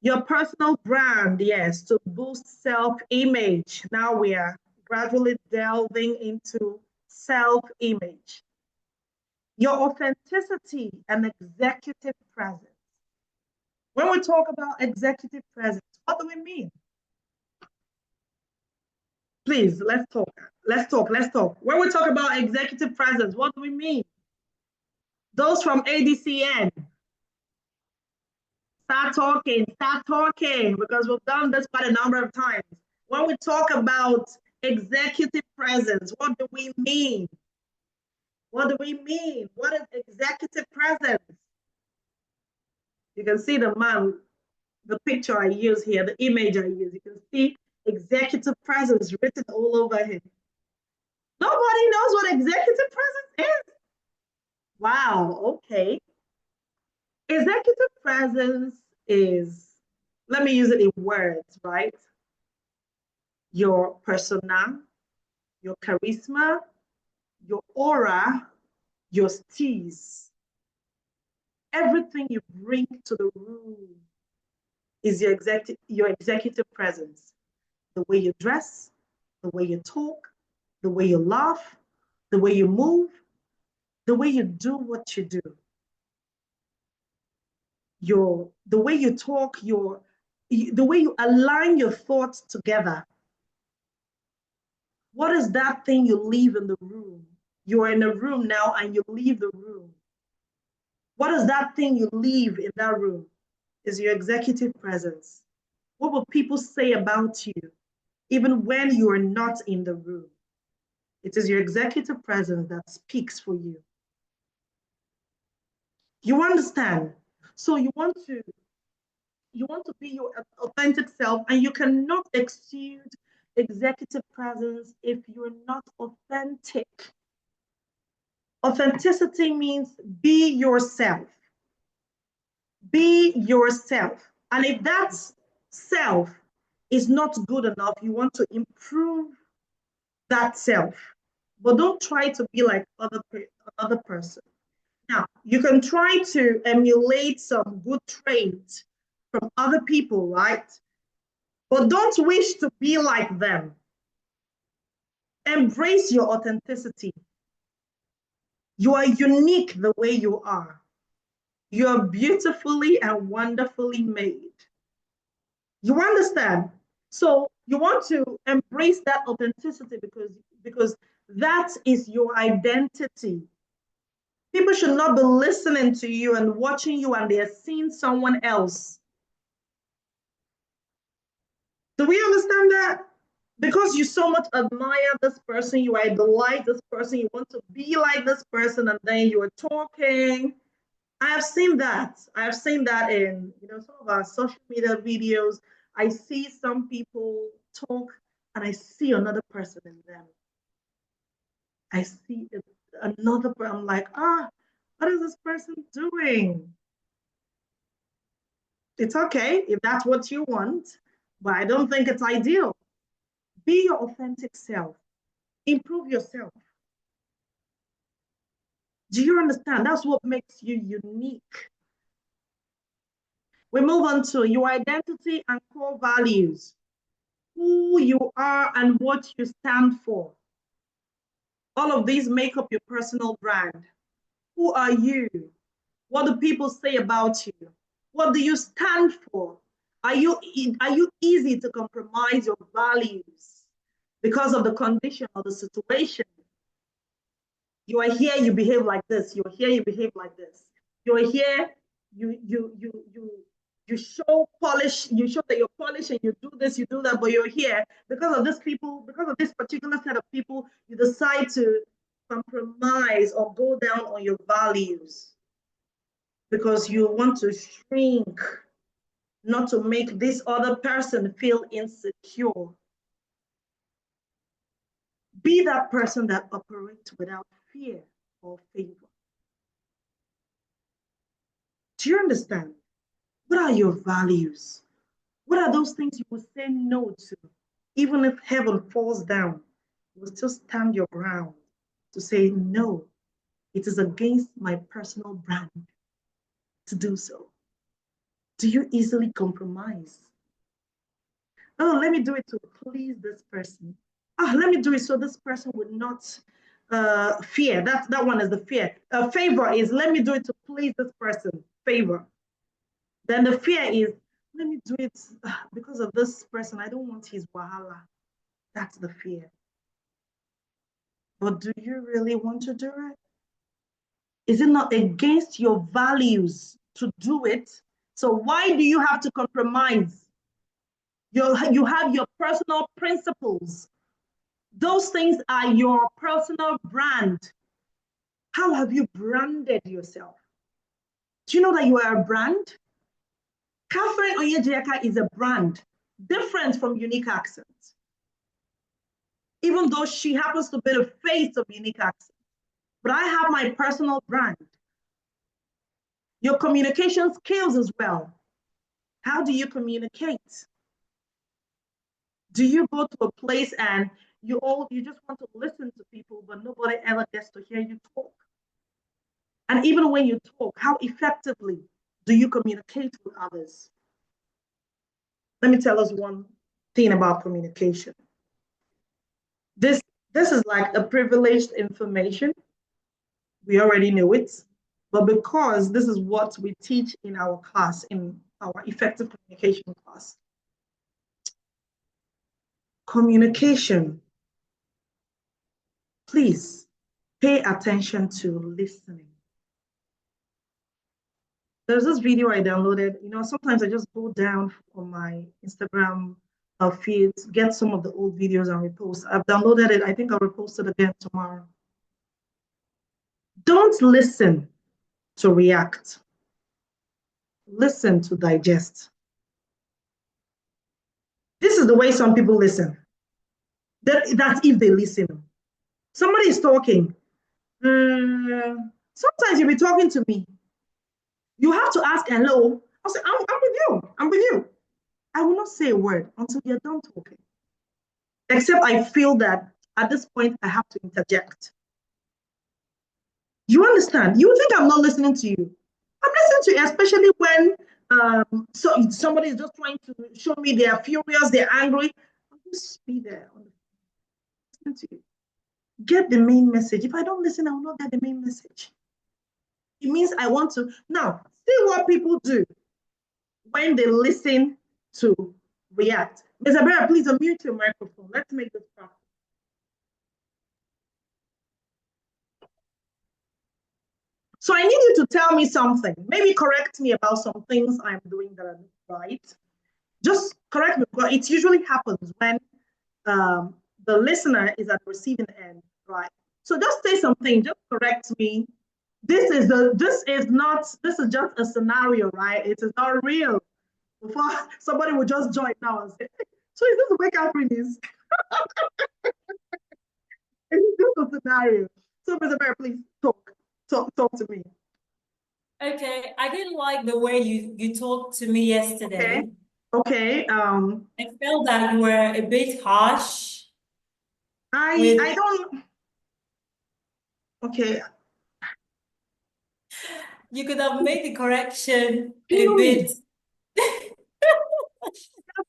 your personal brand, yes, to boost self-image. Now we are gradually delving into self-image. Your authenticity and executive presence. When we talk about executive presence, what do we mean? Please, let's talk. When we talk about executive presence, what do we mean? Those from ADCN, start talking, because we've done this quite a number of times. When we talk about executive presence, what do we mean? What do we mean? What is executive presence? You can see the man, the picture I use here, the image I use. You can see executive presence written all over him. Nobody knows what executive presence is. Wow, okay. Executive presence is, let me use it in words, right? Your persona, your charisma, your aura, your steez. Everything you bring to the room is your executive presence. The way you dress, the way you talk, the way you laugh, the way you move, the way you do what you do. The way you talk, the way you align your thoughts together. What is that thing you leave in the room? You are in a room now and you leave the room. What is that thing you leave in that room? Is your executive presence. What will people say about you, even when you are not in the room? It is your executive presence that speaks for you. You understand? So you want to be your authentic self, and you cannot exude executive presence if you're not authentic. Authenticity means be yourself. Be yourself. And if that self is not good enough, you want to improve that self. But don't try to be like another person. Now, you can try to emulate some good traits from other people, right? But don't wish to be like them. Embrace your authenticity. You are unique the way you are. You are beautifully and wonderfully made. You understand? So you want to embrace that authenticity because that is your identity. People should not be listening to you and watching you and they're seeing someone else. Do we understand that? Because you so much admire this person, you idolize this person, you want to be like this person, and then you are talking. I have seen that. I have seen that in some of our social media videos. I see some people talk, and I see another person in them. I see another person. I'm like, what is this person doing? It's okay if that's what you want, but I don't think it's ideal. Be your authentic self. Improve yourself. Do you understand? That's what makes you unique. We move on to your identity and core values. Who you are and what you stand for. All of these make up your personal brand. Who are you? What do people say about you? What do you stand for? Are you easy to compromise your values because of the condition or the situation? You are here, you behave like this. You are here, you behave like this. You are here, you show polish, you show that you're polished and you do this, you do that, but you're here because of this people, because of this particular set of people, you decide to compromise or go down on your values because you want to shrink, not to make this other person feel insecure. Be that person that operates without fear or favor. Do you understand? What are your values? What are those things you will say no to? Even if heaven falls down, you will still stand your ground to say, no, it is against my personal brand to do so. Do you easily compromise? Oh, let me do it to please this person. Let me do it so this person would not fear. That one is the fear. Favor is, let me do it to please this person. Favor. Then the fear is, let me do it because of this person. I don't want his wahala. That's the fear. But do you really want to do it? Is it not against your values to do it? So why do you have to compromise? You have your personal principles. Those things are your personal brand. How have you branded yourself? Do you know that you are a brand? Catherine Onyejiaka is a brand, different from Unique Accent. Even though she happens to be the face of Unique Accent. But I have my personal brand. Your communication skills as well. How do you communicate? Do you go to a place and you just want to listen to people, but nobody ever gets to hear you talk? And even when you talk, how effectively do you communicate with others? Let me tell us one thing about communication. This is like a privileged information. We already knew it, but because this is what we teach in our class, in our effective communication class. Communication. Please pay attention to listening. There's this video I downloaded. Sometimes I just go down on my Instagram feed, get some of the old videos and repost. I've downloaded it. I think I'll repost it again tomorrow. Don't listen to react. Listen to digest. This is the way some people listen. That's if they listen. Somebody is talking. Sometimes you'll be talking to me. You have to ask hello. I'll say, I'm with you. I'm with you. I will not say a word until you're done talking. Except I feel that at this point, I have to interject. You understand? You think I'm not listening to you. I'm listening to you, especially when So somebody is just trying to show me they're furious, they're angry. I'll just be there on the phone, listen to you. Get the main message. If I don't listen, I will not get the main message. It means I want to. Now, see what people do when they listen to react. Ms. Abera, please unmute your microphone. Let's make this practice. So I need you to tell me something. Maybe correct me about some things I'm doing that are not right. Just correct me, because it usually happens when the listener is at the receiving end, right? So just say something, just correct me. This is just a scenario, right? It is not real. Before somebody will just join now and say, so is this the way Catherine is? It's just a scenario. So Mr. Mayor, please talk to me. Okay, I didn't like the way you talked to me yesterday. Okay. I felt that you were a bit harsh. I don't. Okay. You could have made the correction a Fuming. bit.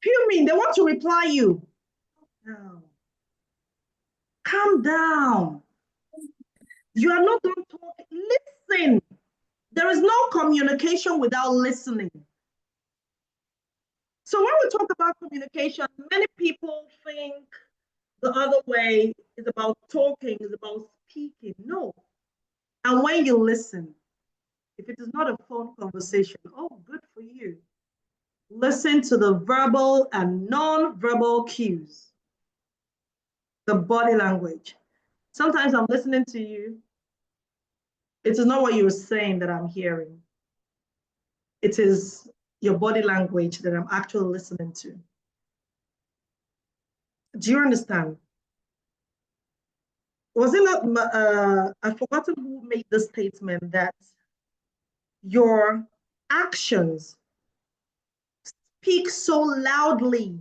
Fuming. They want to reply you. No. Calm down. You are not done talking. Listen. There is no communication without listening. So when we talk about communication, many people think the other way is about talking, is about speaking. No. And when you listen, if it is not a phone conversation, oh, good for you. Listen to the verbal and non-verbal cues, the body language. Sometimes I'm listening to you. It is not what you're saying that I'm hearing. It is your body language that I'm actually listening to. Do you understand? Was it not, I've forgotten who made the statement that your actions speak so loudly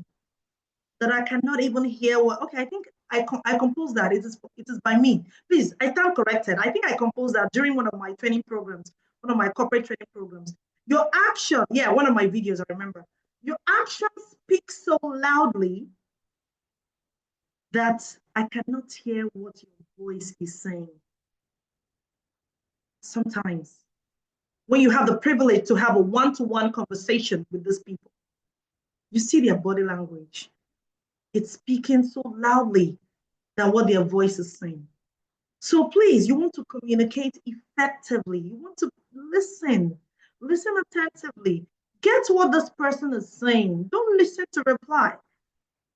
that I cannot even hear what, okay, I think I composed that. It is by me. Please, I stand corrected. I think I composed that during one of my training programs, one of my corporate training programs. Your action, yeah, one of my videos, I remember. Your actions speak so loudly that I cannot hear what your voice is saying. Sometimes, when you have the privilege to have a one-to-one conversation with these people, you see their body language. It's speaking so loudly than what their voice is saying. So please, you want to communicate effectively. You want to listen attentively. Get what this person is saying. Don't listen to reply.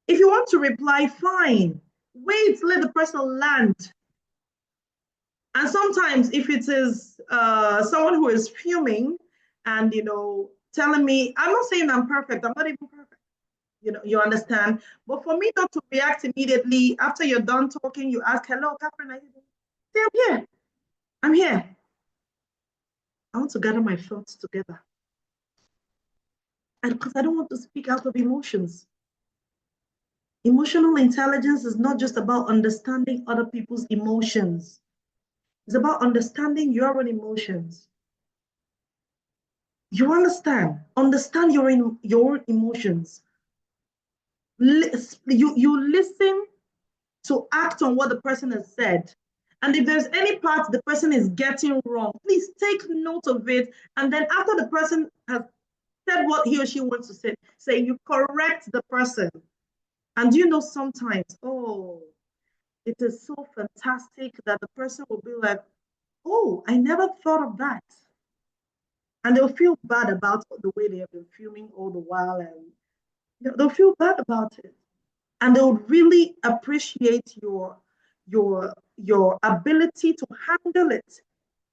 If you want to reply, fine. Wait, let the person land. And sometimes if it is someone who is fuming and, telling me, I'm not saying I'm perfect. I'm not even perfect. You understand? But for me not to react immediately after you're done talking, you ask, hello, Catherine, are you there? Say, I'm here. I'm here. I want to gather my thoughts together. And because I don't want to speak out of emotions. Emotional intelligence is not just about understanding other people's emotions. It's about understanding your own emotions. You understand? Understand your own emotions. You listen to act on what the person has said. And if there's any part the person is getting wrong, please take note of it. And then after the person has said what he or she wants to say, you correct the person. And you know, sometimes, oh, it is so fantastic that the person will be like, oh, I never thought of that. And they'll feel bad about the way they have been filming all the while. And they'll feel bad about it. And they'll really appreciate your ability to handle it,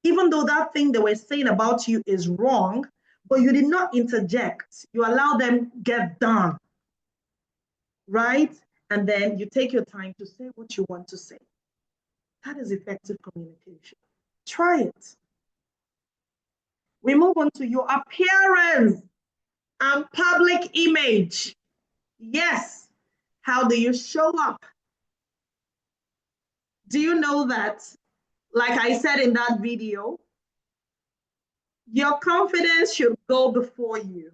even though that thing they were saying about you is wrong, but you did not interject. You allow them get done, right? And then you take your time to say what you want to say. That is effective communication. Try it. We move on to your appearance and public image. Yes. How do you show up? Do you know that, like I said in that video, your confidence should go before you.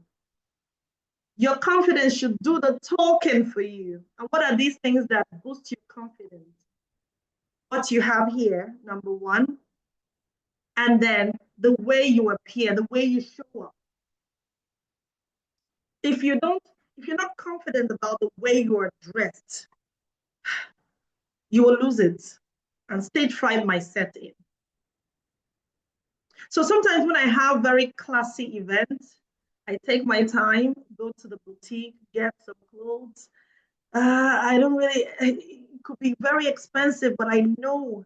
Your confidence should do the talking for you. And what are these things that boost your confidence? What you have here, number one, and then the way you appear, the way you show up. If you're not confident about the way you are dressed, you will lose it, and stage fright might set in. So sometimes when I have very classy events, I take my time, go to the boutique, get some clothes. I don't really, it could be very expensive, but I know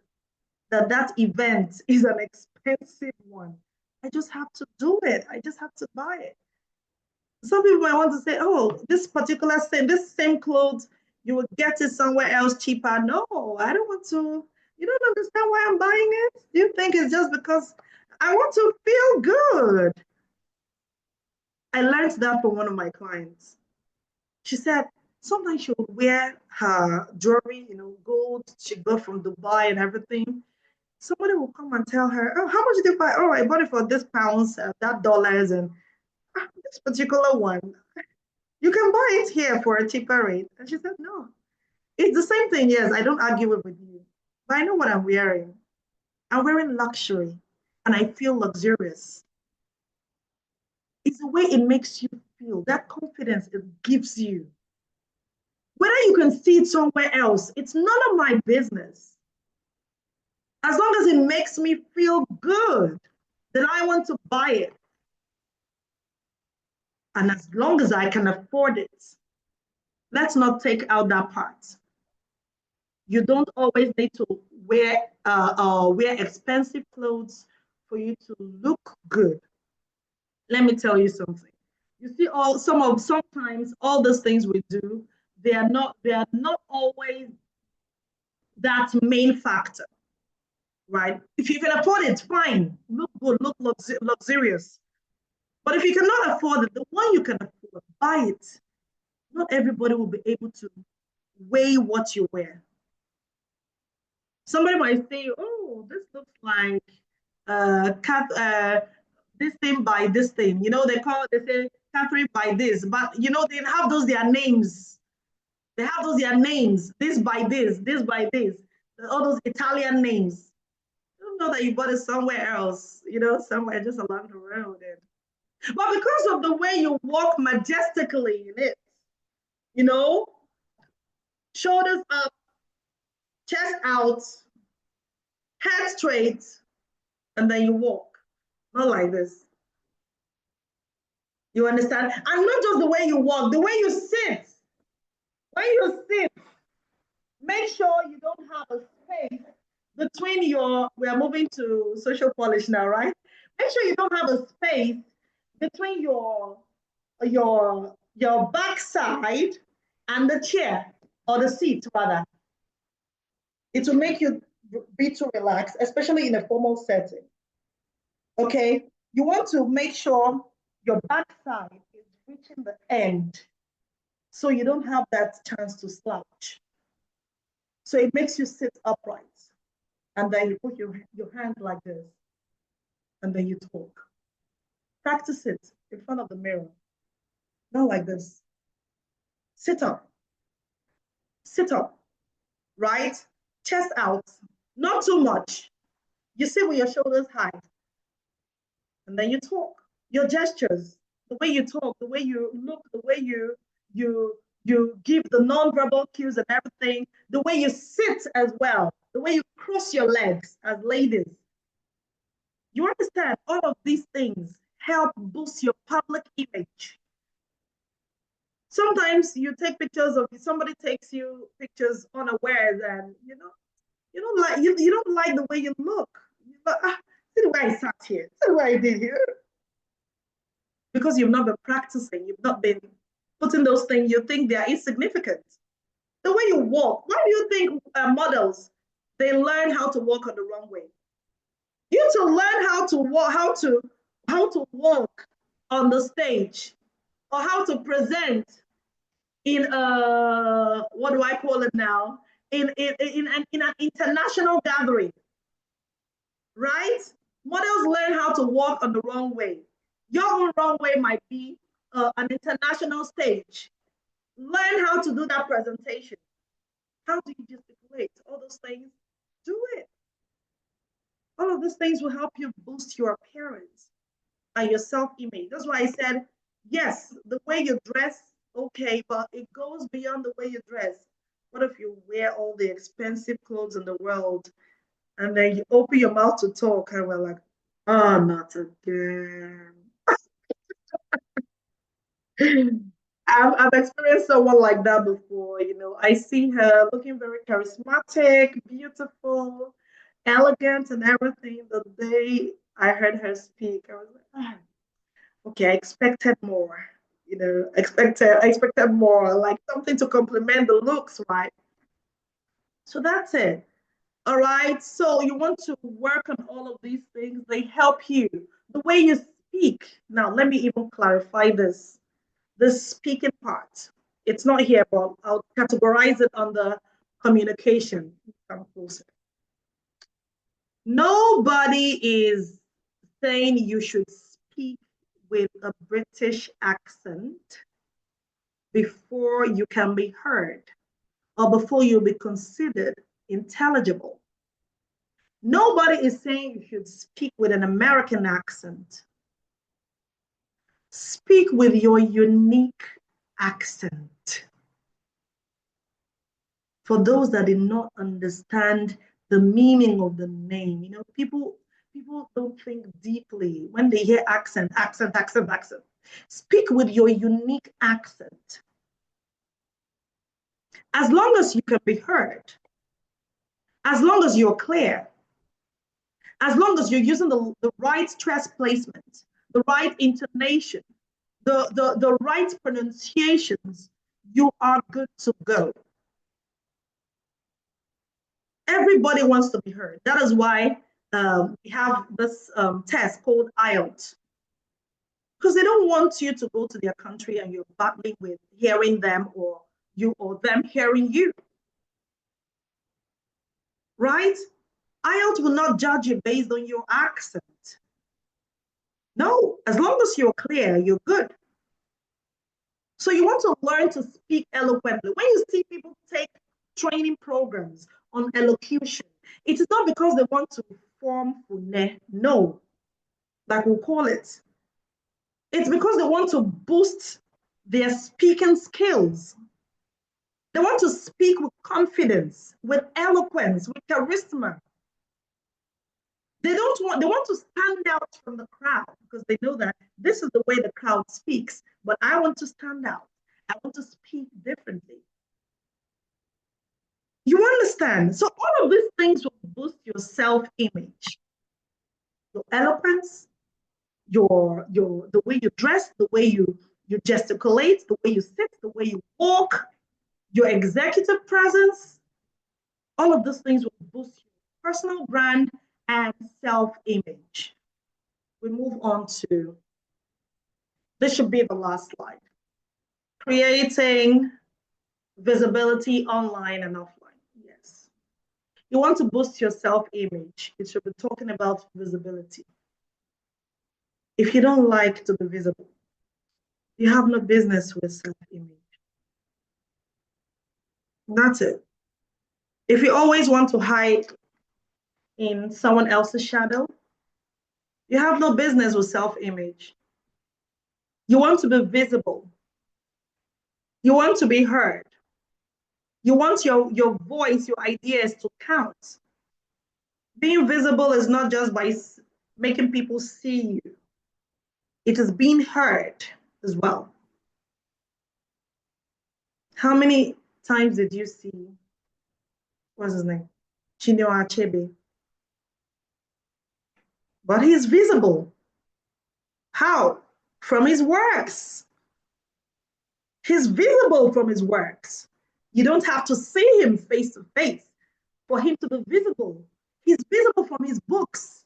that event is an expensive one. I just have to do it. I just have to buy it. Some people might want to say, oh, this same clothes, you will get it somewhere else cheaper. No, I don't want to. You don't understand why I'm buying it? You think it's just because I want to feel good. I learned that from one of my clients. She said sometimes she would wear her jewelry, gold she got from Dubai and everything. Somebody will come and tell her, oh, how much did you buy? Oh, I bought it for this pounds, that dollars, and this particular one. You can buy it here for a cheaper rate. And she said, no. It's the same thing, yes, I don't argue it with you. But I know what I'm wearing. I'm wearing luxury, and I feel luxurious. It's the way it makes you feel, that confidence it gives you. Whether you can see it somewhere else, it's none of my business. As long as it makes me feel good, then I want to buy it. And as long as I can afford it, let's not take out that part. You don't always need to wear expensive clothes for you to look good. Let me tell you something. You see, sometimes all those things we do, they are not always that main factor, right? If you can afford it, fine, look good, look luxurious. But if you cannot afford it, the one you can afford, buy it. Not everybody will be able to weigh what you wear. Somebody might say, oh, this looks like this thing by this thing. They say Catherine by this, but they have those their names. They have those their names, this by this by this, all those Italian names. You don't know that you bought it somewhere else, somewhere just along the road. But because of the way you walk majestically in it, shoulders up, chest out, head straight, and then you walk. Not like this. You understand? And not just the way you walk, the way you sit. When you sit, make sure you don't have a space between we are moving to social polish now, right? Make sure you don't have a space between your backside and the chair, or the seat rather. It will make you be too relaxed, especially in a formal setting. Okay, you want to make sure your backside is reaching the end, so you don't have that chance to slouch. So it makes you sit upright, and then you put your hands like this, and then you talk. Practice it in front of the mirror, not like this. Sit up, right? Chest out, not too much. You sit with your shoulders high, and then you talk. Your gestures, the way you talk, the way you look, the way you give the non-verbal cues and everything, the way you sit as well, the way you cross your legs as ladies. You understand, all of these things help boost your public image. Sometimes you take pictures of somebody takes you pictures unawares, and you don't like the way you look. See the way I sat here, see the way I did here. Because you've not been practicing, you've not been putting those things, you think they are insignificant. The way you walk, why do you think models, they learn how to walk on the wrong way? You to learn how to walk on the stage, or how to present in what do I call it now? In an international gathering, right? Models learn how to walk on the wrong way. Your own runway might be an international stage. Learn how to do that presentation. How do you gesticulate? All those things, do it. All of those things will help you boost your appearance and your self-image. That's why I said, yes, the way you dress, okay, but it goes beyond the way you dress. What if you wear all the expensive clothes in the world and then you open your mouth to talk and we're like, oh, not again. I've experienced someone like that before. You know, I see her looking very charismatic, beautiful, elegant, and everything. The day I heard her speak, I was like, ah, okay, I expected more. You know, I expected more, like something to complement the looks, right? So that's it. All right. So you want to work on all of these things. They help you. The way you speak. Now, let me even clarify this. The speaking part. It's not here, but I'll categorize it under communication. Come closer. Nobody is saying you should speak with a British accent before you can be heard or before you'll be considered intelligible. Nobody is saying you should speak with an American accent. Speak with your unique accent. For those that did not understand the meaning of the name, you know, people don't think deeply when they hear accent. Speak with your unique accent. As long as you can be heard, as long as you're clear, as long as you're using the right stress placement, the right intonation, the right pronunciations, you are good to go. Everybody wants to be heard. That is why we have this test called IELTS. Because they don't want you to go to their country and you're battling with hearing them or you or them hearing you. Right? IELTS will not judge you based on your accent. No, as long as you're clear, you're good. So you want to learn to speak eloquently. When you see people take training programs on elocution, it is not because they want to form fune, no, like we'll call it. It's because they want to boost their speaking skills. They want to speak with confidence, with eloquence, with charisma. They want to stand out from the crowd because they know that this is the way the crowd speaks, but I want to stand out. I want to speak differently. You understand? So all of these things will boost your self-image, your eloquence, the way you dress, the way you gesticulate, the way you sit, the way you walk, your executive presence. All of these things will boost your personal brand and self-image. We move on to, this should be the last slide. Creating visibility online and offline. Yes. You want to boost your self-image. It should be talking about visibility. If you don't like to be visible, you have no business with self-image. That's it. If you always want to hide in someone else's shadow, you have no business with self-image. You want to be visible. You want to be heard. You want your voice, your ideas to count. Being visible is not just by making people see you. It is being heard as well. How many times did you see, what's his name? Chinua Achebe. But he's visible. How? From his works. He's visible from his works. You don't have to see him face to face for him to be visible. He's visible from his books.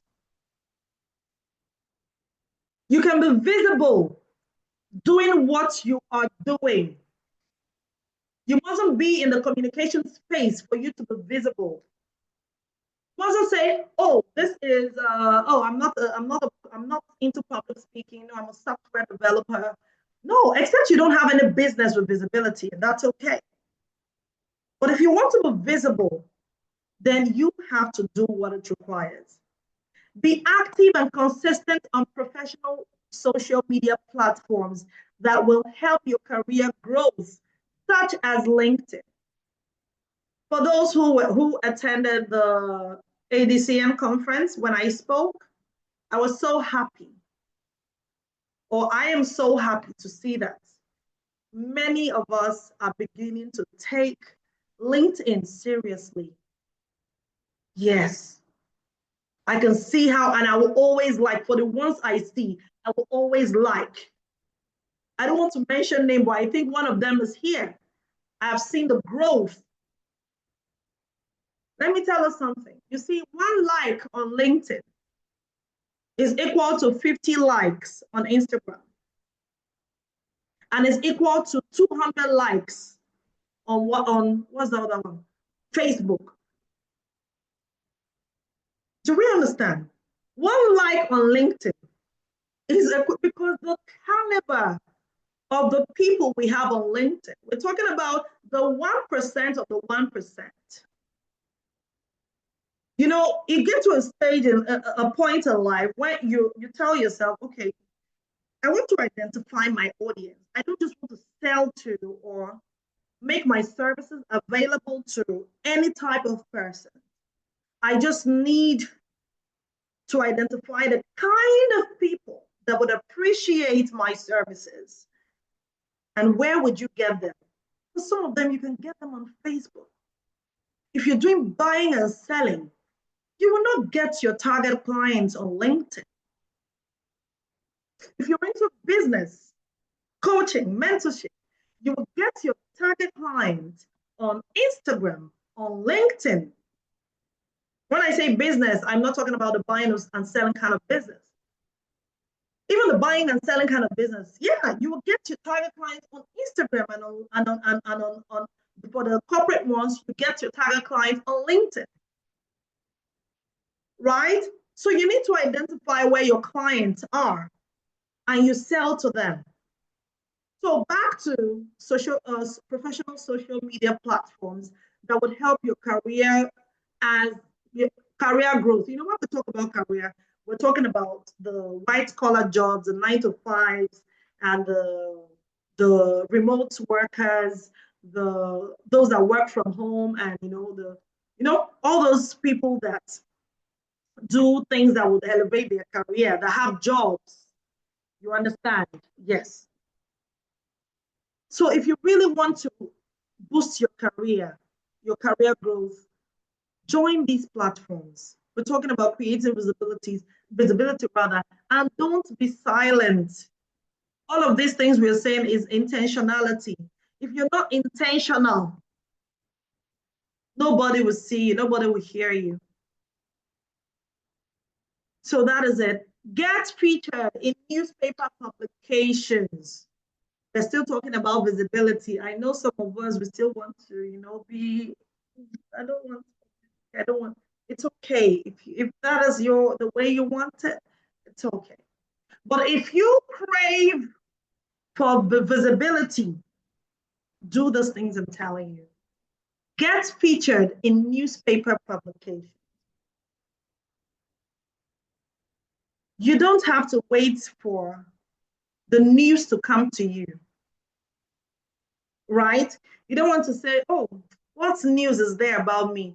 You can be visible doing what you are doing. You mustn't be in the communication space for you to be visible. You mustn't say, "Oh, this is I'm not not into public speaking. I'm a software developer. No, except you don't have any business with visibility, and that's okay. But if you want to be visible, then you have to do what it requires. Be active and consistent on professional social media platforms that will help your career growth, such as LinkedIn. For those who attended the ADCN conference, when I spoke, I was so happy, or I am so happy to see that many of us are beginning to take LinkedIn seriously. Yes, I can see how, and I will always like, for the ones I see, I will always like. I don't want to mention name, but I think one of them is here. I've seen the growth. Let me tell you something. You see, one like on LinkedIn is equal to 50 likes on Instagram, and is equal to 200 likes on what's the other one? Facebook. Do we understand? One like on LinkedIn is because the caliber of the people we have on LinkedIn. We're talking about the 1% of the 1%. You know, you get to a stage in a point in life where you tell yourself, okay, I want to identify my audience. I don't just want to sell to or make my services available to any type of person. I just need to identify the kind of people that would appreciate my services. And where would you get them? For some of them, you can get them on Facebook. If you're doing buying and selling, you will not get your target clients on LinkedIn. If you're into business, coaching, mentorship, you will get your target clients on Instagram, on LinkedIn. When I say business, I'm not talking about the buying and selling kind of business. Even the buying and selling kind of business, yeah, you will get your target clients on Instagram and on for the corporate ones, you get your target clients on LinkedIn, right? So you need to identify where your clients are and you sell to them. So back to professional social media platforms that would help your career as your career growth. You know, when we talk about career, we're talking about the white collar jobs, the 9 to 5s, and the remote workers, those that work from home, and all those people that do things that would elevate their career, that have jobs. You understand? Yes. So if you really want to boost your career growth, join these platforms. We're talking about creating visibility rather, and don't be silent. All of these things we're saying is intentionality. If you're not intentional, nobody will see you, nobody will hear you. So that is it. Get featured in newspaper publications. We're still talking about visibility. I know some of us, we still want to, I don't want, it's okay. If that is the way you want it, it's okay. But if you crave for the visibility, do those things I'm telling you. Get featured in newspaper publications. You don't have to wait for the news to come to you, right? You don't want to say, oh, what news is there about me?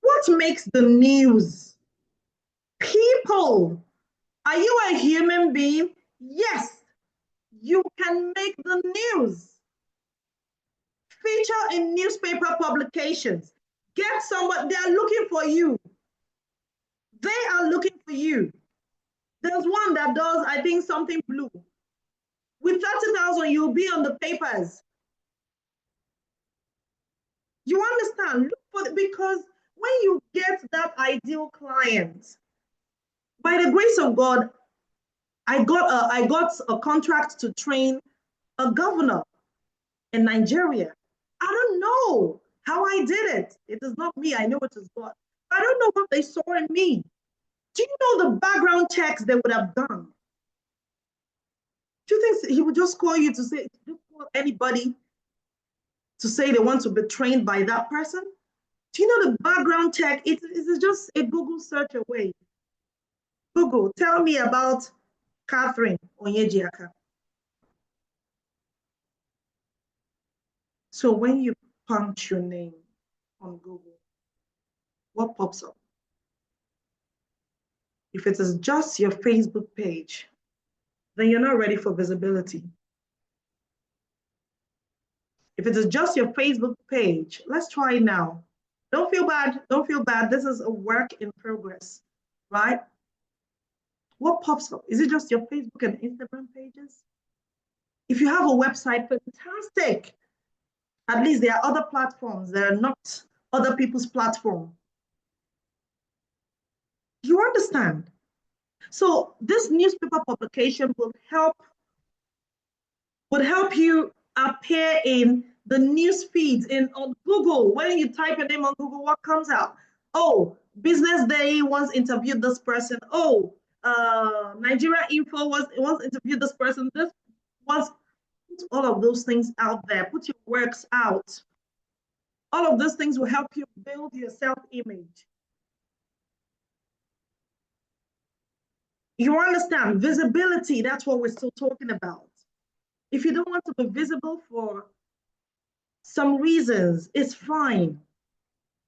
What makes the news? People. Are you a human being? Yes, you can make the news. Feature in newspaper publications. Get someone, they are looking for you. They are looking for you. There's one that does, I think, something blue. With 30,000, you'll be on the papers. You understand? Look for because when you get that ideal client, by the grace of God, I got a contract to train a governor in Nigeria. I don't know how I did it. It is not me. I know it is God. I don't know what they saw in me. Do you know the background checks they would have done? Do you think he would just call you to say, just call anybody to say they want to be trained by that person? Do you know the background check? It is just a Google search away. Google, tell me about Catherine Onyejiaka. So when you punch your name on Google, what pops up? If it is just your Facebook page, then you're not ready for visibility. If it is just your Facebook page, let's try it now. Don't feel bad. Don't feel bad. This is a work in progress, right? What pops up? Is it just your Facebook and Instagram pages? If you have a website, fantastic. At least there are other platforms that are not other people's platform. You understand? So this newspaper publication will help you appear in the news feeds on Google. When you type your name on Google, what comes out? Oh, Business Day once interviewed this person. Oh, Nigeria Info once interviewed this person. This once, put all of those things out there. Put your works out. All of those things will help you build your self-image. You understand? Visibility, that's what we're still talking about. If you don't want to be visible for some reasons, it's fine.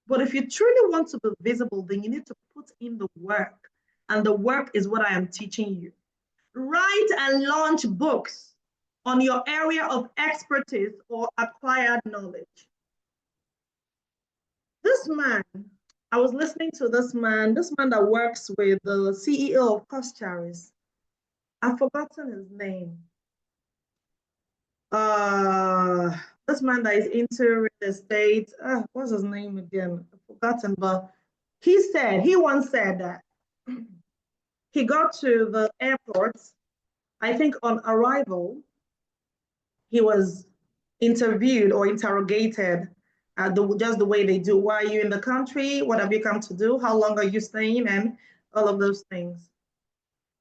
But if you truly want to be visible, then you need to put in the work. And the work is what I am teaching you. Write and launch books on your area of expertise or acquired knowledge. This man, I was listening to this man that works with the CEO of Costaris. I've forgotten his name. This man that is into real estate, what's his name again? I've forgotten, but he once said that he got to the airport, I think on arrival, he was interviewed or interrogated just the way they do. Why are you in the country? What have you come to do? How long are you staying? And all of those things.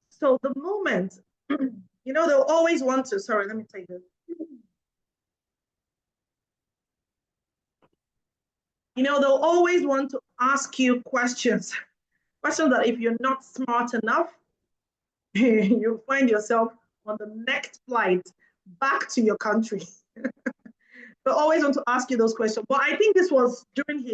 So the moment, they'll always want to, sorry, let me take this. They'll always want to ask you questions that if you're not smart enough, you'll find yourself on the next flight back to your country. They always want to ask you those questions. But I think this was during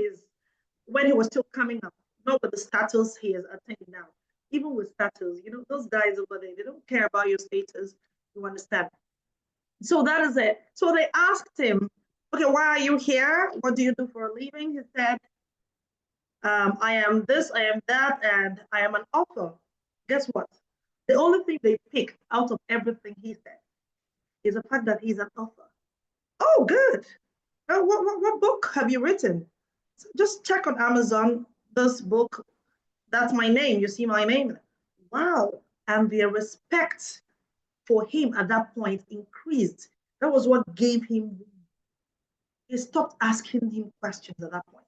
when he was still coming up, not with the status he is attaining now. Even with status, those guys over there, they don't care about your status, you understand? So that is it. So they asked him, okay, why are you here? What do you do for a living? He said, I am this, I am that, and I am an author. Guess what? The only thing they picked out of everything he said is the fact that he's an author. Oh, good. What book have you written? So just check on Amazon, this book, that's my name. You see my name. Wow. And their respect for him at that point increased. That was what gave him. They stopped asking him questions at that point.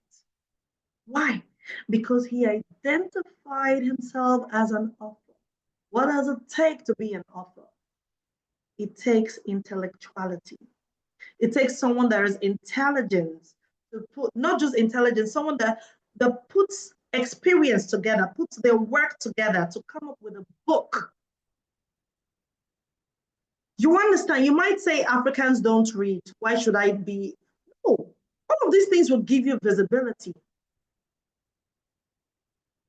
Why? Because he identified himself as an author. What does it take to be an author? It takes intellectuality. It takes someone that is intelligent to put, not just intelligence, someone that puts experience together, puts their work together to come up with a book. You understand? You might say Africans don't read. Why should I be? No, all of these things will give you visibility.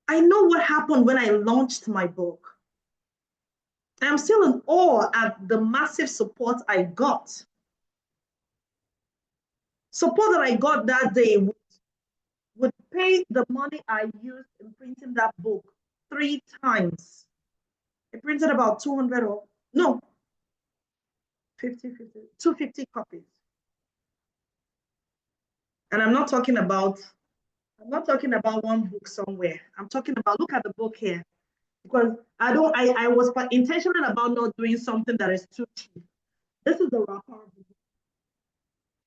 I know what happened when I launched my book. I'm still in awe at the massive support I got. Support that I got that day would pay the money I used in printing that book 3 times. I printed about 200 or no, 250 copies. And I'm not talking about one book somewhere. I'm talking about, look at the book here. Because I was intentional about not doing something that is too cheap. This is the wrapper of the book.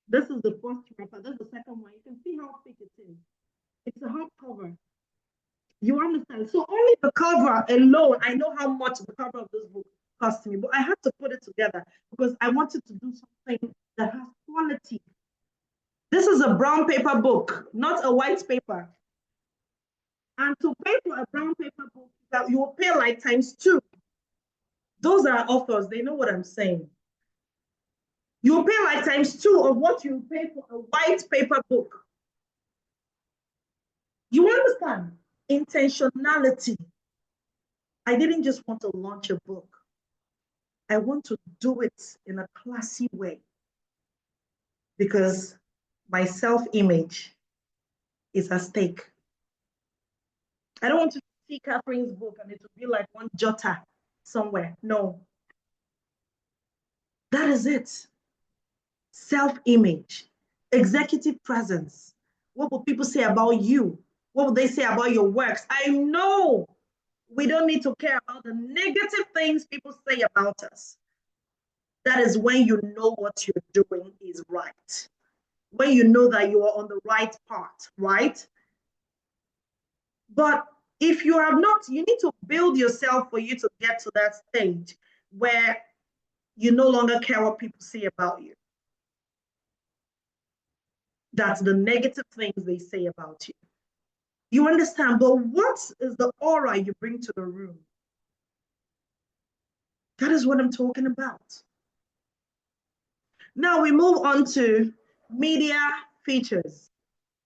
This is the first wrapper. This is the second one. You can see how thick it is. It's a hardcover. You understand? So only the cover alone, I know how much the cover of this book cost me, but I had to put it together because I wanted to do something that has quality. This is a brown paper book, not a white paper. And to pay for a brown paper book, that you will pay like ×2. Those are authors, they know what I'm saying. You will pay like ×2 of what you pay for a white paper book. You understand? Intentionality. I didn't just want to launch a book. I want to do it in a classy way because my self-image is at stake. I don't want to see Catherine's book and it will be like one jotter somewhere. No. That is it. Self-image, executive presence. What will people say about you? What will they say about your works? I know we don't need to care about the negative things people say about us. That is when you know what you're doing is right. When you know that you are on the right path, right? But if you have not, you need to build yourself for you to get to that stage where you no longer care what people say about you. That's the negative things they say about you. You understand? But what is the aura you bring to the room? That is what I'm talking about. Now we move on to media features.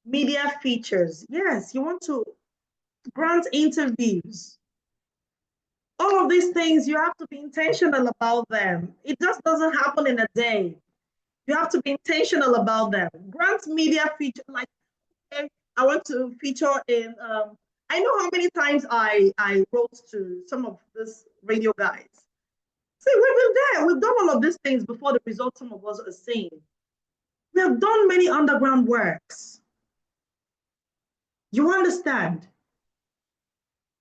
Media features. Yes, you want to grant interviews. All of these things, you have to be intentional about them. It just doesn't happen in a day. You have to be intentional about them. Grant media feature, like, okay, I want to feature in, I know how many times I wrote to some of these radio guys. See, we've been there. We've done all of these things before the results some of us are seeing. We have done many underground works. You understand?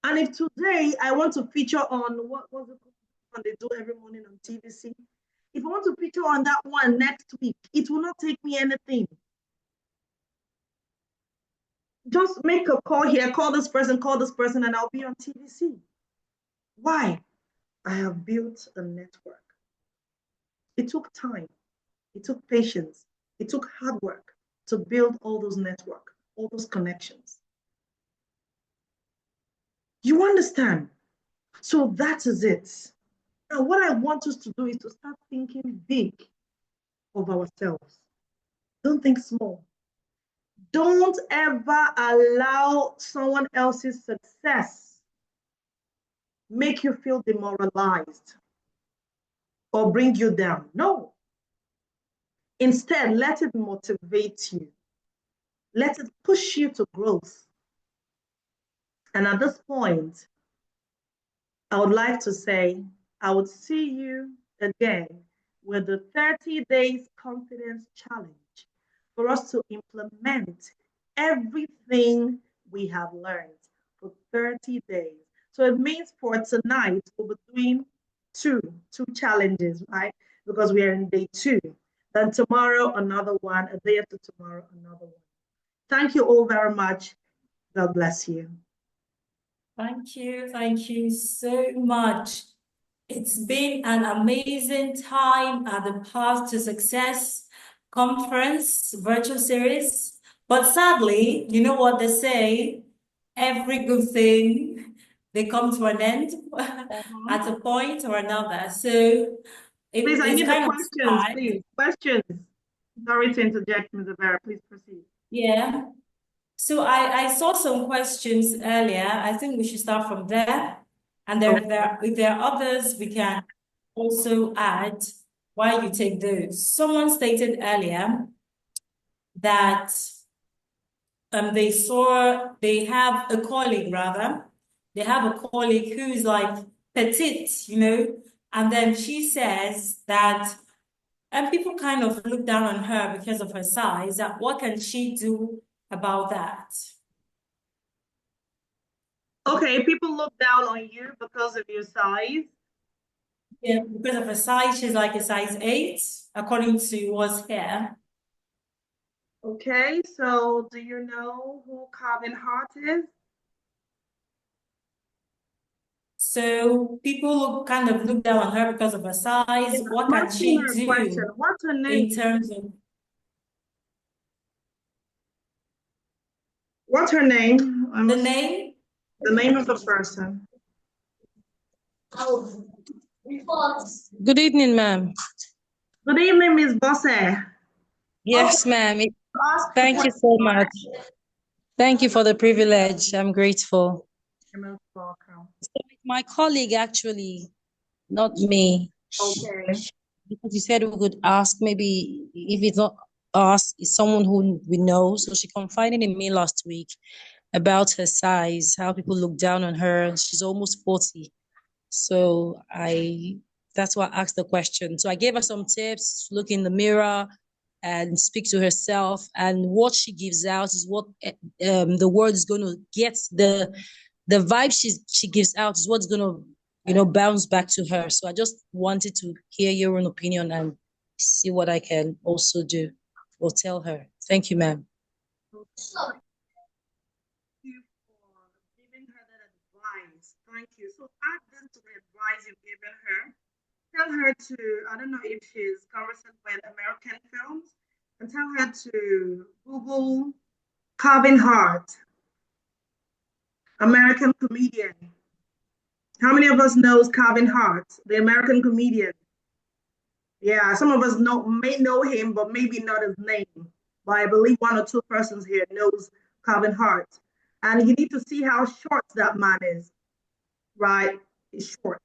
And if today I want to feature on what was it they do every morning on TVC, if I want to feature on that one next week, it will not take me anything. Just make a call here, call this person, and I'll be on TVC. Why? I have built a network. It took time. It took patience. It took hard work to build all those networks, all those connections. You understand? So that is it. Now, what I want us to do is to start thinking big of ourselves. Don't think small. Don't ever allow someone else's success make you feel demoralized or bring you down. No. Instead, let it motivate you. Let it push you to growth. And at this point, I would like to say, I would see you again with the 30 days confidence challenge for us to implement everything we have learned for 30 days. So it means for tonight, we'll be doing two challenges, right? Because we are in day 2. Then tomorrow, another one, a day after tomorrow, another one. Thank you all very much. God bless you. Thank you so much. It's been an amazing time at the Path to Success conference virtual series. But sadly, you know what they say, every good thing, they come to an end at a point or another. So Please, I it's need the kind of questions, sad. please. Questions. Sorry to interject, Ms. Vera. Please proceed. Yeah. So I saw some questions earlier. I think we should start from there. And if there are others, we can also add while you take those. Someone stated earlier that they have a colleague rather. They have a colleague who's like petite, and then she says that and people kind of look down on her because of her size. What can she do about that? Okay, people look down on you because of your size. Yeah, because of her size, she's like a size 8, according to what's here. Okay, so do you know who Calvin Hart is? So people kind of look down on her because of her size. What I'm can asking she her a question. do What's her name? in terms of What's her name? the name? The name of the person. Good evening, ma'am. Good evening, Miss Bosse. Yes, ma'am. Thank you so much. Thank you for the privilege. I'm grateful. You're most welcome. So my colleague, actually, not me, Okay. because you said we could ask, maybe if it's not us, it's someone who we know. So she confided in me last week about her size, how people look down on her. She's almost 40. So that's why I asked the question. So I gave her some tips, look in the mirror and speak to herself. And what she gives out is what the word is going to get. The vibe she gives out is what's going to, bounce back to her. So I just wanted to hear your own opinion and see what I can also do or tell her. Thank you, ma'am. Thank you for giving her that advice. Thank you. So add this to the advice you've given her. Tell her to, I don't know if she's conversant with American films, and tell her to Google Calvin Hart, American comedian. How many of us knows Calvin Hart, the American comedian? Yeah, some of us may know him, but maybe not his name. But I believe one or two persons here knows Calvin Hart. And you need to see how short that man is, right? He's short.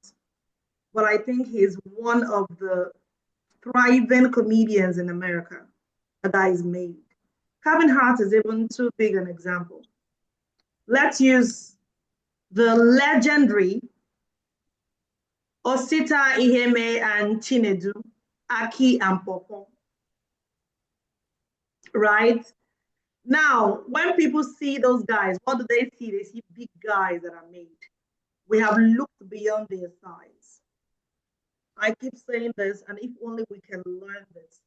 But I think he's one of the thriving comedians in America. A guy is made. Calvin Hart is even too big an example. Let's use the legendary Osita Iheme and Chinedu, Aki and Popo, right? Now, when people see those guys, what do they see? They see big guys that are made. We have looked beyond their size. I keep saying this, and if only we can learn this.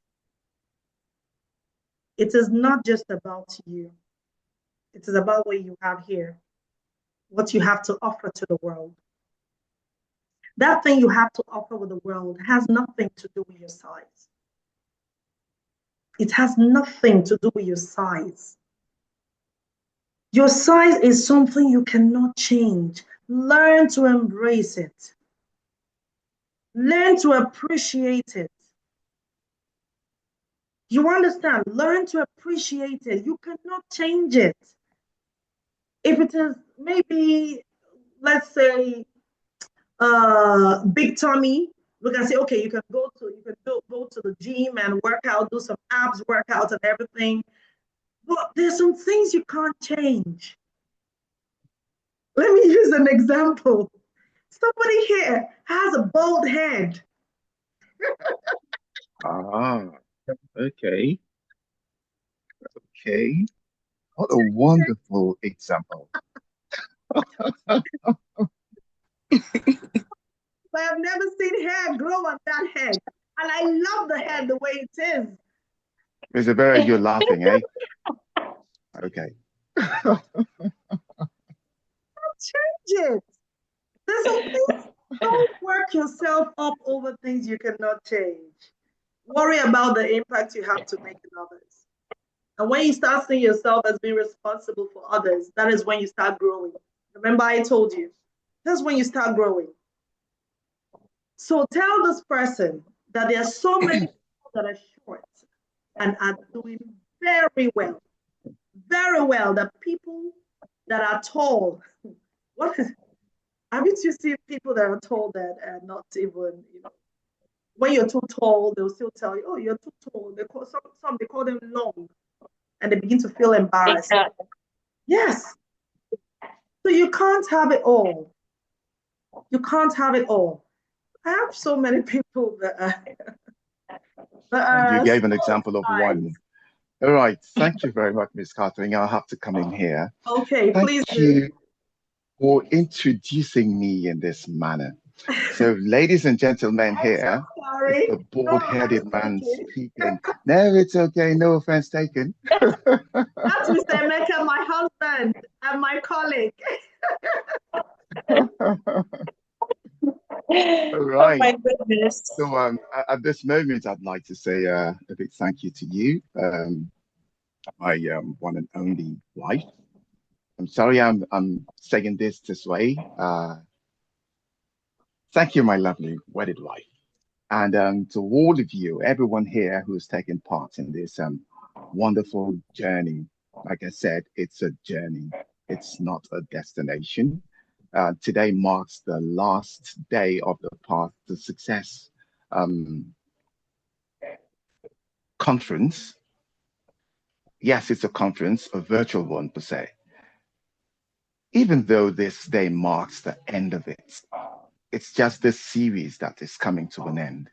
It is not just about you. It is about what you have here, what you have to offer to the world. That thing you have to offer with the world has nothing to do with your size. It has nothing to do with your size. Your size is something you cannot change. Learn to embrace it. Learn to appreciate it. You understand? Learn to appreciate it. You cannot change it. If it is maybe, let's say, big tummy, we can say, okay, you can go to the gym and work out, do some abs workouts and everything. But there's some things you can't change. Let me use an example. Somebody here has a bald head. Okay. Okay. What a wonderful example. But I've never seen hair grow on that head. And I love the head the way it is. Mr. Barrett, you're laughing, eh? Okay. Change it. There's some things, don't work yourself up over things you cannot change. Worry about the impact you have to make in others. And when you start seeing yourself as being responsible for others, that is when you start growing. Remember, I told you, that's when you start growing. So tell this person that there are so many people that are short and are doing very well. Very well. The people that are tall. What is haven't you seen people that are tall that are not even, when you're too tall, they'll still tell you, oh, you're too tall. Some they call them long and they begin to feel embarrassed. Exactly. Yes. So you can't have it all. You can't have it all. I have so many people that You are gave an example of one. All right. Thank you very much, Ms. Catherine. I'll have to come in here. okay, please Thank you for introducing me in this manner. So, ladies and gentlemen, here is sorry. the bald-headed man taken. speaking. No, it's okay. No offense taken. That's Mr. Emeka, my husband and my colleague. Oh right. my goodness. So at this moment, I'd like to say a big thank you to you, my one and only wife. I'm sorry I'm saying this way. Thank you, my lovely wedded wife. And to all of you, everyone here who's taken part in this wonderful journey. Like I said, it's a journey. It's not a destination. Today marks the last day of the Path to Success conference. Yes, it's a conference, a virtual one per se. Even though this day marks the end of it, it's just this series that is coming to an end.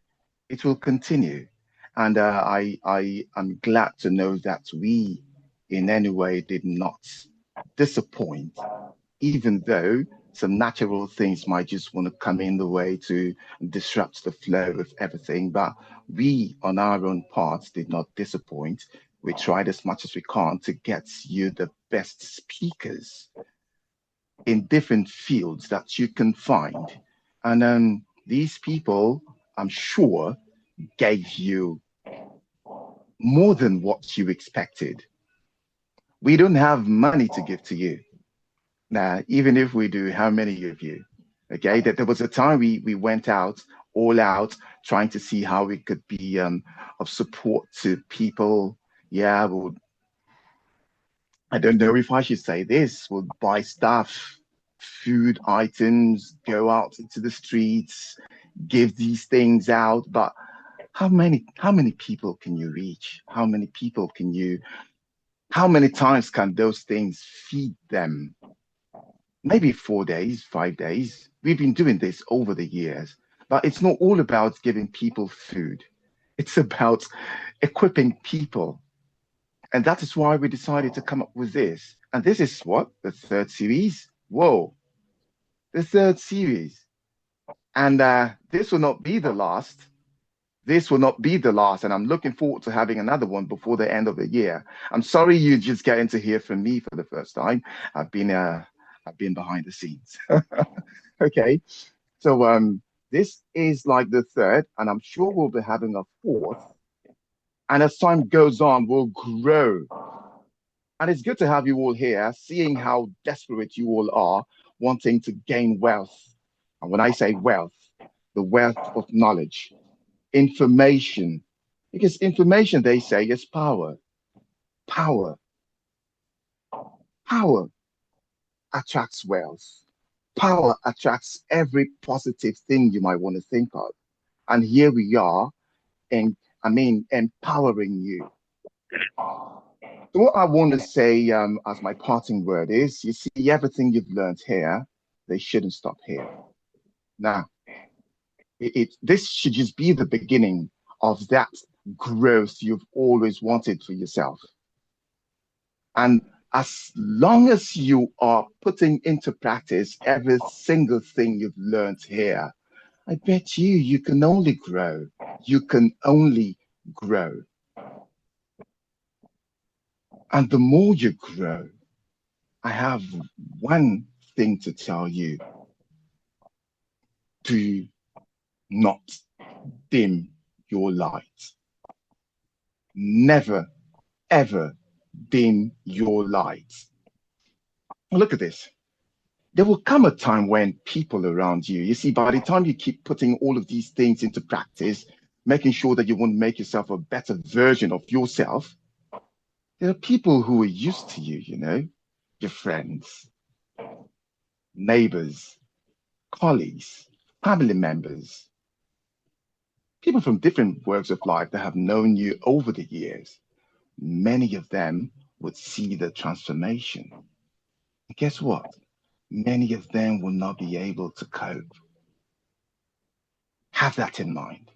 It will continue. And I am glad to know that we in any way did not disappoint, even though some natural things might just want to come in the way to disrupt the flow of everything. But we, on our own part, did not disappoint. We tried as much as we can to get you the best speakers in different fields that you can find. And these people, I'm sure, gave you more than what you expected. We don't have money to give to you. Now, even if we do, how many of you? Okay, that there was a time we went out, all out, trying to see how we could be of support to people. Yeah, well, I don't know if I should say this. We'll buy stuff, food items, go out into the streets, give these things out. But how many people can you reach? How many people can you, how many times can those things feed them? Maybe 4 days, 5 days. We've been doing this over the years, but it's not all about giving people food. It's about equipping people. And that is why we decided to come up with this. And this is what? The third series? Whoa, the third series. And this will not be the last. This will not be the last. And I'm looking forward to having another one before the end of the year. I'm sorry you just getting to hear from me for the first time. I've been behind the scenes. Okay. So this is like the third, and I'm sure we'll be having a fourth. And as time goes on, we'll grow. And it's good to have you all here, seeing how desperate you all are, wanting to gain wealth. And when I say wealth, the wealth of knowledge, information, because information, they say, is power. Power. Power attracts wealth. Power attracts every positive thing you might want to think of. And here we are, and empowering you. So what I want to say as my parting word is, you see, everything you've learned here, they shouldn't stop here. Now, this should just be the beginning of that growth you've always wanted for yourself. And as long as you are putting into practice every single thing you've learned here, I bet you can only grow. You can only grow. And the more you grow, I have one thing to tell you. Do not dim your light. Never, ever dim your light. Look at this. There will come a time when people around you, you see, by the time you keep putting all of these things into practice, making sure that you want to make yourself a better version of yourself, there are people who are used to you, your friends, neighbors, colleagues, family members, people from different walks of life that have known you over the years. Many of them would see the transformation. And guess what? Many of them will not be able to cope. Have that in mind.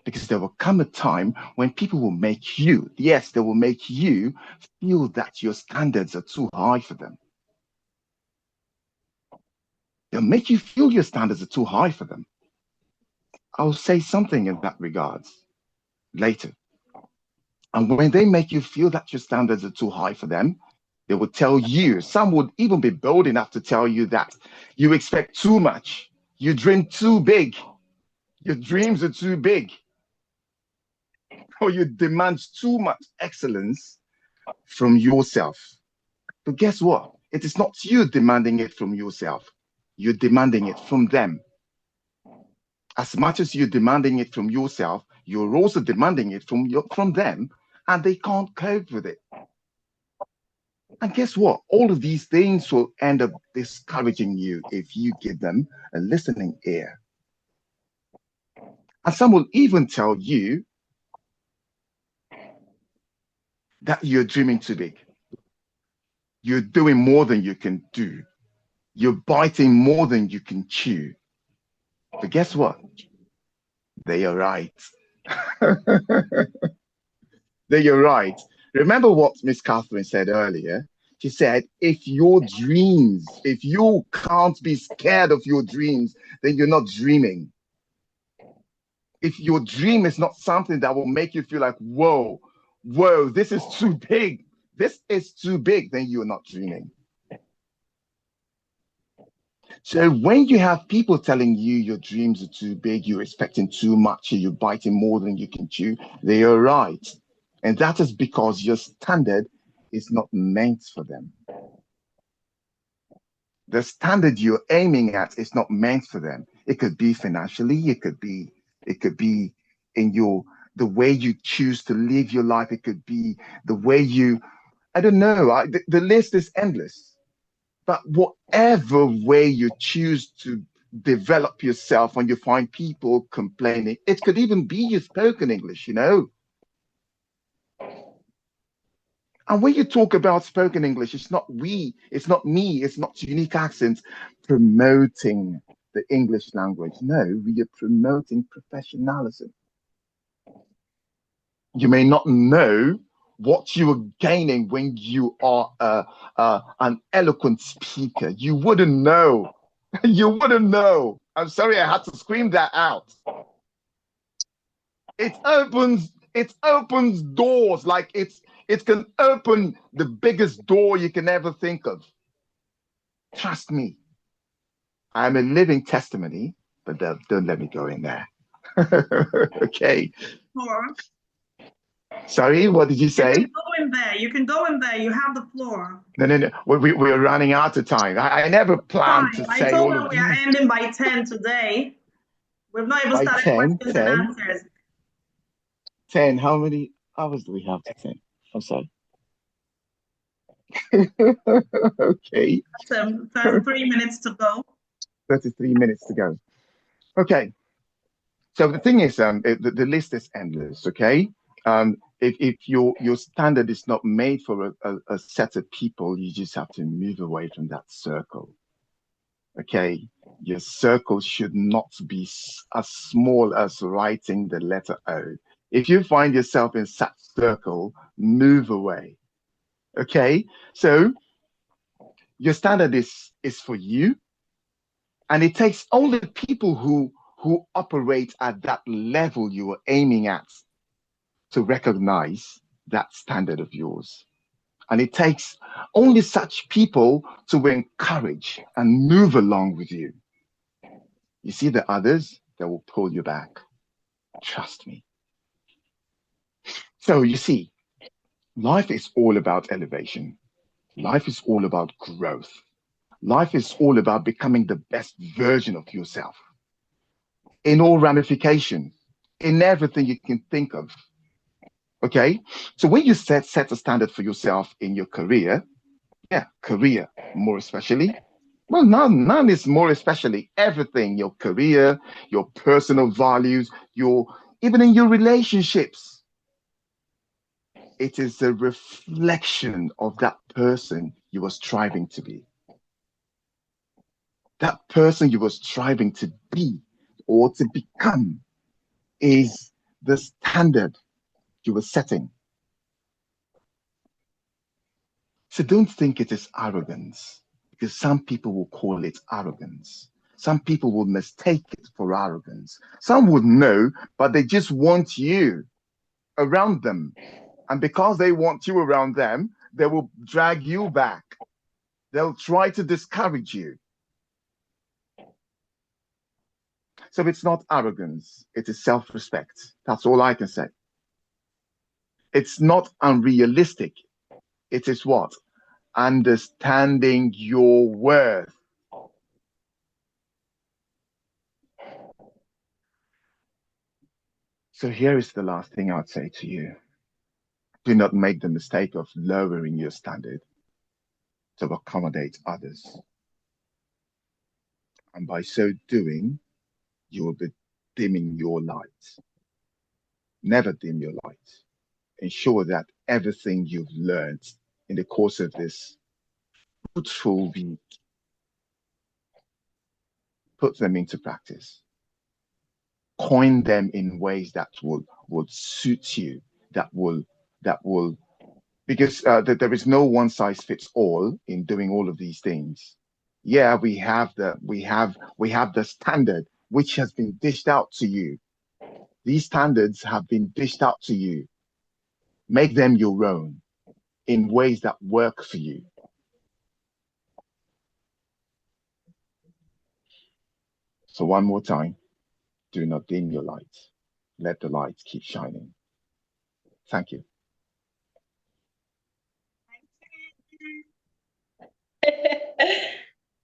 Because there will come a time when people will make you, yes, they will make you feel that your standards are too high for them. They'll make you feel your standards are too high for them. I'll say something in that regards later. And when they make you feel that your standards are too high for them, they will tell you, some would even be bold enough to tell you that you expect too much, you dream too big. Your dreams are too big, or you demand too much excellence from yourself. But guess what? It is not you demanding it from yourself. You're demanding it from them. As much as you're demanding it from yourself, you're also demanding it from them, and they can't cope with it. And guess what? All of these things will end up discouraging you if you give them a listening ear. And some will even tell you that you're dreaming too big. You're doing more than you can do. You're biting more than you can chew. But guess what? They are right. They are right. Remember what Miss Catherine said earlier? She said, if you can't be scared of your dreams, then you're not dreaming. If your dream is not something that will make you feel like, whoa, this is too big. This is too big, then you're not dreaming. So when you have people telling you your dreams are too big, you're expecting too much, you're biting more than you can chew, they are right. And that is because your standard is not meant for them. The standard you're aiming at is not meant for them. It could be financially, it could be in the way you choose to live your life, it could be the way I don't know, the list is endless. But whatever way you choose to develop yourself, when you find people complaining, it could even be your spoken English, you know. And when you talk about spoken English, it's not me, it's not unique accents promoting the English language. No, we are promoting professionalism. You may not know what you are gaining when you are an eloquent speaker. You wouldn't know. You wouldn't know. I'm sorry I had to scream that out. It opens doors, like it can open the biggest door you can ever think of. Trust me. I'm a living testimony, but don't let me go in there. Okay. Floor. Sorry, what did you say? You can go in there. You can go in there. You have the floor. No. We're running out of time. I never planned to say all of we these. are ending by 10 today. We've not even By started 10, questions 10, and answers. 10. How many hours do we have to 10? I'm sorry. Okay. 33 minutes to go. 33 minutes to go. Okay. So the thing is, the list is endless. Okay. If your standard is not made for a set of people, you just have to move away from that circle. Okay. Your circle should not be as small as writing the letter O. If you find yourself in such circle, move away. Okay. So your standard is for you, and it takes only people who operate at that level you are aiming at to recognize that standard of yours. And it takes only such people to encourage and move along with you. You see the others that will pull you back. Trust me. So you see, life is all about elevation. Life is all about growth. Life is all about becoming the best version of yourself in all ramifications, in everything you can think of. Okay? So when you set a standard for yourself in your career, career more especially, well, none is more especially everything, your career, your personal values, even in your relationships. It is a reflection of that person you are striving to be. That person you were striving to be or to become is the standard you were setting. So don't think it is arrogance, because some people will call it arrogance. Some people will mistake it for arrogance. Some would know, but they just want you around them. And because they want you around them, they will drag you back. They'll try to discourage you. So it's not arrogance, it is self-respect. That's all I can say. It's not unrealistic. It is what? Understanding your worth. So here is the last thing I'd say to you. Do not make the mistake of lowering your standard to accommodate others. And by so doing, you will be dimming your light. Never dim your light. Ensure that everything you've learned in the course of this fruitful week, put them into practice. Coin them in ways that will suit you, that will because there is no one size fits all in doing all of these things. Yeah, we have the standard which has been dished out to you. These standards have been dished out to you. Make them your own in ways that work for you. So one more time, do not dim your light. Let the light keep shining. Thank you.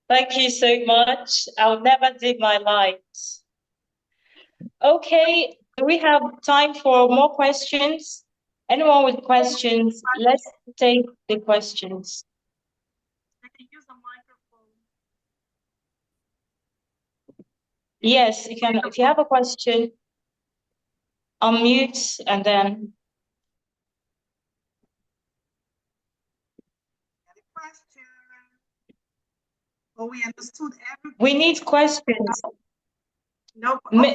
Thank you so much. I'll never dim my light. Okay, do we have time for more questions? Anyone with questions? Let's take the questions. I can use the microphone. Yes, you can. If you have a question, unmute and then. Question. Oh, we understood everything. We need questions. No, okay.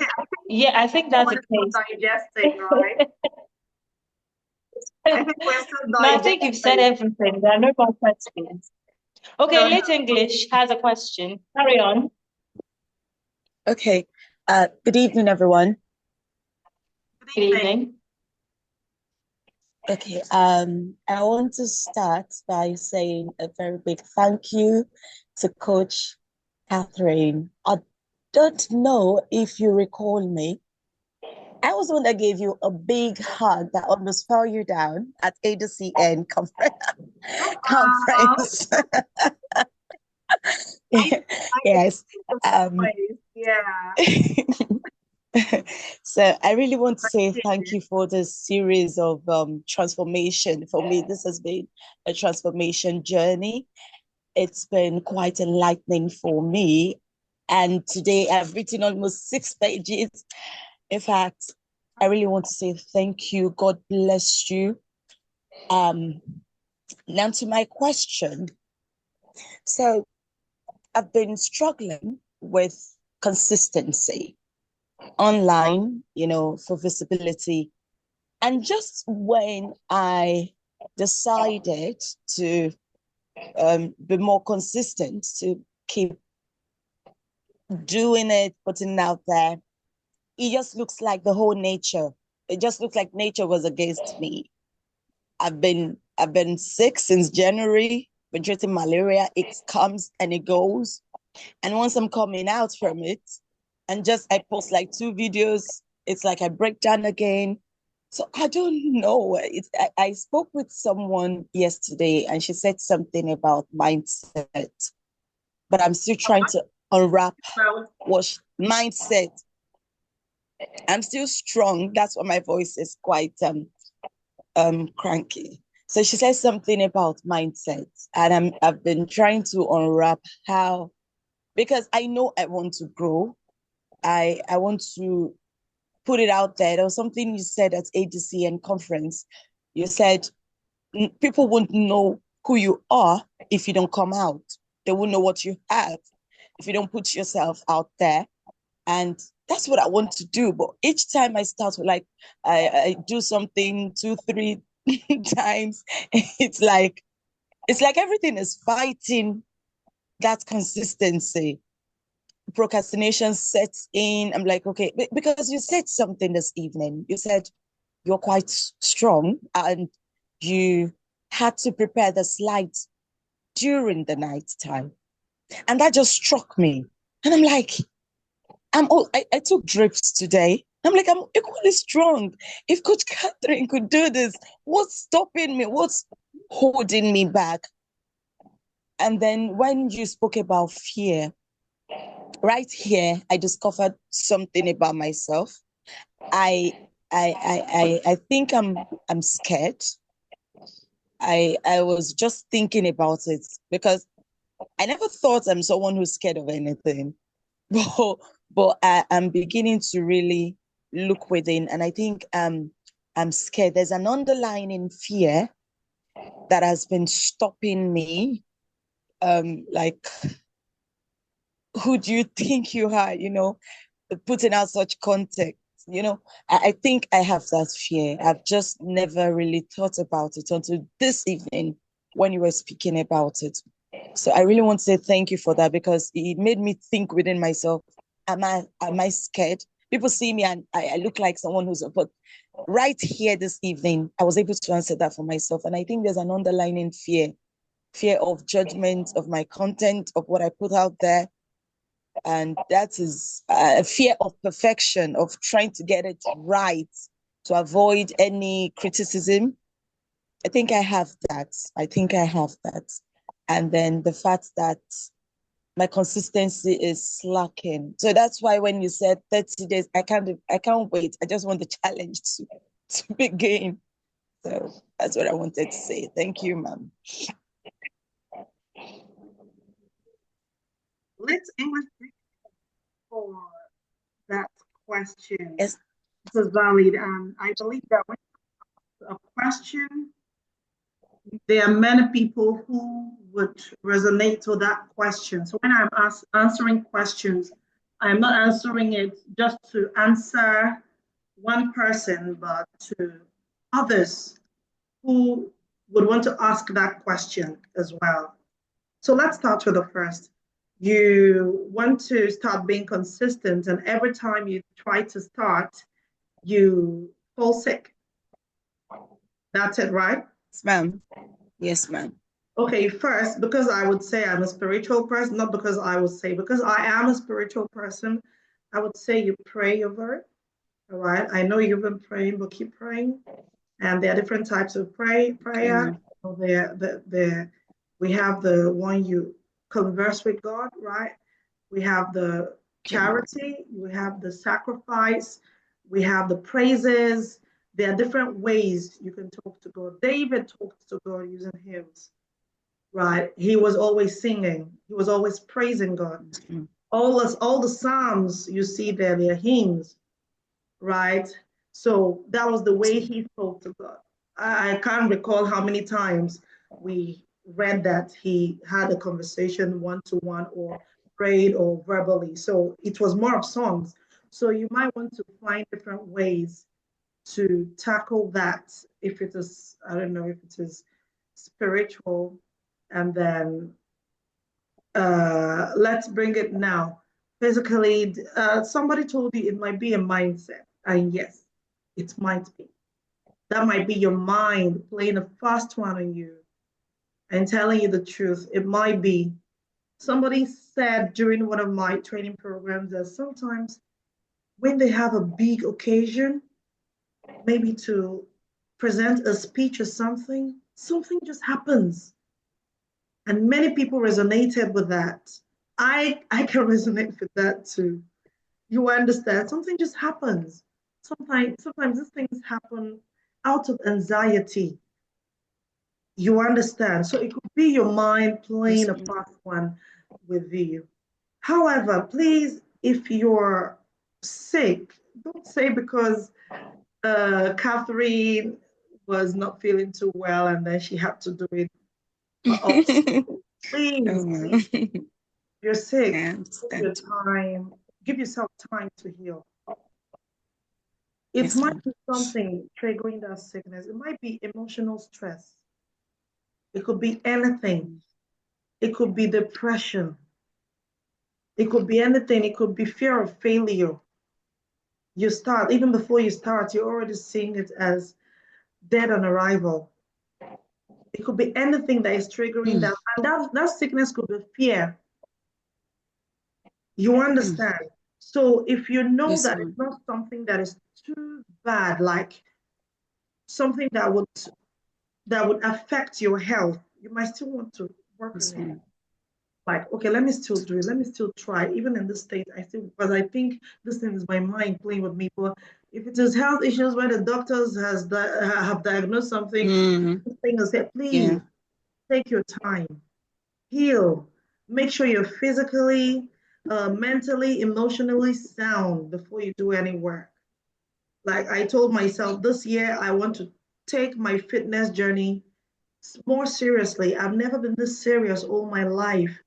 I think that's the case. Digesting, right? I think we're still digesting. No, I think you've said everything. There are no more questions. Okay, No, Lit English has a question. Carry on. Okay. Good evening, everyone. Good evening. Okay. I want to start by saying a very big thank you to Coach Catherine. I don't know if you recall me. I was the one that gave you a big hug that almost fell you down at ADCN conference. Yes. Yeah. So I really want to say thank you for this series of transformation. For me, this has been a transformation journey. It's been quite enlightening for me. And today I've written almost 6 pages. In fact, I really want to say thank you. God bless you. Now to my question. So I've been struggling with consistency online, for visibility. And just when I decided to be more consistent, to keep doing it, putting it out there, it just looks like the whole nature. It just looks like nature was against me. I've been sick since January, been treating malaria. It comes and it goes. And once I'm coming out from it, and just I post like 2 videos, it's like I break down again. So I don't know. I spoke with someone yesterday and she said something about mindset, but I'm still trying to unwrap what mindset. I'm still strong. That's why my voice is quite cranky. So she said something about mindset, and I've been trying to unwrap how, because I know I want to grow. I want to put it out there. There was something you said at ADCN conference. You said people won't know who you are if you don't come out. They won't know what you have if you don't put yourself out there. And that's what I want to do. But each time I start with I do something 2, 3 times, it's like everything is fighting that consistency. Procrastination sets in. I'm like, okay, because you said something this evening. You said you're quite strong and you had to prepare the slides during the night time. And that just struck me. And I'm like, I took drips today. I'm like, I'm equally strong. If Coach Catherine could do this, what's stopping me? What's holding me back? And then when you spoke about fear, right here, I discovered something about myself. I think I'm scared. I was just thinking about it because I never thought I'm someone who's scared of anything. But I'm beginning to really look within, and I think I'm scared. There's an underlying fear that has been stopping me. Like, who do you think you are? Putting out such context. I think I have that fear. I've just never really thought about it until this evening when you were speaking about it. So I really want to say thank you for that because it made me think within myself, am I scared? People see me and I look like someone but right here this evening, I was able to answer that for myself. And I think there's an underlying fear of judgment, of my content, of what I put out there. And that is a fear of perfection, of trying to get it right, to avoid any criticism. I think I have that. And then the fact that my consistency is slacking. So that's why when you said 30 days, I can't wait. I just want the challenge to begin. So that's what I wanted to say. Thank you, ma'am. Let's English for that question. Yes. This is valid. I believe that when a question, there are many people who would resonate with that question. So when I'm answering questions, I'm not answering it just to answer one person, but to others who would want to ask that question as well. So let's start with the first. You want to start being consistent, and every time you try to start, you fall sick. That's it, right? Yes, ma'am. Yes, ma'am. Okay, first, because I would say I'm a spiritual person, not because I would say, because I am a spiritual person, I would say you pray over it. All right. I know you've been praying, but keep praying. And there are different types of prayer. We have the one you converse with God, right? We have the charity, we have the sacrifice, we have the praises. There are different ways you can talk to God. David talked to God using hymns, right? He was always singing, he was always praising God. Mm-hmm. All the Psalms you see there, they're hymns, right? So that was the way he spoke to God. I can't recall how many times we read that he had a conversation one-to-one or prayed or verbally. So it was more of songs. So you might want to find different ways to tackle that if it is, I don't know, if it is spiritual. And then let's bring it now. Physically, somebody told you it might be a mindset. And yes, it might be. That might be your mind playing a fast one on you and telling you the truth. It might be. Somebody said during one of my training programs that sometimes when they have a big occasion, maybe to present a speech or something just happens. And many people resonated with that. I can resonate with that too. You understand? Something just happens. Sometimes these things happen out of anxiety. You understand? So it could be your mind playing a fast one with you. However, please, if you're sick, don't say because Catherine was not feeling too well and then she had to do it. Please, you're sick. Give yourself time to heal. It might be something triggering that sickness. It might be emotional stress. It could be anything. It could be depression. It could be anything. It could be fear of failure. Even before you start, you're already seeing it as dead on arrival. It could be anything that is triggering that. And that sickness could be fear. You understand? So if you know Yes, that ma'am. it's not something that is too bad, like something that would affect your health, you might still want to work Yes, on it. ma'am. Like, okay, let me still do it. Let me still try. Even in this state, I still, because I think this thing is my mind playing with me. But if it is health issues where the doctors have diagnosed something, this thing is said, Yeah. please take your time, heal, make sure you're physically, mentally, emotionally sound before you do any work. Like I told myself this year, I want to take my fitness journey more seriously. I've never been this serious all my life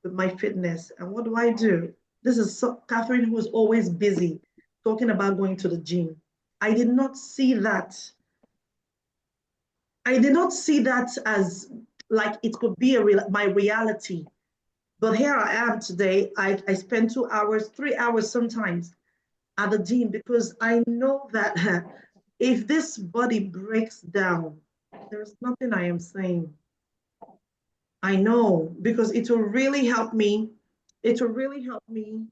with my fitness. And what do? This is Catherine, who is always busy talking about going to the gym. I did not see that. I did not see that as like it could be my reality. But here I am today. I spend 2 hours, 3 hours sometimes at the gym because I know that if this body breaks down, there's nothing I am saying. I know because it will really help me. It will really help me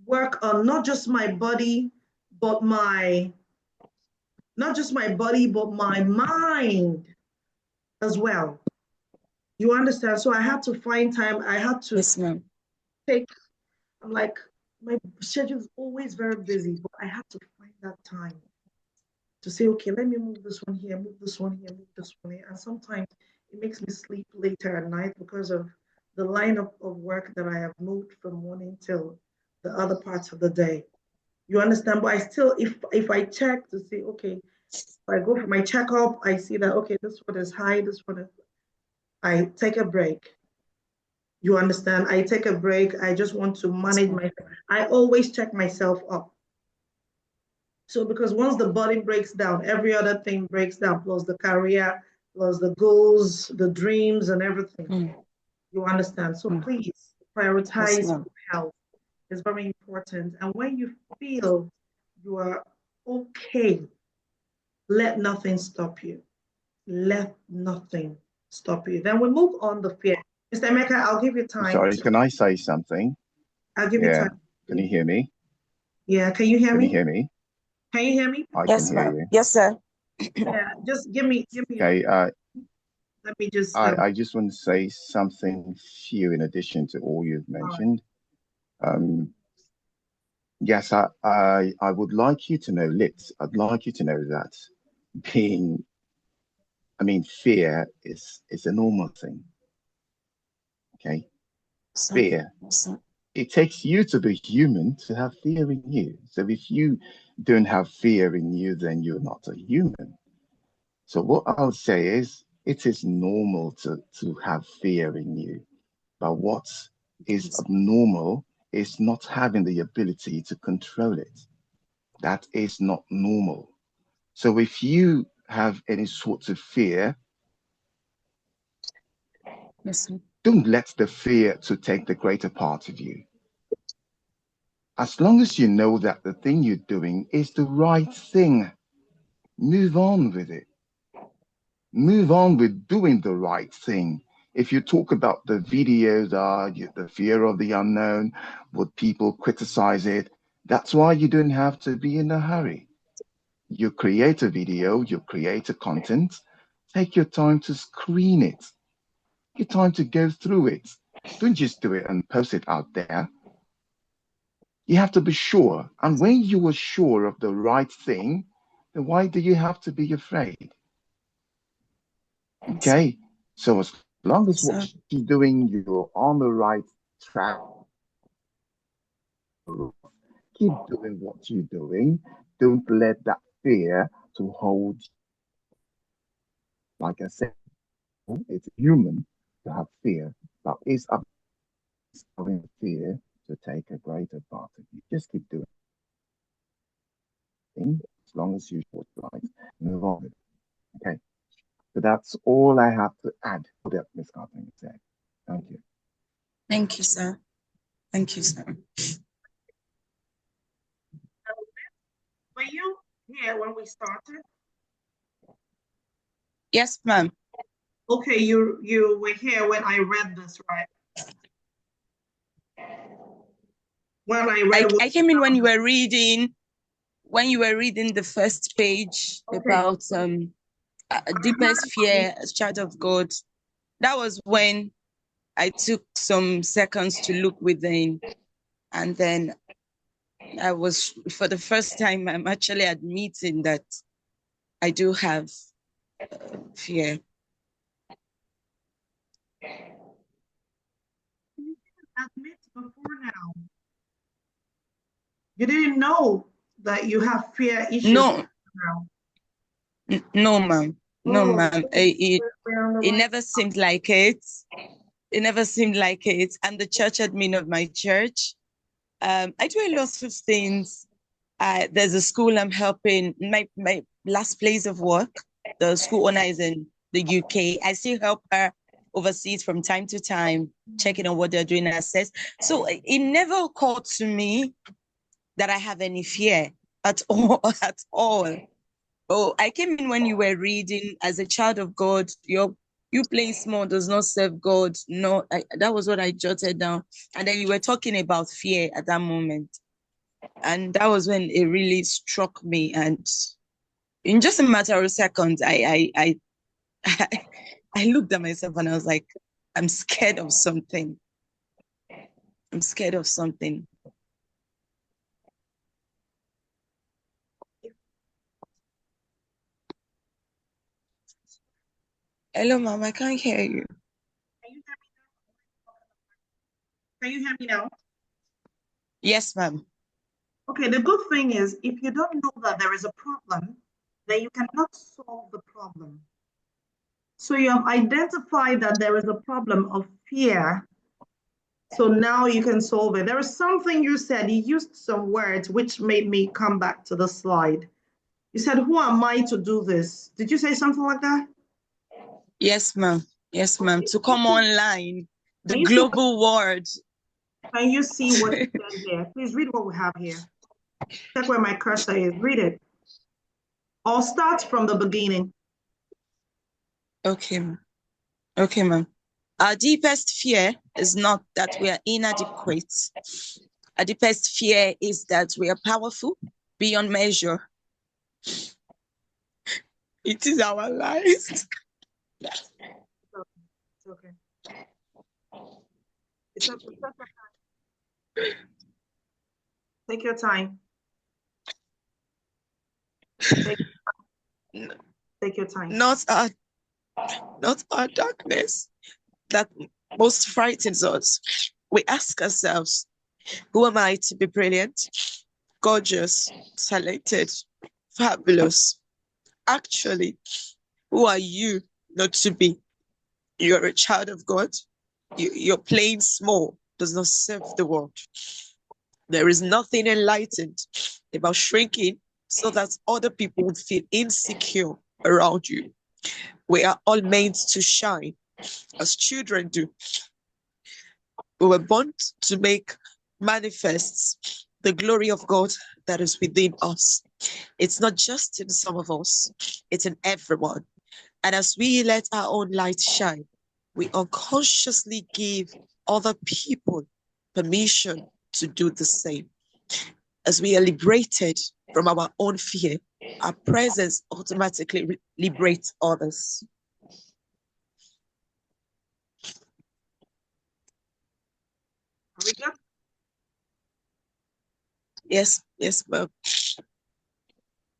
work on not just my body, but my not just my body, but my mind as well. You understand? So I had to find time. I had to Yes, ma'am. take. I'm like my schedule is always very busy, but I had to find that time to say, okay, let me move this one here, move this one here, move this one here. And sometimes it makes me sleep later at night because of the line of work that I have moved from morning till the other parts of the day. You understand? But I still, if I check to see, okay, if I go for my checkup, I see that okay, this one is high, this one is. I take a break. You understand? I take a break. I just want to Yes, manage ma'am. my. I always check myself up. So because once the body breaks down, every other thing breaks down, plus the career, plus the goals, the dreams, and everything. You understand? So please Yes, prioritize ma'am. health. It's very important. And when you feel you are okay, let nothing stop you. Let nothing stop you. Then we move on the fear. Mr. Emeka, I'll give you I'm time sorry, to. can I say something? I'll give you Yeah. time. Can you hear me? Yeah, can you hear Can you me? hear me? Can you hear me? I can Yes, hear ma'am. you. Yes, sir. Yeah, just give me. Okay. Let me just. I just want to say something few in addition to all you've All right. mentioned. Um, yes, I would like you to know, Liz, I'd like you to know that being, fear is a normal thing. Okay. Sir. Fear. Sir. It takes you to be human to have fear in you. So if you don't have fear in you, then you're not a human. So what I'll say is it is normal to have fear in you. But what is Yes. abnormal is not having the ability to control it. That is not normal. So if you have any sort of fear, Yes, ma'am. don't let the fear to take the greater part of you. As long as you know that the thing you're doing is the right thing, move on with it. Move on with doing the right thing. If you talk about the videos, the fear of the unknown, would people criticize it? That's why you don't have to be in a hurry. You create a video, you create a content, take your time to screen it, your time to go through it. Don't just do it and post it out there. You have to be sure. And when you are sure of the right thing, then why do you have to be afraid? Yes, ma'am. Okay. So as long as Yes, what sir. you're doing, you're on the right track, keep doing what you're doing. Don't let that fear to hold. Like I said, it's human to have fear, but it's up to having fear to take a greater part of you. Just keep doing it as long as you what's right. Move on. Okay. So that's all I have to add to what Miss Carpenter said. Thank you. Thank you, sir. Thank you, sir. Were you here when we started? Yes, ma'am. Okay, you were here when I read this, right? When I read I came in when you were reading the first page about deepest fear as child of God. That was when I took some seconds to look within, and then I was, for the first time, I'm actually admitting that I do have fear. admit before now. You didn't know that you have fear issues. No, now. No, ma'am. No, Oh, ma'am. we're on the It right never seemed like it. It never seemed like it. I'm the church admin of my church. I do a lot of things. There's a school I'm helping. My last place of work, the school owner is in the UK. I still help her overseas from time to time, checking on what they're doing and assess. So it never occurred to me that I have any fear at all, at all. Oh, I came in when you were reading, as a child of God, you playing small does not serve God. No, that was what I jotted down. And then you were talking about fear at that moment. And that was when it really struck me. And in just a matter of seconds, I looked at myself and I was like, I'm scared of something. I'm scared of something. Hello, Mom, I can't hear you. Can you hear me now? Yes, ma'am. Okay, the good thing is if you don't know that there is a problem, then you cannot solve the problem. So you have identified that there is a problem of fear. So now you can solve it. There is something you said, you used some words which made me come back to the slide. You said, who am I to do this? Did you say something like that? Yes, ma'am. Yes, ma'am. To come online, the Can you see, global world. can you see what you said here? Please read what we have here. Check where my cursor is. Read it. Or start from the beginning. Okay, ma'am. Okay, ma'am. Our deepest fear is not that we are inadequate. Our deepest fear is that we are powerful beyond measure. It is our lives. It's okay. It's okay. Take your time. Take your time. Not our darkness that most frightens us. We ask ourselves, who am I to be brilliant, gorgeous, talented, fabulous? Actually, who are you not to be? You're a child of God. You're playing small, does not serve the world. There is nothing enlightened about shrinking so that other people would feel insecure around you. We are all meant to shine as children do. We were born to make manifests the glory of God that is within us. It's not just in some of us, it's in everyone. And as we let our own light shine, we unconsciously give other people permission to do the same. As we are liberated from our own fear, our presence automatically liberates others. Are we good? Yes, ma'am.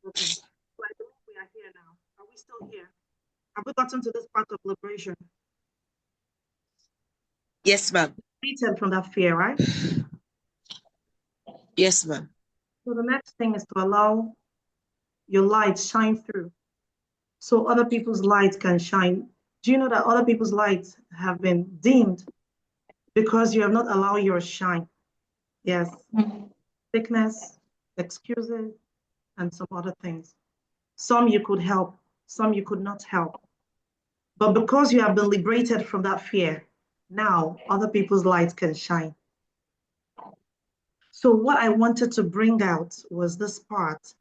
Okay. So I believe we are here now. Are we still here? Have we gotten to this part of liberation? Yes, ma'am. Liberated from that fear, right? Yes, ma'am. So the next thing is to allow your light shine through so other people's lights can shine. Do you know that other people's lights have been dimmed because you have not allowed yours shine? Yes. Sickness, excuses, and some other things. Some you could help, some you could not help. But because you have been liberated from that fear, now other people's lights can shine. So what I wanted to bring out was this part.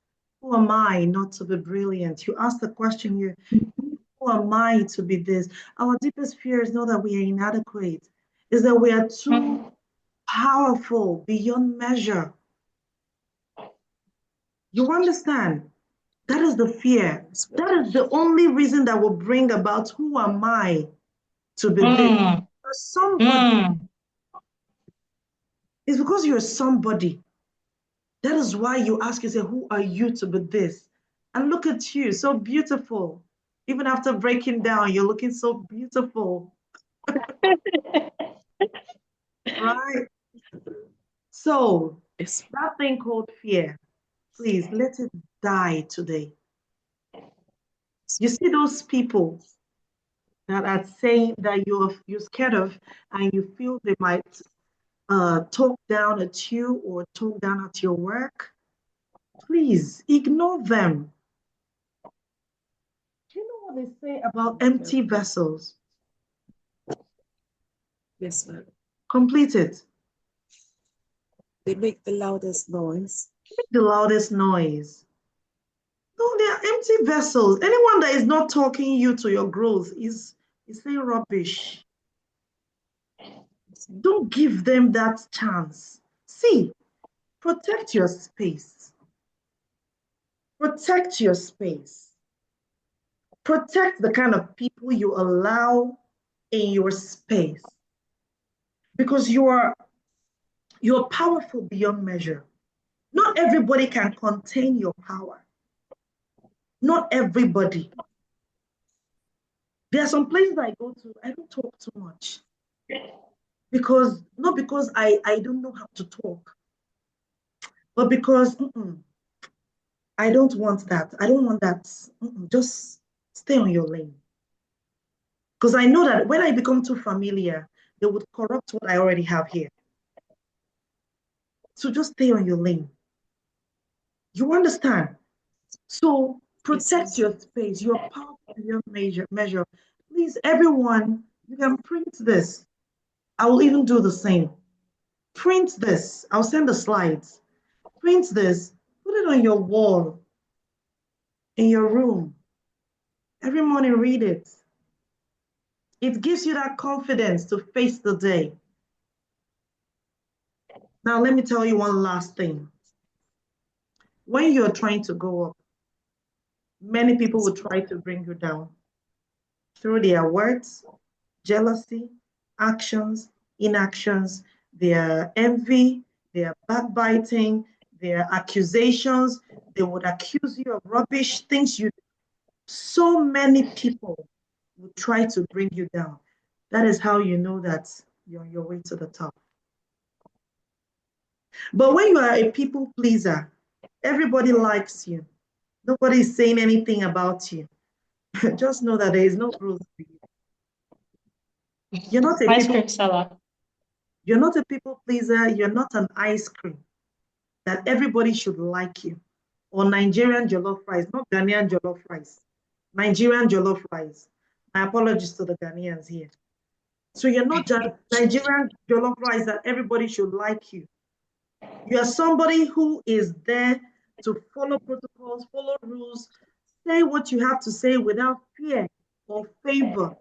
Who am I not to be brilliant? You asked the question here, who am I to be this? Our deepest fear is not that we are inadequate, is that we are too powerful beyond measure. You understand? That is the fear. That is the only reason that will bring about who am I to be this. Somebody. It's because you're somebody. That is why you ask yourself, who are you to be this? And look at you, so beautiful. Even after breaking down, you're looking so beautiful. Right? So, that thing called fear, please let it die today. You see those people that are saying that you're scared of and you feel they might talk down at you or talk down at your work, please ignore them. Do you know what they say about empty vessels? Yes, ma'am. Complete it. They make the loudest noise. Make the loudest noise. No, they are empty vessels. Anyone that is not talking you to your growth is saying rubbish. Don't give them that chance. See, protect your space. Protect your space. Protect the kind of people you allow in your space. Because you're powerful beyond measure. Not everybody can contain your power. Not everybody. There are some places I go to, I don't talk too much. Not because I don't know how to talk, but because I don't want that. I don't want that. Just stay on your lane. Because I know that when I become too familiar, they would corrupt what I already have here. So just stay on your lane. You understand? So protect your space, your power, your measure. Please, everyone, you can print this. I will even do the same. Print this. I'll send the slides. Print this. Put it on your wall in your room. Every morning, read it. It gives you that confidence to face the day. Now, let me tell you one last thing. When you're trying to go up, many people will try to bring you down through their words, jealousy, actions, inactions, their envy, their backbiting, their accusations. They would accuse you of rubbish, things you. So many people will try to bring you down. That is how you know that you're on your way to the top. But when you are a people pleaser, everybody likes you. Nobody is saying anything about you. Just know that there is no growth for you. You're not a Ice people, cream salad. you're not a people pleaser. You're not an ice cream that everybody should like you. Or Nigerian jollof rice, not Ghanaian jollof rice. Nigerian jollof rice. My apologies to the Ghanaians here. So you're not just Nigerian jollof rice that everybody should like you. You are somebody who is there to follow protocols, follow rules, say what you have to say without fear or favor.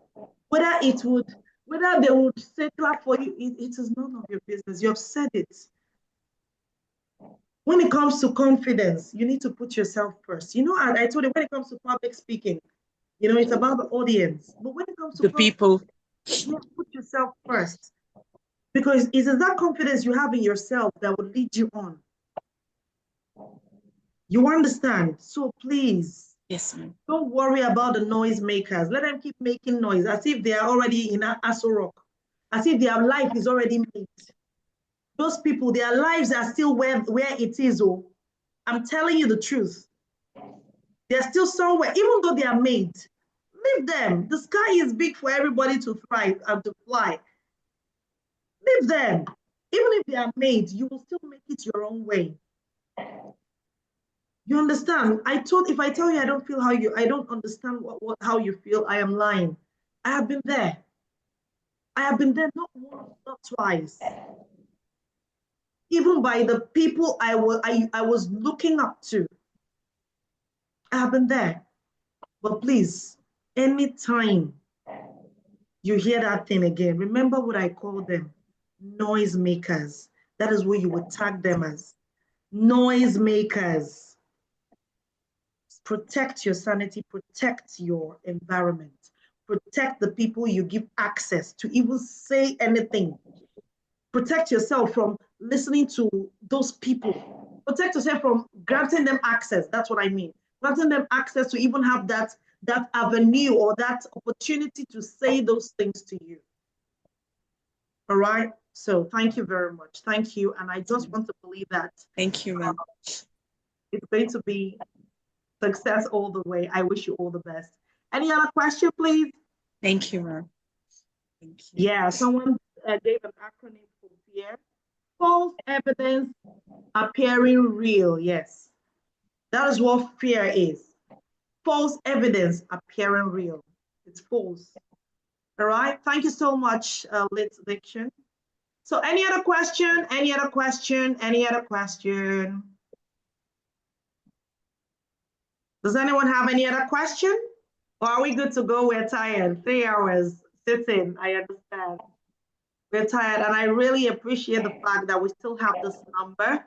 Whether they would say clap for you, it is none of your business. You have said it. When it comes to confidence, you need to put yourself first. You know, I told you when it comes to public speaking, it's about the audience. But when it comes to The people. you put yourself first. Because it is that confidence you have in yourself that will lead you on. You understand? So please, Yes, ma'am. don't worry about the noise makers. Let them keep making noise as if they are already in Aso Rock, as if their life is already made. Those people, their lives are still where it is. Oh, I'm telling you the truth. They're still somewhere, even though they are made. Leave them. The sky is big for everybody to thrive and to fly. Leave them. Even if they are made, you will still make it your own way. You understand? If I tell you I don't feel I don't understand how you feel, I am lying. I have been there. I have been there not once, not twice. Even by the people I was looking up to. I have been there. But please, anytime you hear that thing again, remember what I call them. noisemakers. That is what you would tag them as. Noisemakers. Protect your sanity, protect your environment, protect the people you give access to even say anything. Protect yourself from listening to those people. Protect yourself from granting them access. That's what I mean. Granting them access to even have that avenue or that opportunity to say those things to you. All right. So thank you very much. Thank you. And I just want to believe that. Thank you, ma'am. It's going to be success all the way. I wish you all the best. Any other question, please? Thank you, ma'am. Thank you. Yeah, someone gave an acronym for fear. False evidence appearing real. Yes, that is what fear is. False evidence appearing real. It's false. All right. Thank you so much, Lit Diction. So, any other question? Any other question? Any other question? Does anyone have any other question? Or are we good to go? We're tired. 3 hours sitting. I understand. We're tired, and I really appreciate the fact that we still have this number.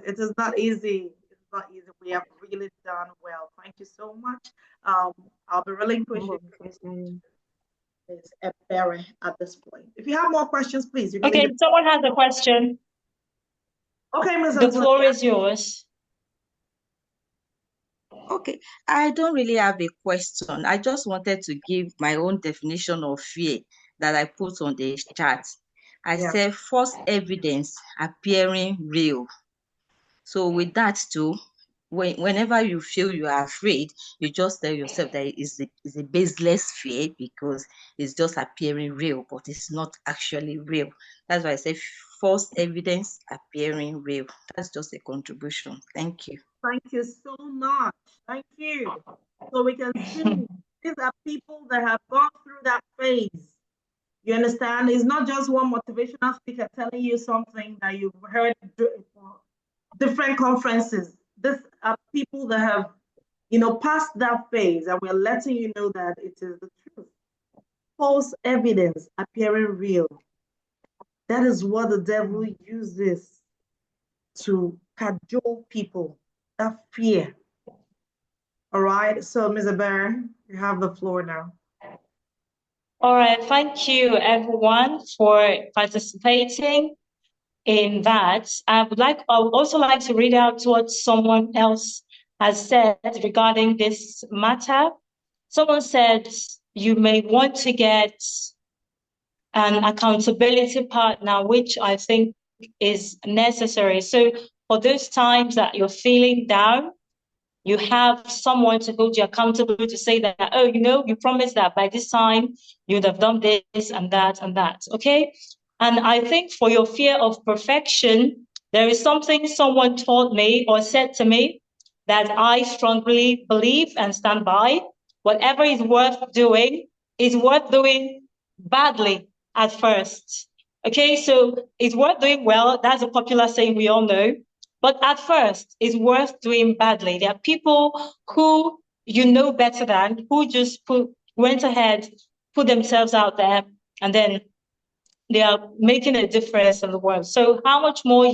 It is not easy. It's not easy. We have really done well. Thank you so much. I'll be relinquishing Ms. Ebere at this point. If you have more questions, please. You can Okay, someone has a question. Okay, Ms. The floor is yours. Okay, I don't really have a question. I just wanted to give my own definition of fear that I put on the chat. I said false evidence appearing real. So with that too, whenever you feel you are afraid, you just tell yourself that it's a baseless fear because it's just appearing real, but it's not actually real. That's why I say false evidence appearing real. That's just a contribution. Thank you. Thank you so much. Thank you. So we can see these are people that have gone through that phase. You understand? It's not just one motivational speaker telling you something that you've heard for different conferences. These are people that have, passed that phase, and we're letting you know that it is the truth. False evidence appearing real. That is what the devil uses to cajole people, that fear. All right, so Ms. Ebere, you have the floor now. All right, thank you everyone for participating in that. I would also like to read out what someone else has said regarding this matter. Someone said you may want to get an accountability partner, which I think is necessary. So for those times that you're feeling down, you have someone to hold you accountable to say that, oh, you promised that by this time you'd have done this and that and that, okay? And I think for your fear of perfection, there is something someone taught me or said to me that I strongly believe and stand by. Whatever is worth doing badly at first. Okay, so it's worth doing well. That's a popular saying we all know. But at first, it's worth doing badly. There are people who you know better than, who just went ahead, put themselves out there, and then they are making a difference in the world. So how much more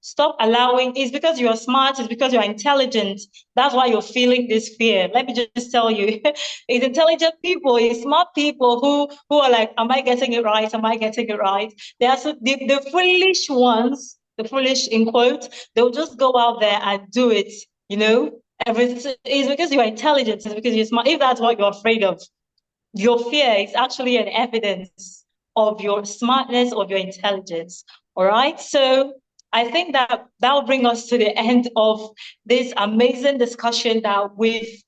stop allowing, it's because you're smart, it's because you're intelligent. That's why you're feeling this fear. Let me just tell you, it's intelligent people, it's smart people who are like, am I getting it right? Am I getting it right? They are the foolish ones, the foolish in quote, they'll just go out there and do it, Everything is because you're intelligent, it's because you're smart. If that's what you're afraid of, your fear is actually an evidence of your smartness, of your intelligence. All right. So I think that will bring us to the end of this amazing discussion that we've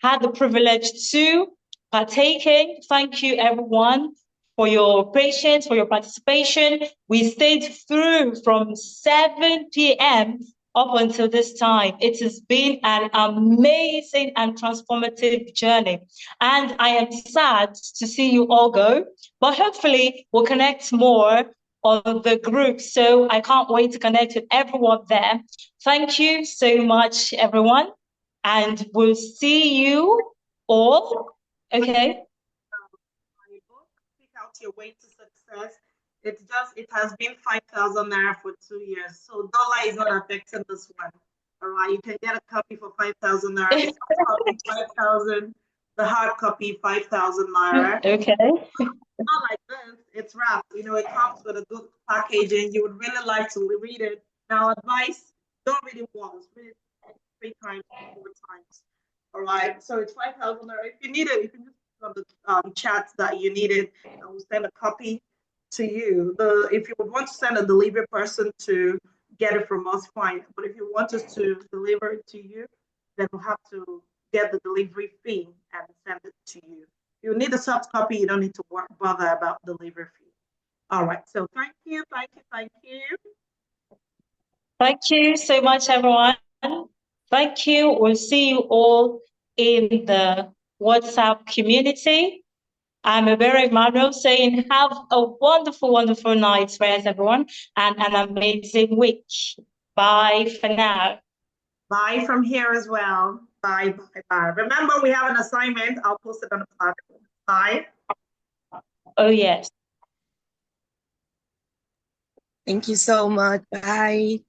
had the privilege to partake in. Thank you, everyone, for your patience, for your participation. We stayed through from 7 p.m. up until this time. It has been an amazing and transformative journey. And I am sad to see you all go, but hopefully we'll connect more on the group. So I can't wait to connect with everyone there. Thank you so much, everyone. And we'll see you all. Okay. My book, Pick Out Your Way to Success. process. It's just, it has been 5,000 naira for 2 years. So dollar is not affecting this one. All right, you can get a copy for 5,000 naira, the soft copy 5,000, the hard copy 5,000 naira. Okay. Not like this, it's wrapped. You know, it comes with a good packaging. You would really like to read it. Now, advice: don't read it once, read it 3 times, 4 times. All right, so it's 5,000 naira. If you need it, you can just put on the chat that you need it, and we'll send a copy to you. If you would want to send a delivery person to get it from us, fine. But if you want us to deliver it to you, then we'll have to get the delivery fee and send it to you. You need a soft copy. You don't need to bother about delivery fee. All right. So thank you, thank you, thank you. Thank you so much, everyone. Thank you. We'll see you all in the WhatsApp community. I'm Ebere Emmanuel saying have a wonderful, wonderful night, friends, everyone, and an amazing week. Bye for now. Bye from here as well. Bye, bye, bye. Remember, we have an assignment. I'll post it on the platform. Bye. Oh, yes. Thank you so much. Bye.